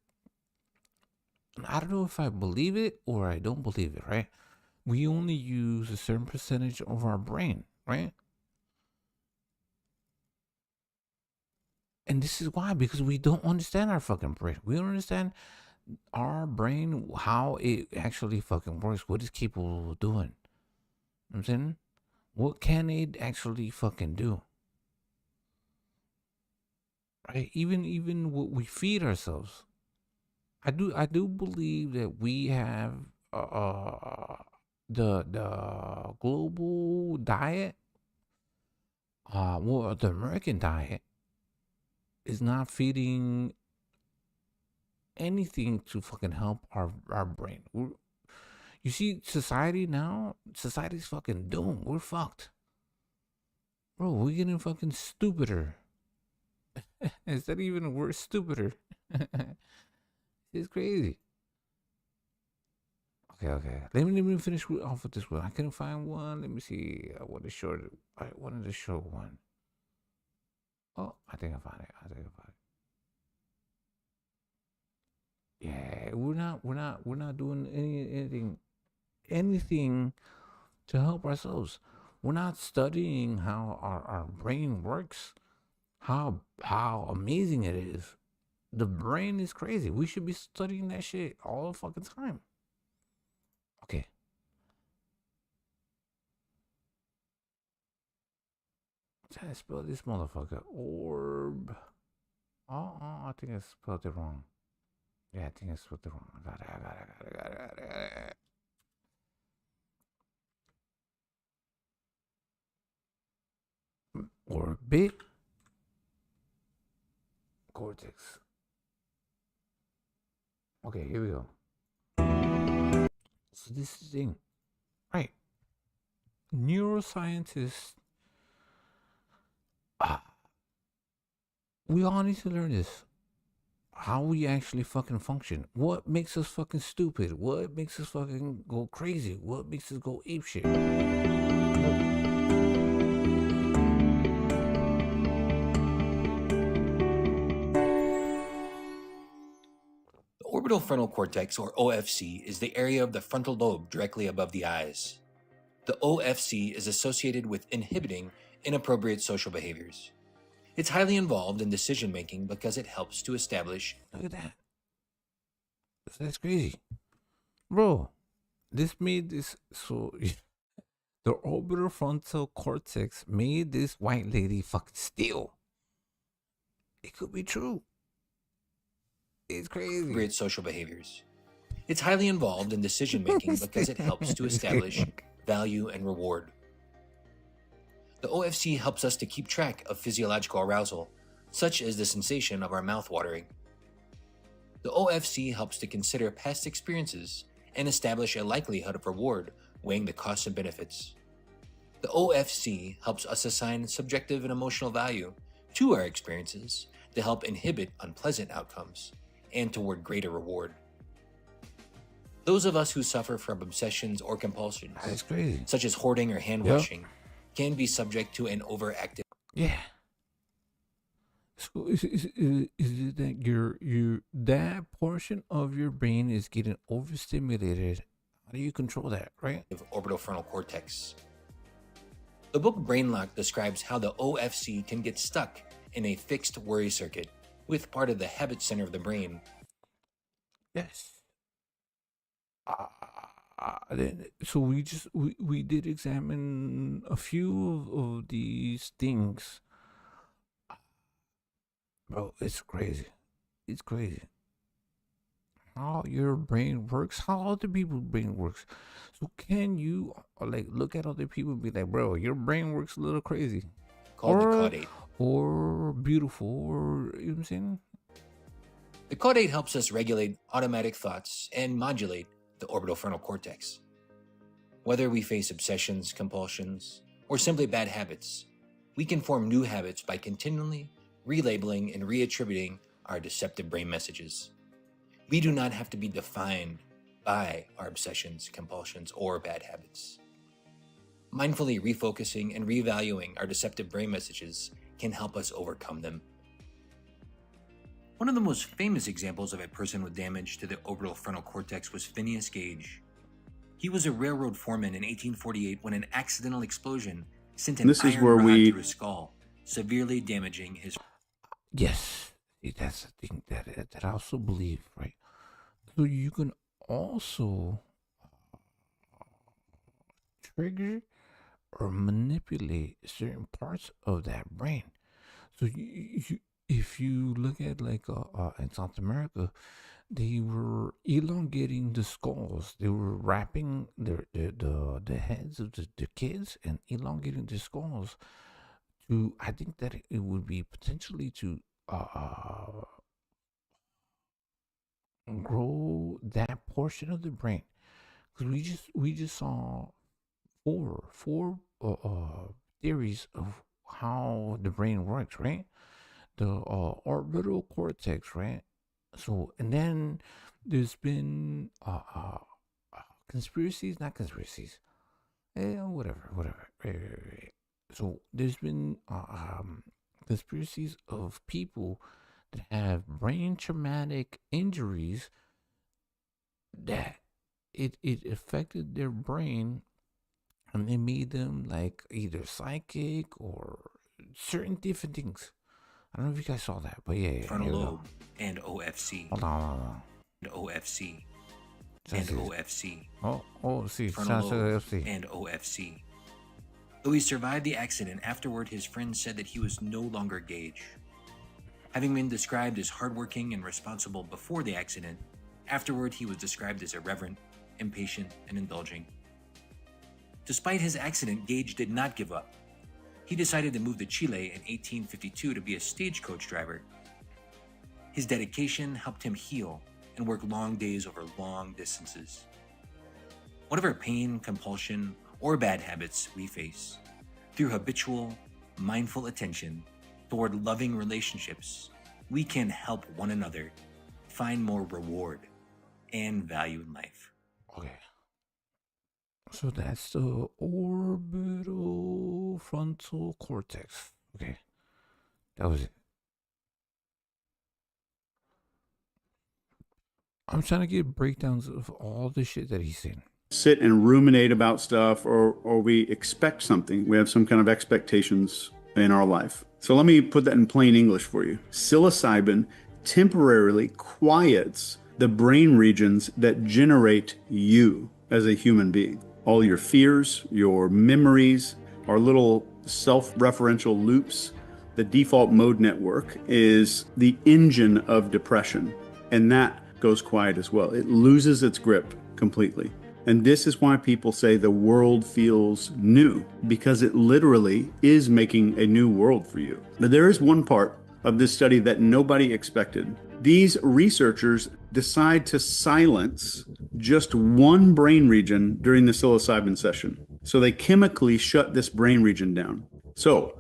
I don't know if I believe it or I don't believe it, right? We only use a certain percentage of our brain, right? And this is why, because we don't understand our fucking brain. We don't understand our brain, how it actually fucking works, what it's capable of doing. You know what I'm saying? What can it actually fucking do? Right? Even what we feed ourselves. I do believe that we have the global diet, well, the American diet is not feeding anything to fucking help our brain. You see, society now, society's fucking doomed. We're fucked. Bro, we're getting fucking stupider. Is that even a word? Stupider. It's crazy. Okay. Let me finish off with this one. I couldn't find one. Let me see. I wanted to show one. Oh, I think I found it. Yeah, we're not doing anything to help ourselves. We're not studying how our brain works, how amazing it is. The brain is crazy. We should be studying that shit all the fucking time. Okay. Try to spell this motherfucker. Orb. Oh, I think I spelled it wrong. Yeah, I think I spelled it wrong. I got it. Orbit cortex. Okay, here we go. So this is the thing, right? Neuroscientists, we all need to learn this. How we actually fucking function. What makes us fucking stupid? What makes us fucking go crazy? What makes us go apeshit? The orbital frontal cortex, or OFC, is the area of the frontal lobe directly above the eyes. The OFC is associated with inhibiting inappropriate social behaviors. It's highly involved in decision making because it helps to establish. Look at that. That's crazy. Bro, this made this so. The orbital frontal cortex made this white lady fucking steal. It could be true. It's crazy. Great social behaviors. It's highly involved in decision making because it helps to establish value and reward. The OFC helps us to keep track of physiological arousal, such as the sensation of our mouth watering. The OFC helps to consider past experiences and establish a likelihood of reward, weighing the costs and benefits. The OFC helps us assign subjective and emotional value to our experiences to help inhibit unpleasant outcomes and toward greater reward. Those of us who suffer from obsessions or compulsions, such as hoarding or hand washing, can be subject to an overactive. Yeah. So is it that your that portion of your brain is getting overstimulated? How do you control that, right? Orbital frontal cortex. The book Brain Lock describes how the OFC can get stuck in a fixed worry circuit with part of the habit center of the brain. Yes. So we did examine a few of these things. Bro, it's crazy. It's crazy. How your brain works, how other people's brain works. So can you like look at other people and be like, bro, your brain works a little crazy. Called the caudate. Or beautiful, or you know what I'm saying? The caudate helps us regulate automatic thoughts and modulate the orbital frontal cortex. Whether we face obsessions, compulsions, or simply bad habits, we can form new habits by continually relabeling and reattributing our deceptive brain messages. We do not have to be defined by our obsessions, compulsions, or bad habits. Mindfully refocusing and revaluing our deceptive brain messages can help us overcome them. One of the most famous examples of a person with damage to the orbital frontal cortex was Phineas Gage. He was a railroad foreman in 1848 when an accidental explosion sent an iron rod through his skull, severely damaging his... Yes, that's the thing that I also believe, right? So you can also trigger or manipulate certain parts of that brain. So if you look at like in South America, they were elongating the skulls. They were wrapping the heads of the kids and elongating the skulls to. I think that it would be potentially to grow that portion of the brain because we just saw four theories of how the brain works, right? The orbital cortex, right? So, and then there's been conspiracies, not conspiracies, whatever. Right. So, there's been conspiracies of people that have brain traumatic injuries that it affected their brain and they made them like either psychic or certain different things. I don't know if you guys saw that, but yeah. Frontal lobe and OFC. Hold on. And OFC. And OFC. Oh, see, Frontal lobe OFC. and OFC. Though he survived the accident, afterward his friends said that he was no longer Gage. Having been described as hardworking and responsible before the accident, afterward he was described as irreverent, impatient, and indulging. Despite his accident, Gage did not give up. He decided to move to Chile in 1852 to be a stagecoach driver. His dedication helped him heal and work long days over long distances. Whatever pain, compulsion, or bad habits we face, through habitual, mindful attention toward loving relationships, we can help one another find more reward and value in life. Okay. So that's the orbital frontal cortex. Okay. That was it. I'm trying to get breakdowns of all the shit that he's saying. Sit and ruminate about stuff, or we expect something. We have some kind of expectations in our life. So let me put that in plain English for you. Psilocybin temporarily quiets the brain regions that generate you as a human being. All your fears, your memories, our little self-referential loops. The default mode network is the engine of depression, and that goes quiet as well. It loses its grip completely. And this is why people say the world feels new, because it literally is making a new world for you. But there is one part of this study that nobody expected. These researchers decide to silence just one brain region during the psilocybin session. So they chemically shut this brain region down. So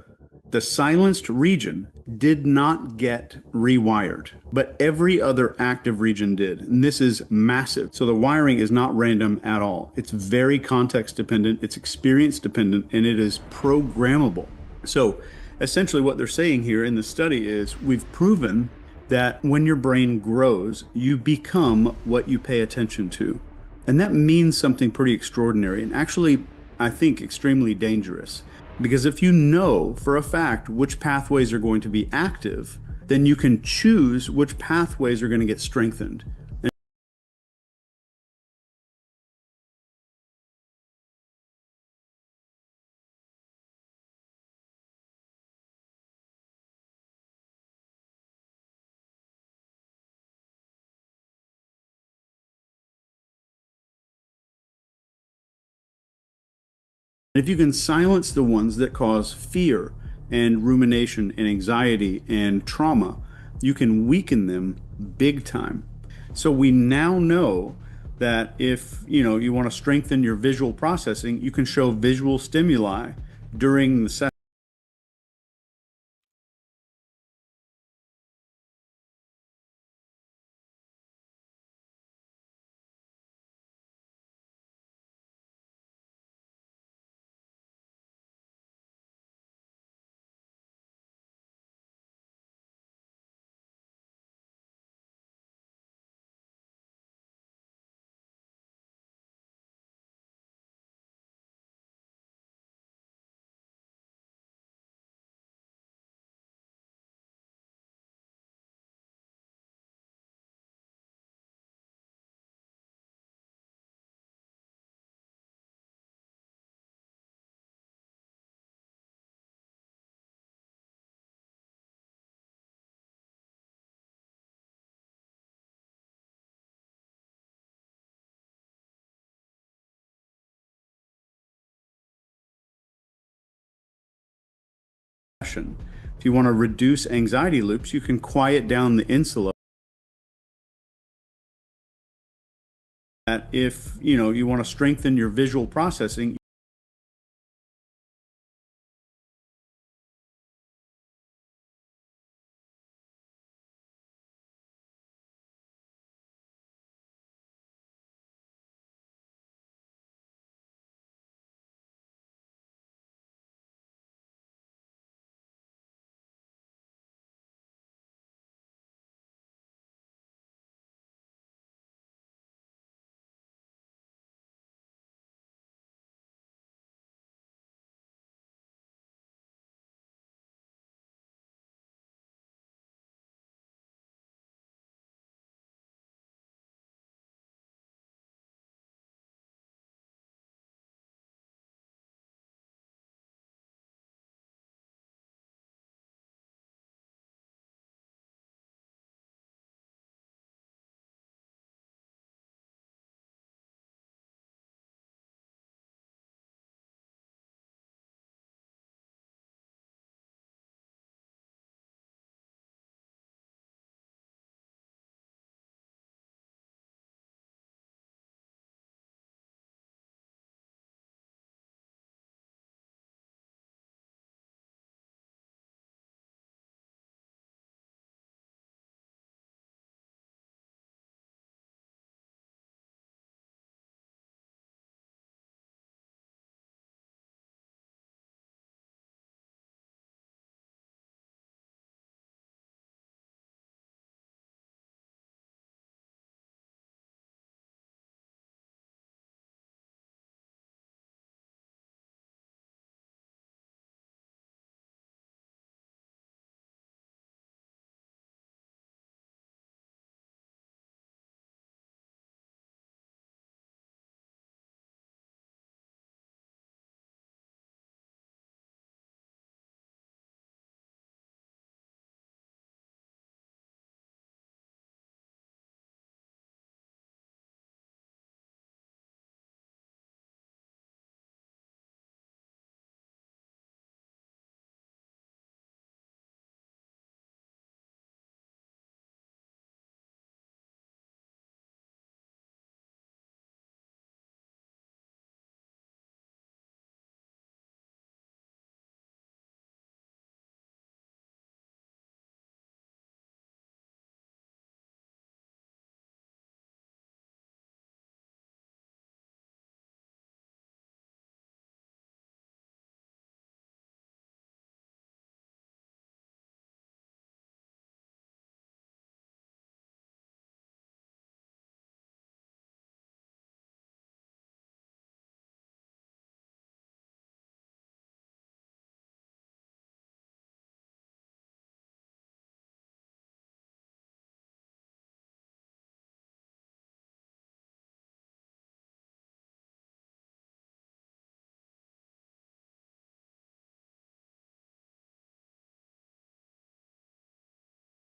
the silenced region did not get rewired, but every other active region did. And this is massive. So the wiring is not random at all. It's very context dependent, it's experience dependent, and it is programmable. So essentially what they're saying here in the study is we've proven that when your brain grows, you become what you pay attention to. And that means something pretty extraordinary and actually, I think, extremely dangerous. Because if you know for a fact which pathways are going to be active, then you can choose which pathways are going to get strengthened. If you can silence the ones that cause fear and rumination and anxiety and trauma, you can weaken them big time. So we now know that if you want to strengthen your visual processing, you can show visual stimuli during the session. depression. If you want to reduce anxiety loops, you can quiet down the insula. That if you want to strengthen your visual processing,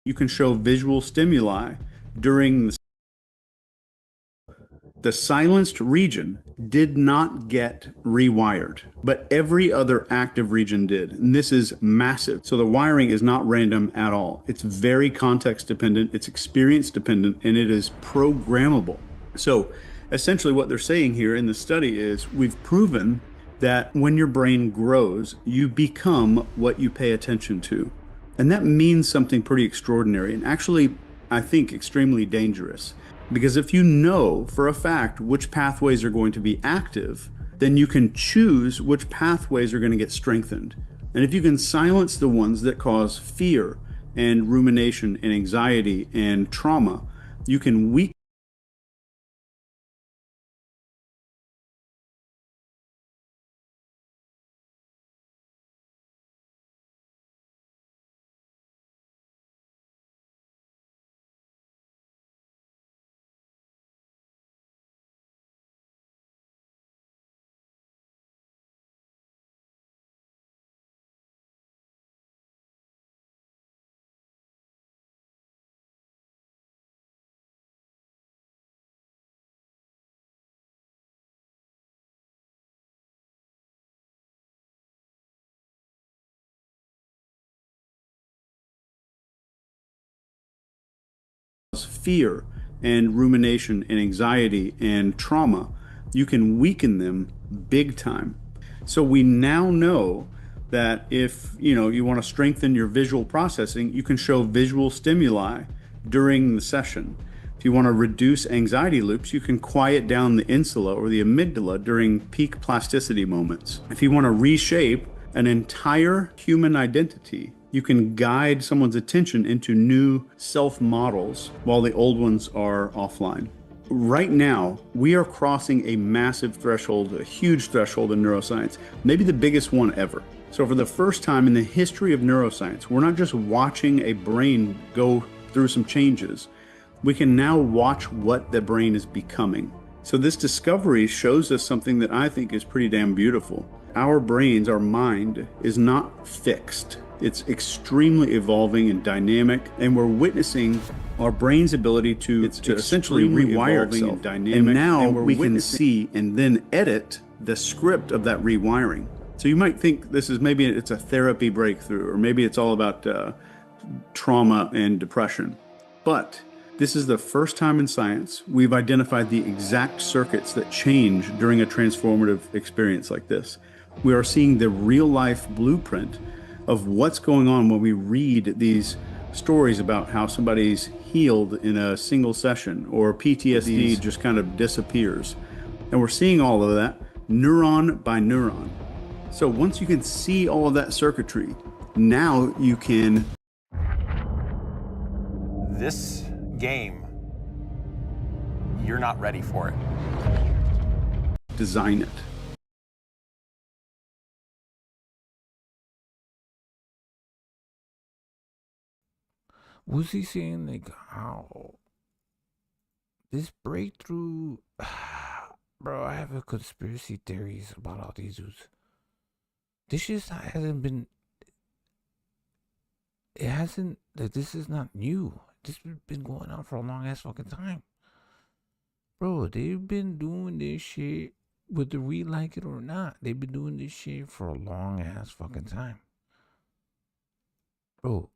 you can show visual stimuli during the silenced region did not get rewired, but every other active region did. And this is massive. So the wiring is not random at all. It's very context dependent, it's experience dependent, and it is programmable. So essentially what they're saying here in the study is we've proven that when your brain grows, you become what you pay attention to. And that means something pretty extraordinary and actually, I think, extremely dangerous. Because if you know for a fact which pathways are going to be active, then you can choose which pathways are going to get strengthened. And if you can silence the ones that cause fear and rumination and anxiety and trauma, you can weaken fear and rumination and anxiety and trauma, you can weaken them big time. So we now know that if you want to strengthen your visual processing, you can show visual stimuli during the session. If you want to reduce anxiety loops, you can quiet down the insula or the amygdala during peak plasticity moments. If you want to reshape an entire human identity, you can guide someone's attention into new self models while the old ones are offline. Right now, we are crossing a massive threshold, a huge threshold in neuroscience, maybe the biggest one ever. So for the first time in the history of neuroscience, we're not just watching a brain go through some changes. We can now watch what the brain is becoming. So this discovery shows us something that I think is pretty damn beautiful. Our brains, our mind, is not fixed. It's extremely evolving and dynamic, and we're witnessing our brain's ability to essentially rewire itself. And now we can see and then edit the script of that rewiring. So you might think this is maybe it's a therapy breakthrough, or maybe it's all about trauma and depression. But this is the first time in science we've identified the exact circuits that change during a transformative experience like this. We are seeing the real-life blueprint of what's going on when we read these stories about how somebody's healed in a single session, or PTSD just kind of disappears. And we're seeing all of that neuron by neuron. So once you can see all of that circuitry, now you can... This game, you're not ready for it. Design it. Was he saying like how this breakthrough? Bro, I have a conspiracy theories about all these dudes. This just hasn't been. It hasn't. Like, this is not new. This has been going on for a long ass fucking time. Bro, they've been doing this shit whether we like it or not. They've been doing this shit for a long ass fucking time. Bro,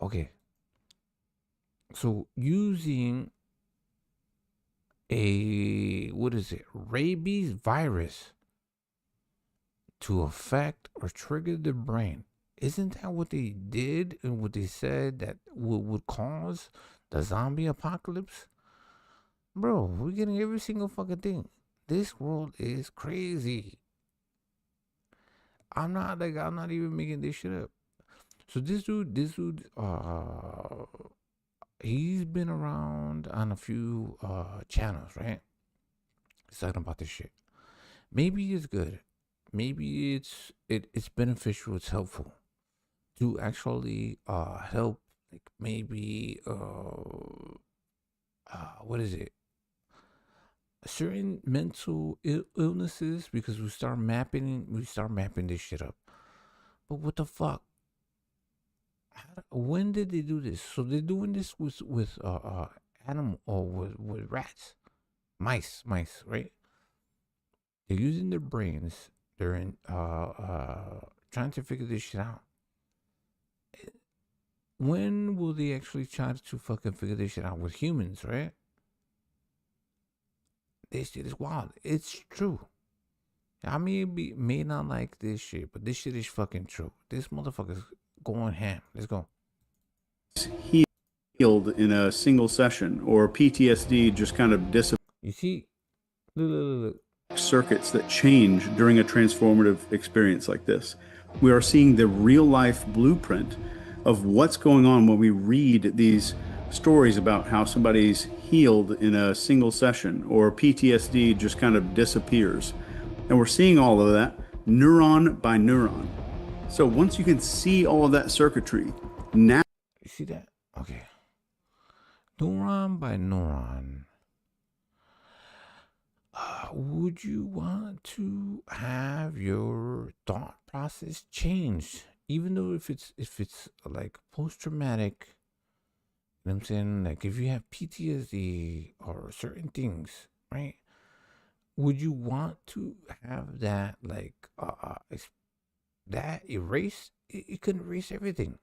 okay. So using a rabies virus to affect or trigger the brain, isn't that what they did and what they said that would cause the zombie apocalypse? Bro, we're getting every single fucking thing. This world is crazy. I'm not even making this shit up. So this dude, he's been around on a few channels, right? He's talking about this shit. Maybe it's good. Maybe it's beneficial. It's helpful to actually help, like maybe what is it? Certain mental illnesses, because we start mapping this shit up. But what the fuck? When did they do this? So they're doing this with animal, or with rats, mice, right? They're using their brains. They're in trying to figure this shit out. When will they actually try to fucking figure this shit out with humans, right? This shit is wild. It's true. I may not like this shit, but this shit is fucking true. This motherfucker's going ham. Let's go. Healed in a single session, or PTSD just kind of disappears. You see, look. Circuits that change during a transformative experience like this. We are seeing the real-life blueprint of what's going on when we read these stories about how somebody's healed in a single session, or PTSD just kind of disappears. And we're seeing all of that neuron by neuron. So once you can see all of that circuitry, now... You see that? Okay. Neuron by neuron. Would you want to have your thought process changed, even though if it's like post-traumatic? You know what I'm saying? Like if you have PTSD or certain things, right? Would you want to have that like that erased? It can erase everything.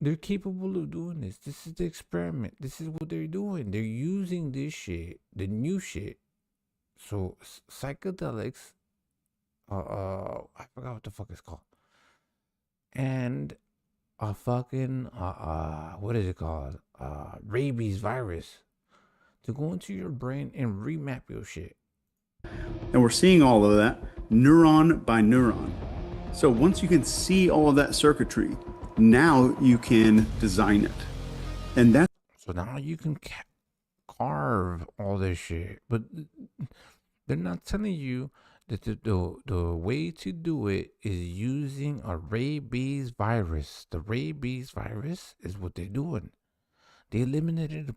They're capable of doing this. This is the experiment. This is what they're doing. They're using this shit, the new shit. So psychedelics, I forgot what the fuck it's called, and a fucking what is it called? Rabies virus to go into your brain and remap your shit. And we're seeing all of that neuron by neuron. So once you can see all of that circuitry, now you can design it. And that's So now you can carve all this shit. But they're not telling you that the way to do it is using a rabies virus. The rabies virus is what they're doing. They eliminated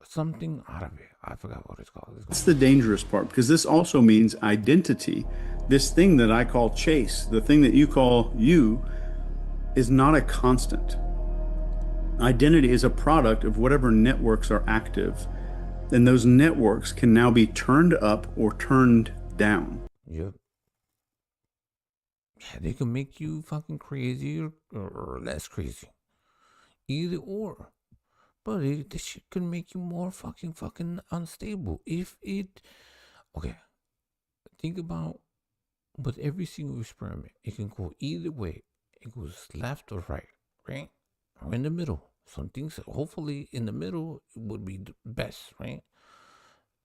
something out of it. I forgot what it's called. That's the dangerous part, because this also means identity. This thing that I call Chase, the thing that you call you, is not a constant. Identity is a product of whatever networks are active, and those networks can now be turned up or turned down. Yep. Yeah, they can make you fucking crazy or less crazy. Either or. But this shit can make you more fucking unstable. If it... Okay. Think about with every single experiment. It can go either way. It goes left or right? Or in the middle. Some things, hopefully in the middle would be the best, right?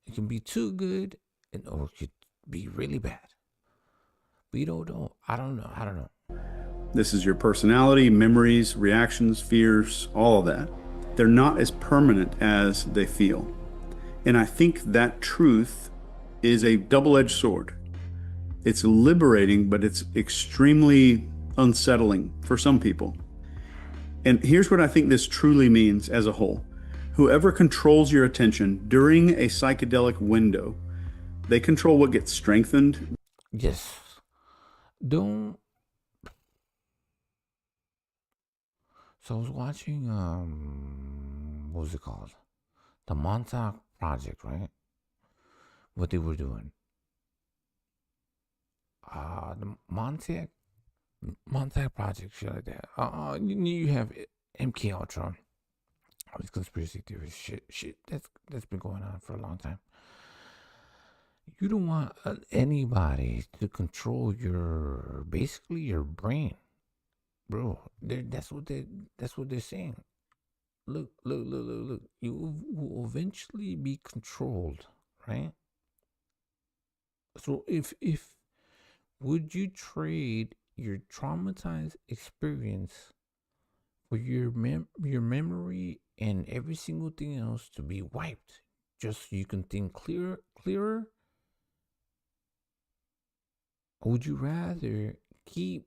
It can be too good or it could be really bad. We don't know. I don't know. This is your personality, memories, reactions, fears, all of that. They're not as permanent as they feel. And I think that truth is a double-edged sword. It's liberating, but it's extremely unsettling for some people. And here's what I think this truly means as a whole. Whoever controls your attention during a psychedelic window, they control what gets strengthened. Yes. Don't... So I was watching, what was it called? The Montauk Project, right? What they were doing. The Montauk Project, shit like that. You have MK Ultra. All these conspiracy theories, shit that's been going on for a long time. You don't want anybody to control basically your brain. Bro, that's what they're saying. Look. You will eventually be controlled, right? So if would you trade your traumatized experience for your memory and every single thing else to be wiped, just so you can think clearer? Or would you rather keep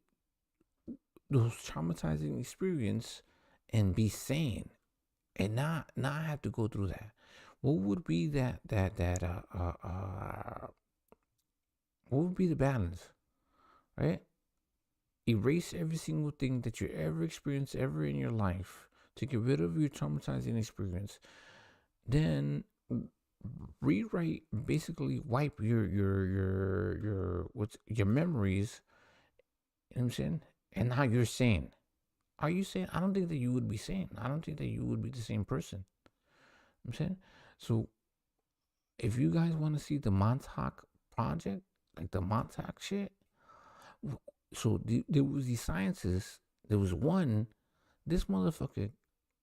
those traumatizing experience and be sane and not have to go through that? What would be what would be the balance, right? Erase every single thing that you ever experienced ever in your life to get rid of your traumatizing experience, then rewrite, basically wipe your memories, you know what I'm saying? And now you're sane. Are you sane? I don't think that you would be sane. I don't think that you would be the same person. You know what I'm saying? So if you guys want to see the Montauk Project, like the Montauk shit, so there was these scientists, there was one, this motherfucker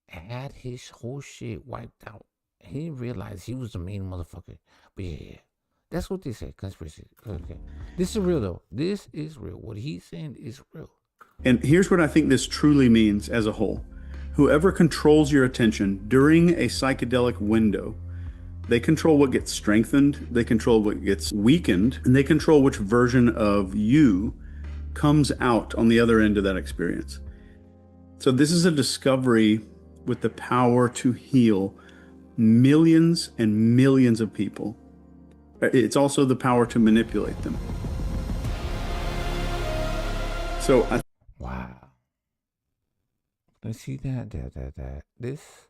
had his whole shit wiped out. He didn't realize he was the main motherfucker. But yeah. That's what they say, conspiracy. Okay. This is real though. This is real. What he's saying is real. And here's what I think this truly means as a whole. Whoever controls your attention during a psychedelic window, they control what gets strengthened, they control what gets weakened, and they control which version of you comes out on the other end of that experience. So this is a discovery with the power to heal millions and millions of people. It's also the power to manipulate them. So wow. Let's see that this,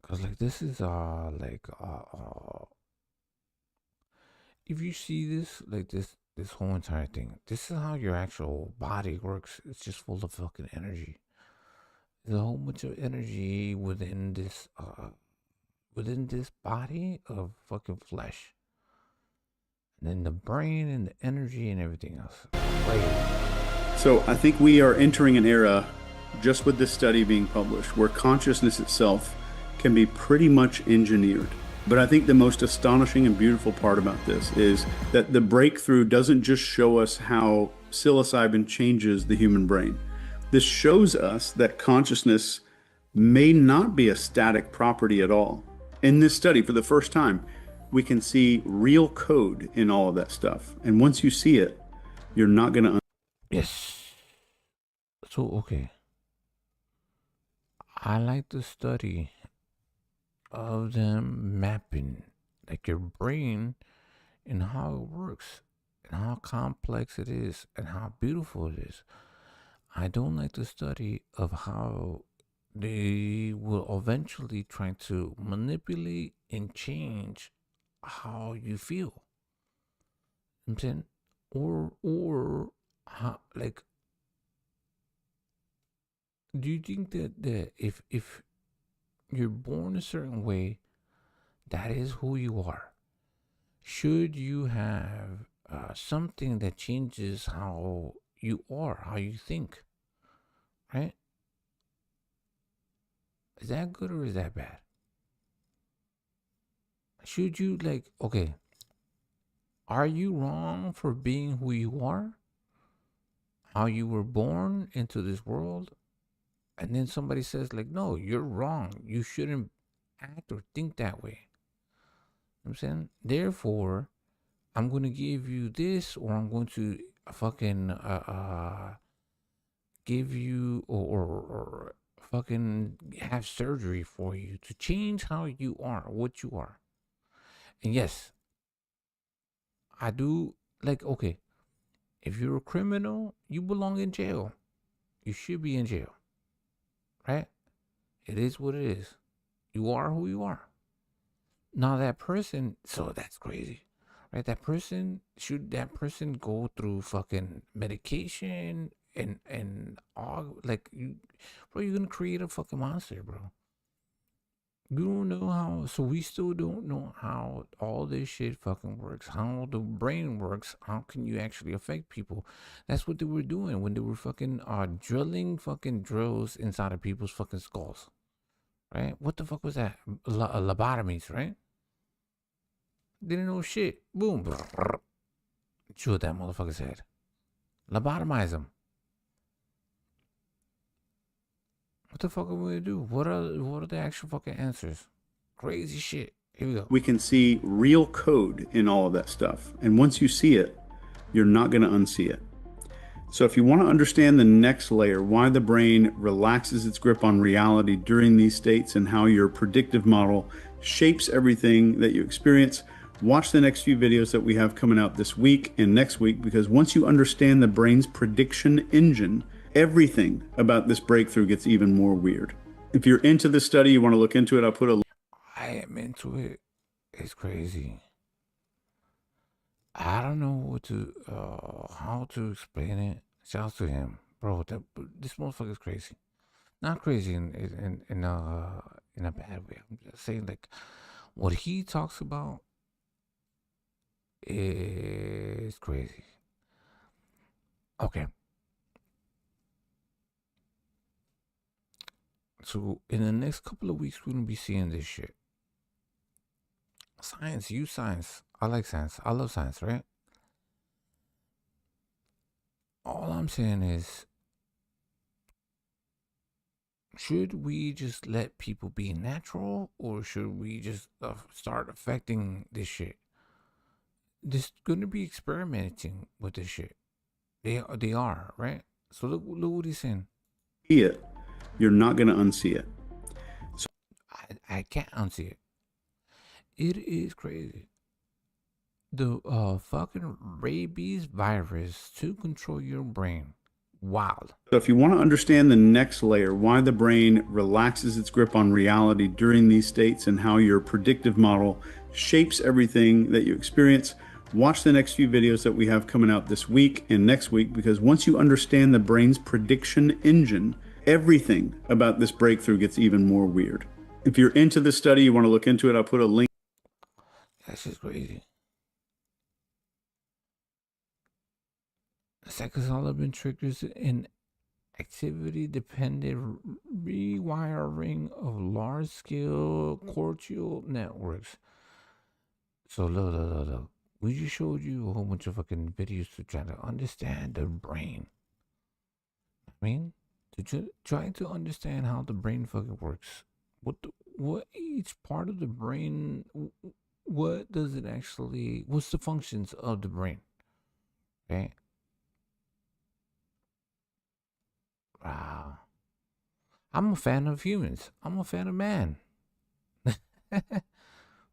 cause like this is if you see this like this this whole entire thing. This is how your actual body works. It's just full of fucking energy. There's a whole bunch of energy within this body of fucking flesh. And then the brain and the energy and everything else. So I think we are entering an era, just with this study being published, where consciousness itself can be pretty much engineered. But I think the most astonishing and beautiful part about this is that the breakthrough doesn't just show us how psilocybin changes the human brain. This shows us that consciousness may not be a static property at all. In this study, for the first time, we can see real code in all of that stuff. And once you see it, you're not going to... Yes. So, okay. I like the study of them mapping like your brain and how it works and how complex it is and how beautiful it is. I don't like the study of how they will eventually try to manipulate and change how you feel. You know what I'm saying? Or how, like, do you think that if you're born a certain way, that is who you are? Should you have something that changes how you are, how you think, right? Is that good or is that bad? Should you, like, okay, are you wrong for being who you are? How you were born into this world? And then somebody says, like, no, you're wrong. You shouldn't act or think that way. You know what I'm saying? Therefore, I'm going to give you this, or I'm going to fucking give you or fucking have surgery for you to change how you are, what you are. And yes, I do, like, okay, if you're a criminal, you belong in jail. You should be in jail. Right? It is what it is. You are who you are. Now that person, so that's crazy. Right? Should that person go through fucking medication and all, like, bro, you're gonna create a fucking monster, bro. You don't know how, so we still don't know how all this shit fucking works, how the brain works, how can you actually affect people. That's what they were doing when they were fucking drilling fucking drills inside of people's fucking skulls, right? What the fuck was that? Lobotomies, right? Didn't know shit. Boom. Shoot that motherfucker's head. Lobotomize him. What the fuck are we gonna do? What are the actual fucking answers? Crazy shit. Here we go. We can see real code in all of that stuff. And once you see it, you're not going to unsee it. So if you want to understand the next layer, why the brain relaxes its grip on reality during these states and how your predictive model shapes everything that you experience, watch the next few videos that we have coming out this week and next week, because once you understand the brain's prediction engine, everything about this breakthrough gets even more weird. If you're into this study, you want to look into it, I'll put a... I am into it. It's crazy. I don't know what to, how to explain it. Shouts to him, bro. This motherfucker is crazy. Not crazy in a bad way. I'm just saying, like, what he talks about is crazy. Okay. So in the next couple of weeks, we're gonna be seeing this shit. Science, use science. I like science. I love science, right? All I'm saying is, should we just let people be natural, or should we just start affecting this shit? This gonna be experimenting with this shit. They are, right? So look what he's saying. See it, you're not gonna unsee it. So I can't unsee it. It is crazy. The fucking rabies virus to control your brain. Wild. So if you want to understand the next layer, why the brain relaxes its grip on reality during these states and how your predictive model shapes everything that you experience, Watch the next few videos that we have coming out this week and next week, because once you understand the brain's prediction engine, everything about this breakthrough gets even more weird. If you're into this study, you want to look into it, I'll put a link. That's just crazy. Psychosolvent triggers an activity-dependent rewiring of large-scale cortical networks. So look. We just showed you a whole bunch of fucking videos to try to understand the brain. I mean, trying to understand how the brain fucking works. What each part of the brain, what does it actually, what's the functions of the brain? Okay. Wow. I'm a fan of humans. I'm a fan of man.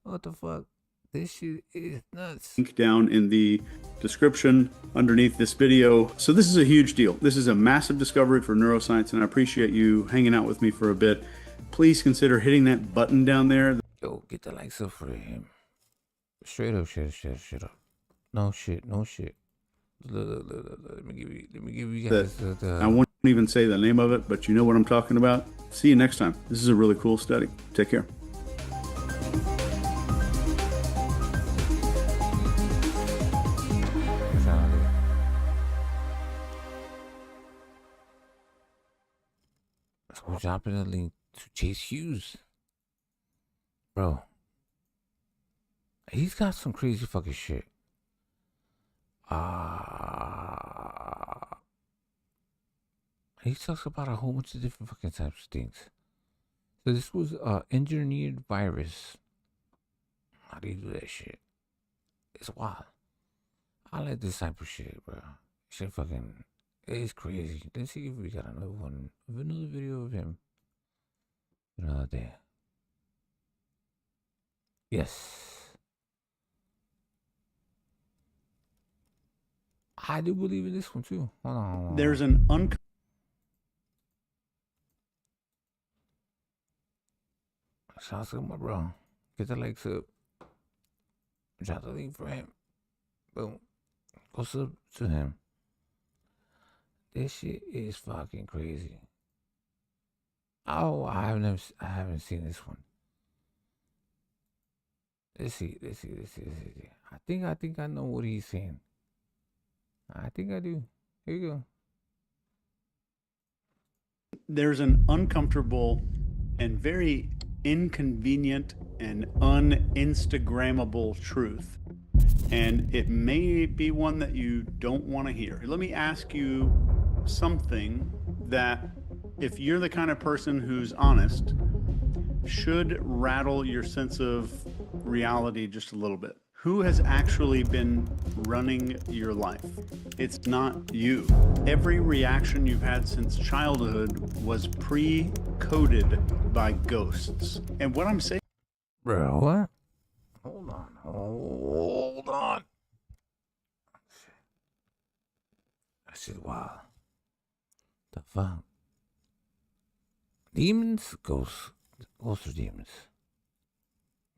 What the fuck? This shit is nuts. Link down in the description underneath this video. So this is a huge deal. This is a massive discovery for neuroscience, and I appreciate you hanging out with me for a bit. Please consider hitting that button down there. Yo, get the likes up for him. Straight up, shit up. No shit. Look. Let me give you guys I won't even say the name of it, but you know what I'm talking about. See you next time. This is a really cool study. Take care. So we're dropping a link to Chase Hughes. Bro. He's got some crazy fucking shit. He talks about a whole bunch of different fucking types of things. So this was engineered virus. How do you do that shit? It's wild. I like this type of shit, bro. Shit fucking, it's crazy. Let's see if we got another one. Another video of him. There. Yes. I do believe in this one too. Hold on. There's an Shout out to my bro. Get the likes up. Drop the link for him. Boom. Go sub to him. This shit is fucking crazy. Oh, I haven't seen this one. Let's see. I think I know what he's saying. I think I do. Here you go. There's an uncomfortable and very inconvenient and un-Instagrammable truth. And it may be one that you don't want to hear. Let me ask you something that, if you're the kind of person who's honest, should rattle your sense of reality just a little bit. Who has actually been running your life? It's not you. Every reaction you've had since childhood was pre-coded by ghosts. And what I'm saying... Bro, what? Hold on. That shit wild. The fuck? Demons? Ghosts or demons?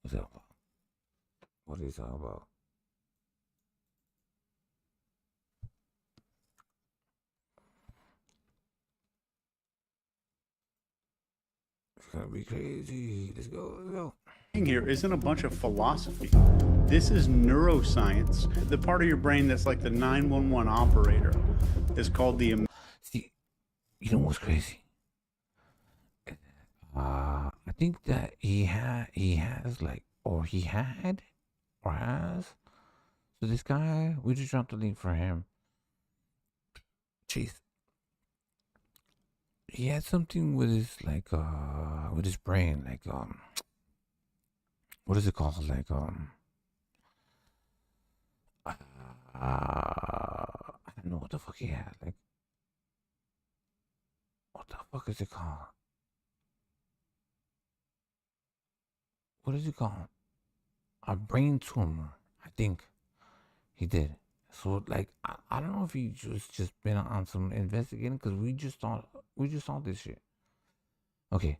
What's that about? What are you talking about? It's gonna be crazy. Let's go. Here isn't a bunch of philosophy. This is neuroscience. The part of your brain that's like the 911 operator is called the... See, you know what's crazy? I think that he had, so this guy, we just dropped the link for him. Jeez. He had something with his, with his brain, what is it called? I don't know what the fuck he had. What the fuck is it called? What is it called? A brain tumor, I think he did. So I don't know if he just been on some investigating, because we just saw this shit. Okay,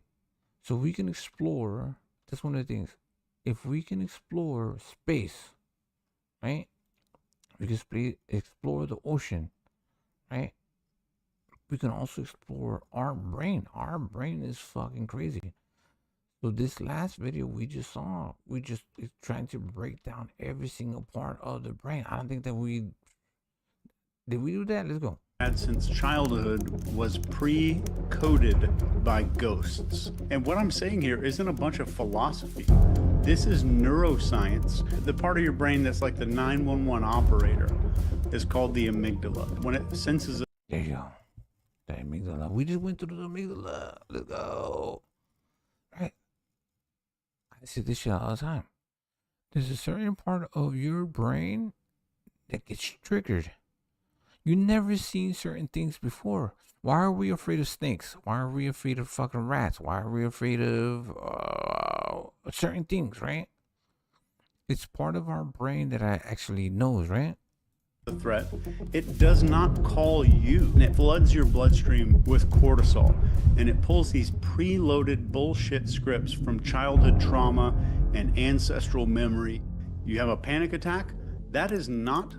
so we can explore. That's one of the things. If we can explore space, right? We can explore the ocean, right? We can also explore our brain. Our brain is fucking crazy. So this last video we just saw, is trying to break down every single part of the brain. I don't think that did we do that? Let's go. Since childhood was pre-coded by ghosts. And what I'm saying here isn't a bunch of philosophy. This is neuroscience. The part of your brain that's like the 911 operator is called the amygdala. When it senses there you go. The amygdala. We just went through the amygdala. Let's go. Right. I see this shit all the time. There's a certain part of your brain that gets triggered. You never seen certain things before. Why are we afraid of snakes? Why are we afraid of fucking rats? Why are we afraid of certain things, right? It's part of our brain that actually knows, right? the threat, it does not call you. And it floods your bloodstream with cortisol. And it pulls these preloaded bullshit scripts from childhood trauma and ancestral memory. You have a panic attack? That is not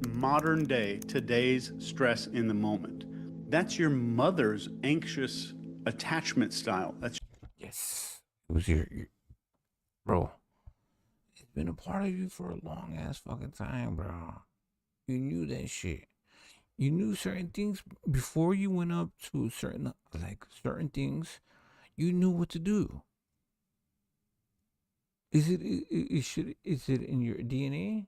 modern day, today's stress in the moment. That's your mother's anxious attachment style. That's yes. It was your bro. It's been a part of you for a long ass fucking time, bro. You knew that shit. You knew certain things before you went up to certain things. You knew what to do. Is it in your DNA?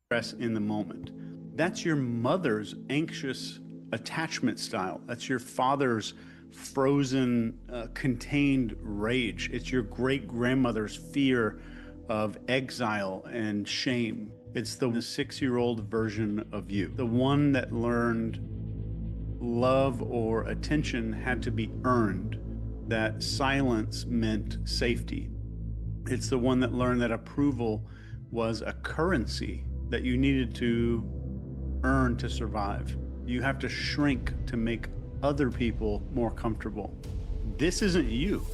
Stress in the moment. That's your mother's anxious attachment style. That's your father's frozen, contained rage. It's your great-grandmother's fear of exile and shame. It's the 6-year-old version of you. The one that learned love or attention had to be earned, that silence meant safety. It's the one that learned that approval was a currency that you needed to earn to survive. You have to shrink to make other people more comfortable. This isn't you.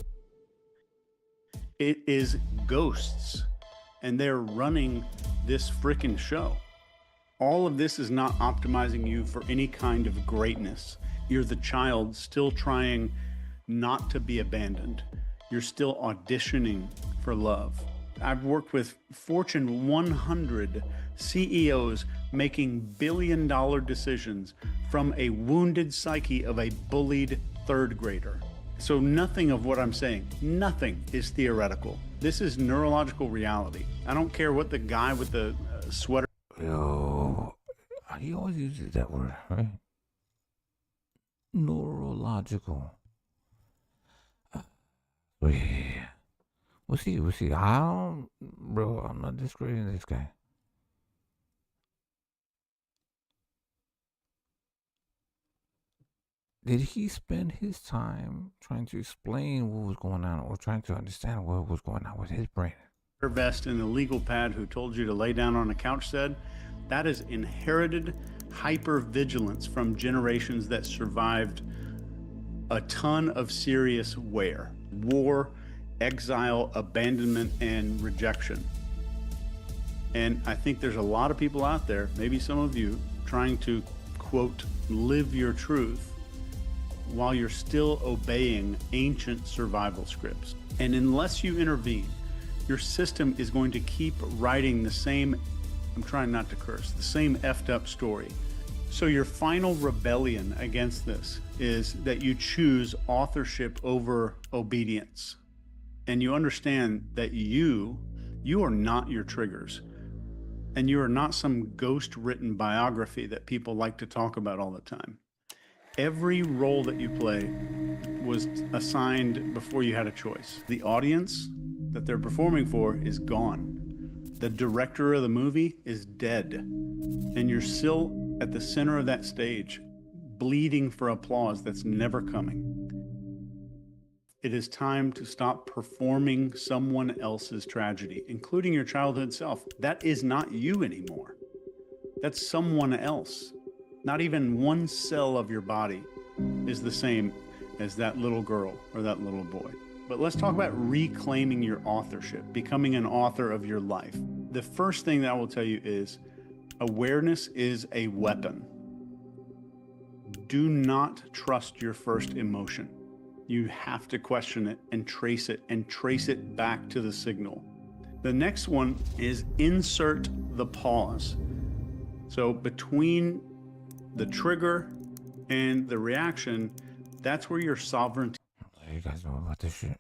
It is ghosts, and they're running this frickin' show. All of this is not optimizing you for any kind of greatness. You're the child still trying not to be abandoned. You're still auditioning for love. I've worked with Fortune 100 CEOs making billion-dollar decisions from a wounded psyche of a bullied third grader. So nothing of what I'm saying, nothing is theoretical. This is neurological reality. I don't care what the guy with the sweater. Yo, he always uses that word, right? Neurological. Yeah. We'll see. Bro, I'm not discrediting this guy. Did he spend his time trying to explain what was going on or trying to understand what was going on with his brain? Vest in the legal pad who told you to lay down on a couch said, that is inherited hypervigilance from generations that survived a ton of serious wear, war, exile, abandonment, and rejection. And I think there's a lot of people out there, maybe some of you, trying to, quote, live your truth while you're still obeying ancient survival scripts. And unless you intervene, your system is going to keep writing the same, I'm trying not to curse, the same effed up story. So your final rebellion against this is that you choose authorship over obedience. And you understand that you are not your triggers. And you are not some ghost-written biography that people like to talk about all the time. Every role that you play was assigned before you had a choice. The audience that they're performing for is gone. The director of the movie is dead. And you're still at the center of that stage, bleeding for applause that's never coming. It is time to stop performing someone else's tragedy, including your childhood self. That is not you anymore. That's someone else. Not even one cell of your body is the same as that little girl or that little boy. But let's talk about reclaiming your authorship, becoming an author of your life. The first thing that I will tell you is Awareness is a weapon. Do not trust your first emotion. You have to question it and trace it back to the signal. The next one is insert the pause. So between the trigger and the reaction, that's where your sovereignty. You guys know about this shit.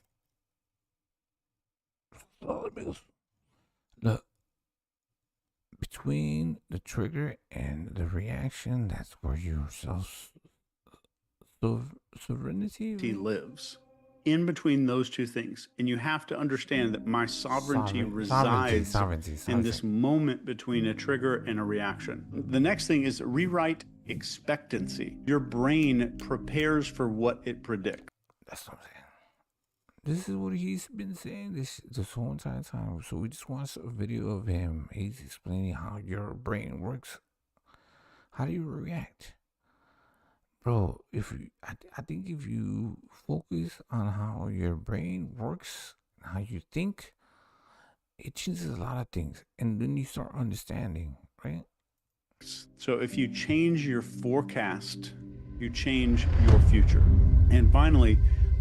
Look, between the trigger and the reaction, that's where your sovereignty lives. In between those two things. And you have to understand that my sovereignty resides in this moment between a trigger and a reaction. The next thing is rewrite expectancy. Your brain prepares for what it predicts. That's what I'm saying. This is what he's been saying this whole entire time. So we just watched a video of him. He's explaining how your brain works. How do you react? Bro, I think if you focus on how your brain works, how you think, it changes a lot of things. And then you start understanding, right? So if you change your forecast, you change your future. And finally,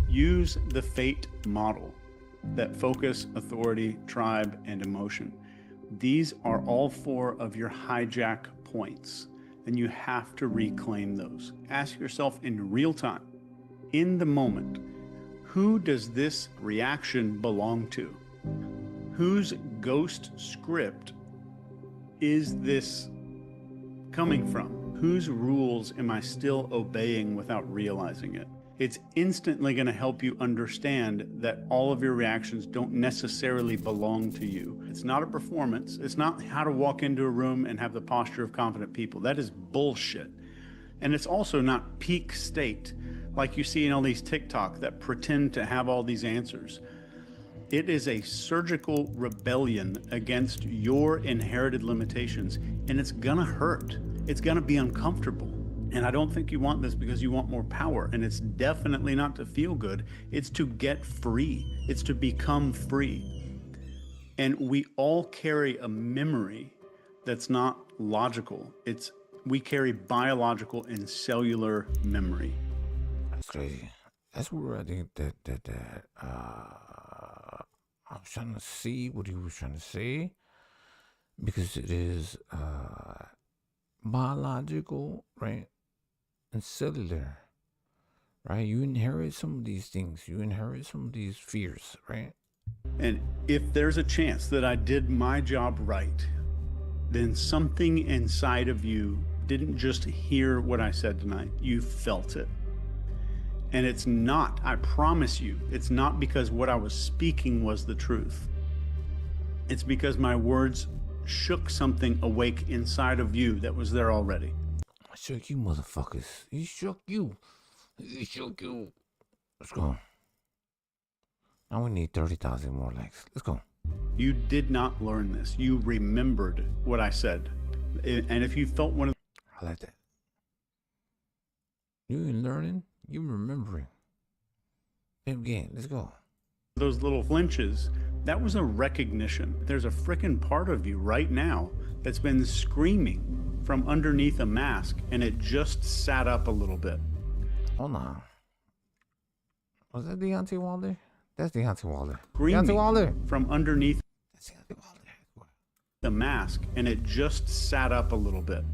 use the fate model that focus, authority, tribe, and emotion. These are all 4 of your hijack points. And you have to reclaim those. Ask yourself in real time, in the moment, who does this reaction belong to? Whose ghost script is this coming from? Whose rules am I still obeying without realizing it? It's instantly going to help you understand that all of your reactions don't necessarily belong to you. It's not a performance. It's not how to walk into a room and have the posture of confident people. That is bullshit. And it's also not peak state, like you see in all these TikTok that pretend to have all these answers. It is a surgical rebellion against your inherited limitations, and it's gonna hurt. It's gonna be uncomfortable. And I don't think you want this because you want more power. And it's definitely not to feel good. It's to get free. It's to become free. And we all carry a memory that's not logical. We carry biological and cellular memory. That's crazy. That's where I think that I was trying to see what he was trying to say, because it is biological, right? And cellular, right? You inherit some of these things. You inherit some of these fears, right? And if there's a chance that I did my job right, then something inside of you didn't just hear what I said tonight. You felt it. And it's not, I promise you, it's not because what I was speaking was the truth. It's because my words shook something awake inside of you that was there already. I shook you, motherfuckers. He shook you. He shook you. Let's go. Now we need 30,000 more likes. Let's go. You did not learn this. You remembered what I said. And if you felt one of... I like that. You ain't learning, you remembering. Again, let's go. Those little flinches, that was a recognition. There's a frickin' part of you right now that's been screaming from underneath a mask, and it just sat up a little bit. Hold on. Was that Deontay Wilder? That's Deontay Wilder. Screaming Deontay Wilder. From underneath That's Deontay Wilder. the mask, and it just sat up a little bit.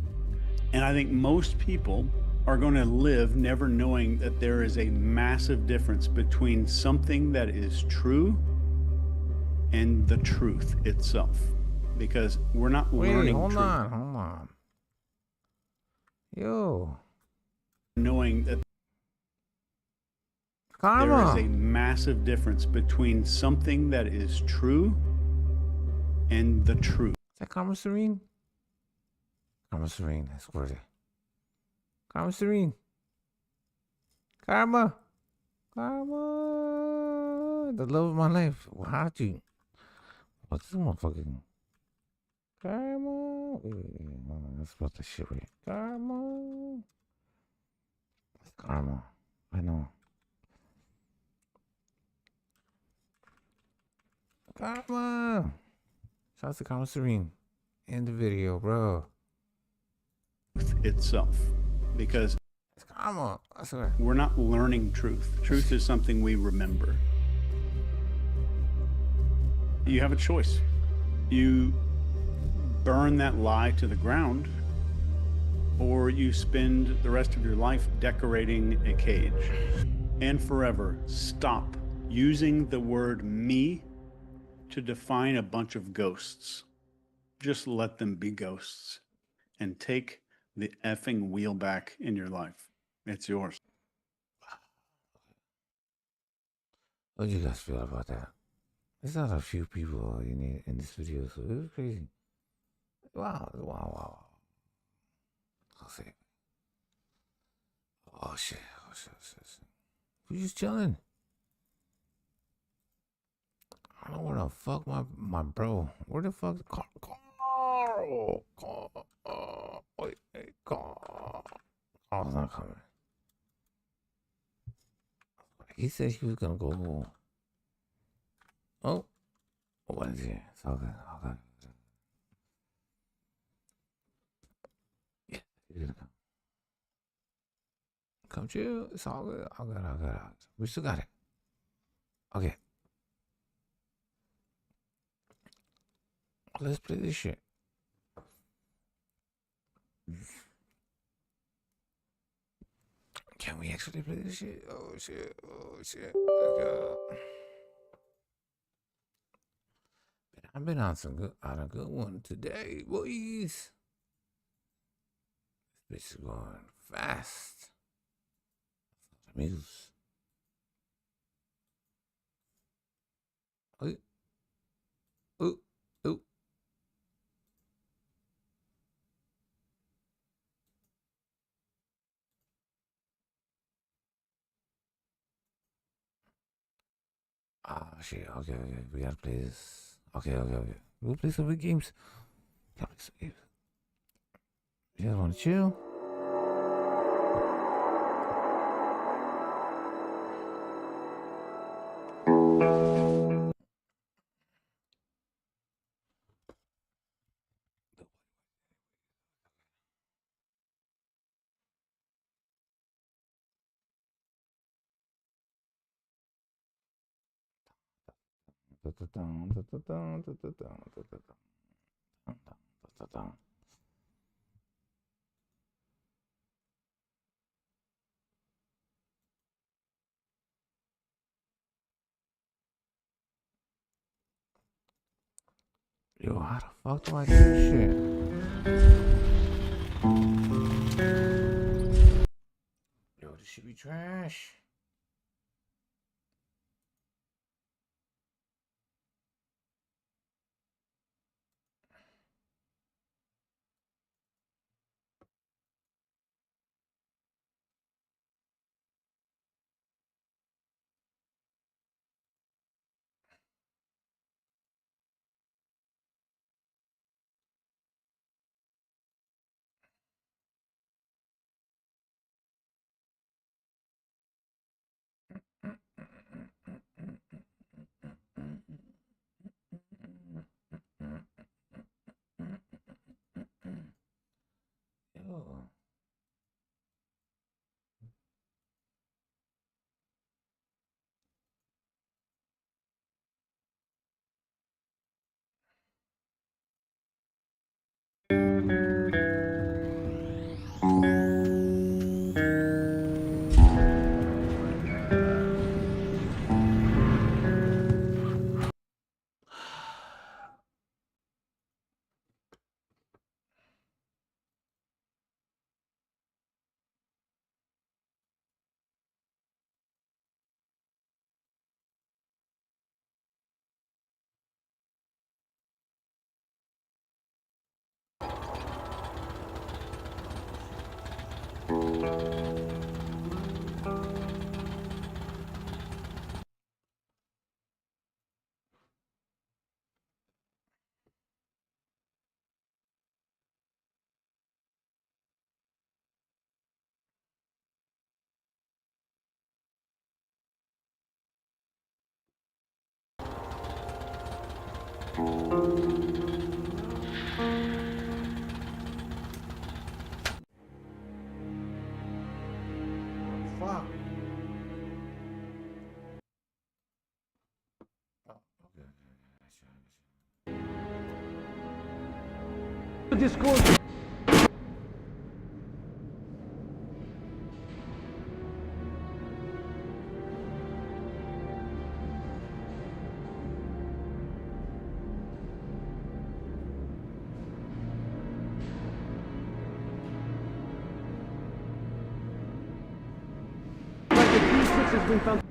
And I think most people are going to live never knowing that there is a massive difference between something that is true and the truth itself. Because we're not learning hold truth. on. Yo. Knowing that Karma. there is a massive difference between something that is true and the truth. Is that Karma Serene? Karma Serene, that's worthy. Karma Serene. Karma. Karma. The love of my life. Well, how'd you? What's this motherfucking? Karma. That's about the shit right. Karma. That's Karma. I know. Karma. Shouts to Karma Serene. In the video, bro. itself, because it's karma. I swear. We're not learning truth. Truth is something we remember. You have a choice. You burn that lie to the ground, or you spend the rest of your life decorating a cage. And forever, stop using the word me to define a bunch of ghosts. Just let them be ghosts and take the effing wheel back in your life. It's yours. What do you guys feel about that? There's not a few people in this video, so it was crazy. Wow. I'll say. Oh shit. We're just chilling. I don't know where the fuck my bro. Where the fuck Carl? Wait, Carl. Carl's not coming. He said he was gonna go home. Oh, what is it? It's all good. Yeah, he's gonna come. Come chill. It's all good. All good. We still got it. Okay. Let's play this shit. Can we actually play this shit? Oh shit. Let's go. I've been on a good one today, boys. This bitch is going fast. Amigos. Oh. Ah, shit. Okay. We gotta play this. Okay. We'll play some good games. You guys wanna chill? Yo, how the fuck do I do this shit? Yo, this should be trash. Yo. disclosure. Has been found.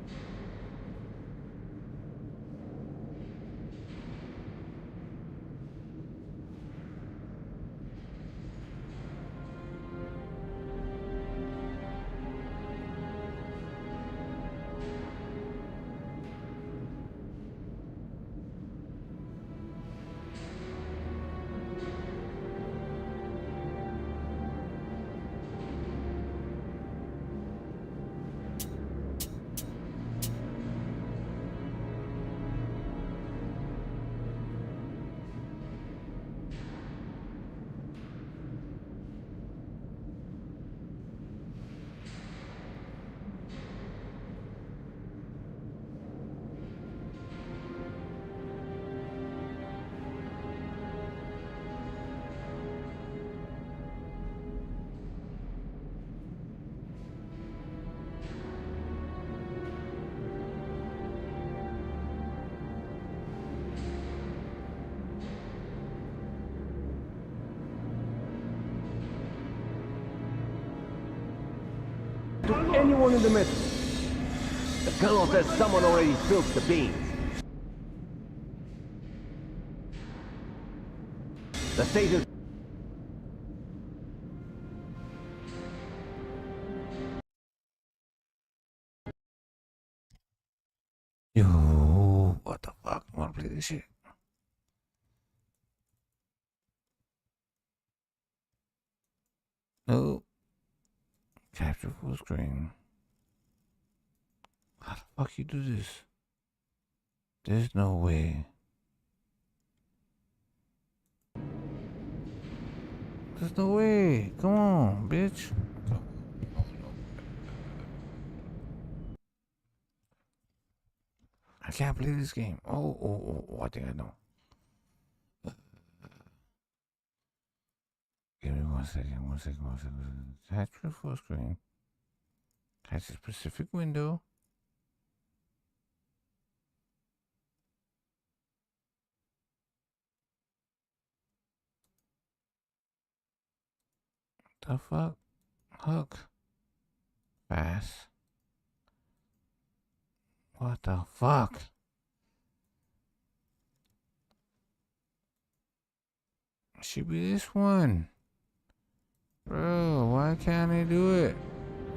To anyone in the metro. The colonel says someone already spilled the beans. The station. Yo, what the fuck? I wanna play this shit. No. Capture full screen. How the fuck you do this? There's no way. There's no way. Come on, bitch. I can't play this game. Oh, I think I know. Give me 1 second, 1 second, 1 second. Capture full screen. Catch a specific window. The fuck? Hook. Fast. What the fuck? Should be this one. Bro, why can't I do it?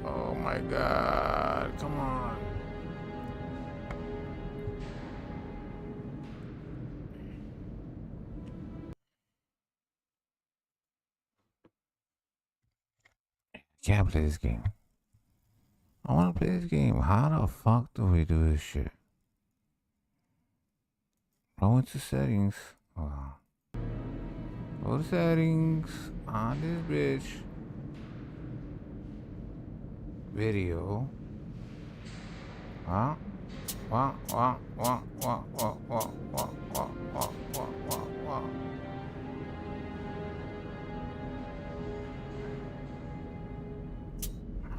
Oh my god, come on. Can't play this game. I wanna play this game. How the fuck do we do this shit? Go into settings. Hold on. Go to settings on this bitch. Video. Huh? What?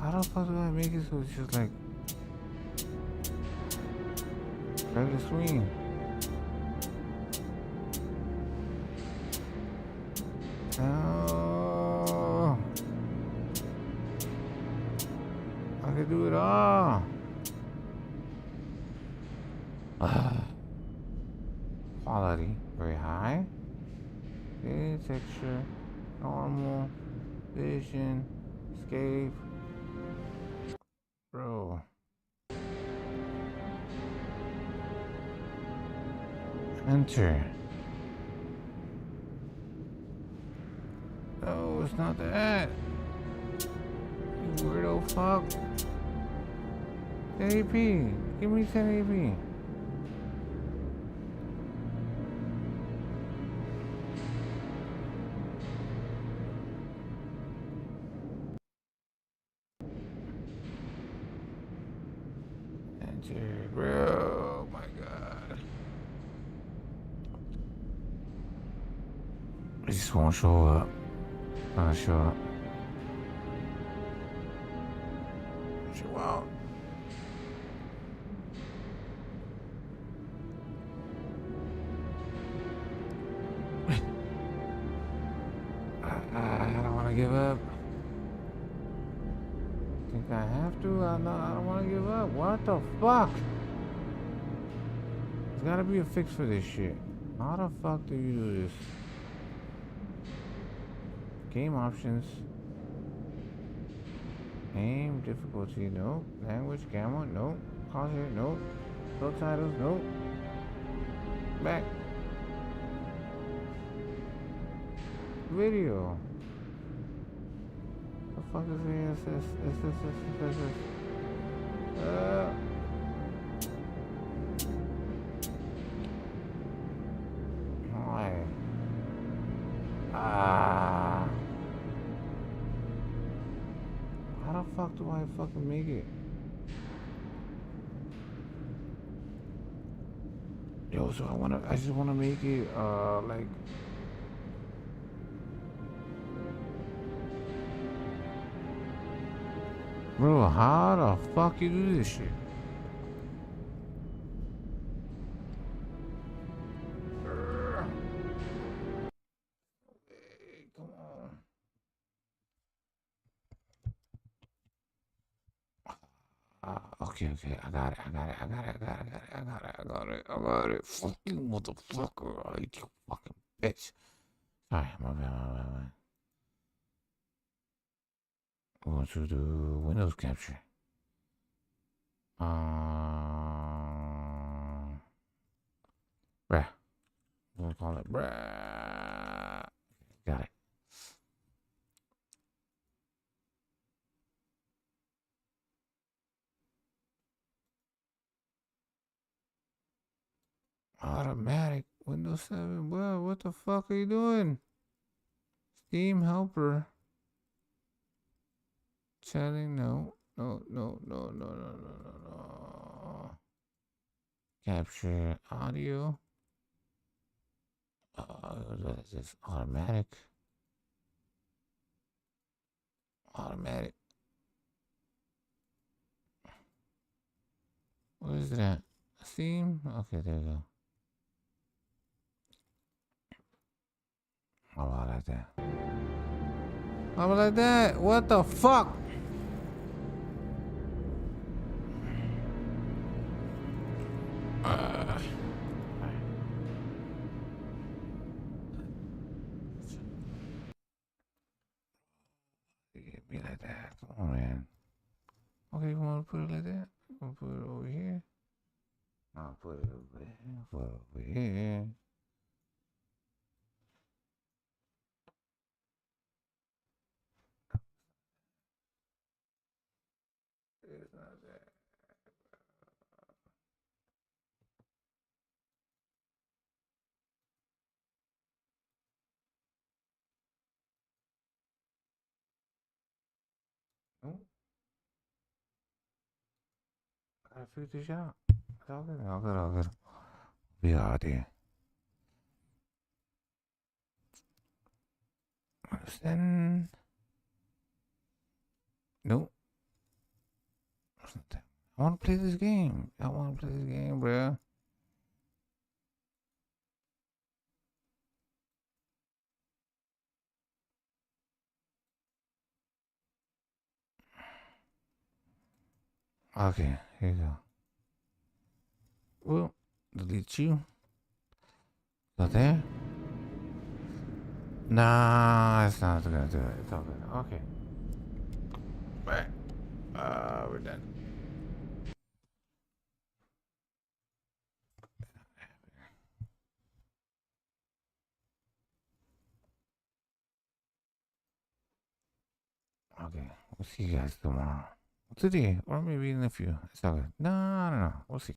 How the fuck do I make it so it's just like regular screen? Oh, I can do it all. Quality very high. Okay, texture, normal, vision, escape. Bro. Enter. No, it's not that. You weirdo fuck. 1080p. Give me 1080p. Enter, bro. Oh my god. It's just won't show up. Gonna show up. She won't. I don't want to give up. Think I have to? I don't want to give up. What the fuck? There's gotta be a fix for this shit. How the fuck do you do this? Game options. Aim difficulty, no. Language, camera, no. Crosshair, no. Subtitles, no. Back. Video. The fuck is this? Why? How the fuck do I fucking make it? Yo, so I just wanna make it like bro, how the fuck you do this shit? Come on. Okay, I got it. Fuck you, motherfucker. I hate you, fucking bitch. Sorry, my bad. Going to do Windows capture. Bruh. I'm gonna call it bruh. Got it. Automatic Windows 7. Well, what the fuck are you doing? Steam helper. Chatting, no. Capture audio. What is this? Automatic. What is that? Steam? Okay, there you go. How about like that? How about like that? What the fuck? Be like that. Come on, man. Okay, you want to put it like that? You want to put it over here? I'll put it over there. Put it over here. It's not that. Nope. Gotta figure this out. It's all good. All good. Be out there. Understand? Nope. I want to play this game. Bruh. Okay, here you go. Well, delete you. Go there. Nah, it's not gonna do it. It's all good. Okay. Right. We're done. Okay, we'll see you guys tomorrow. Today, or maybe in a few. It's all good. No. We'll see.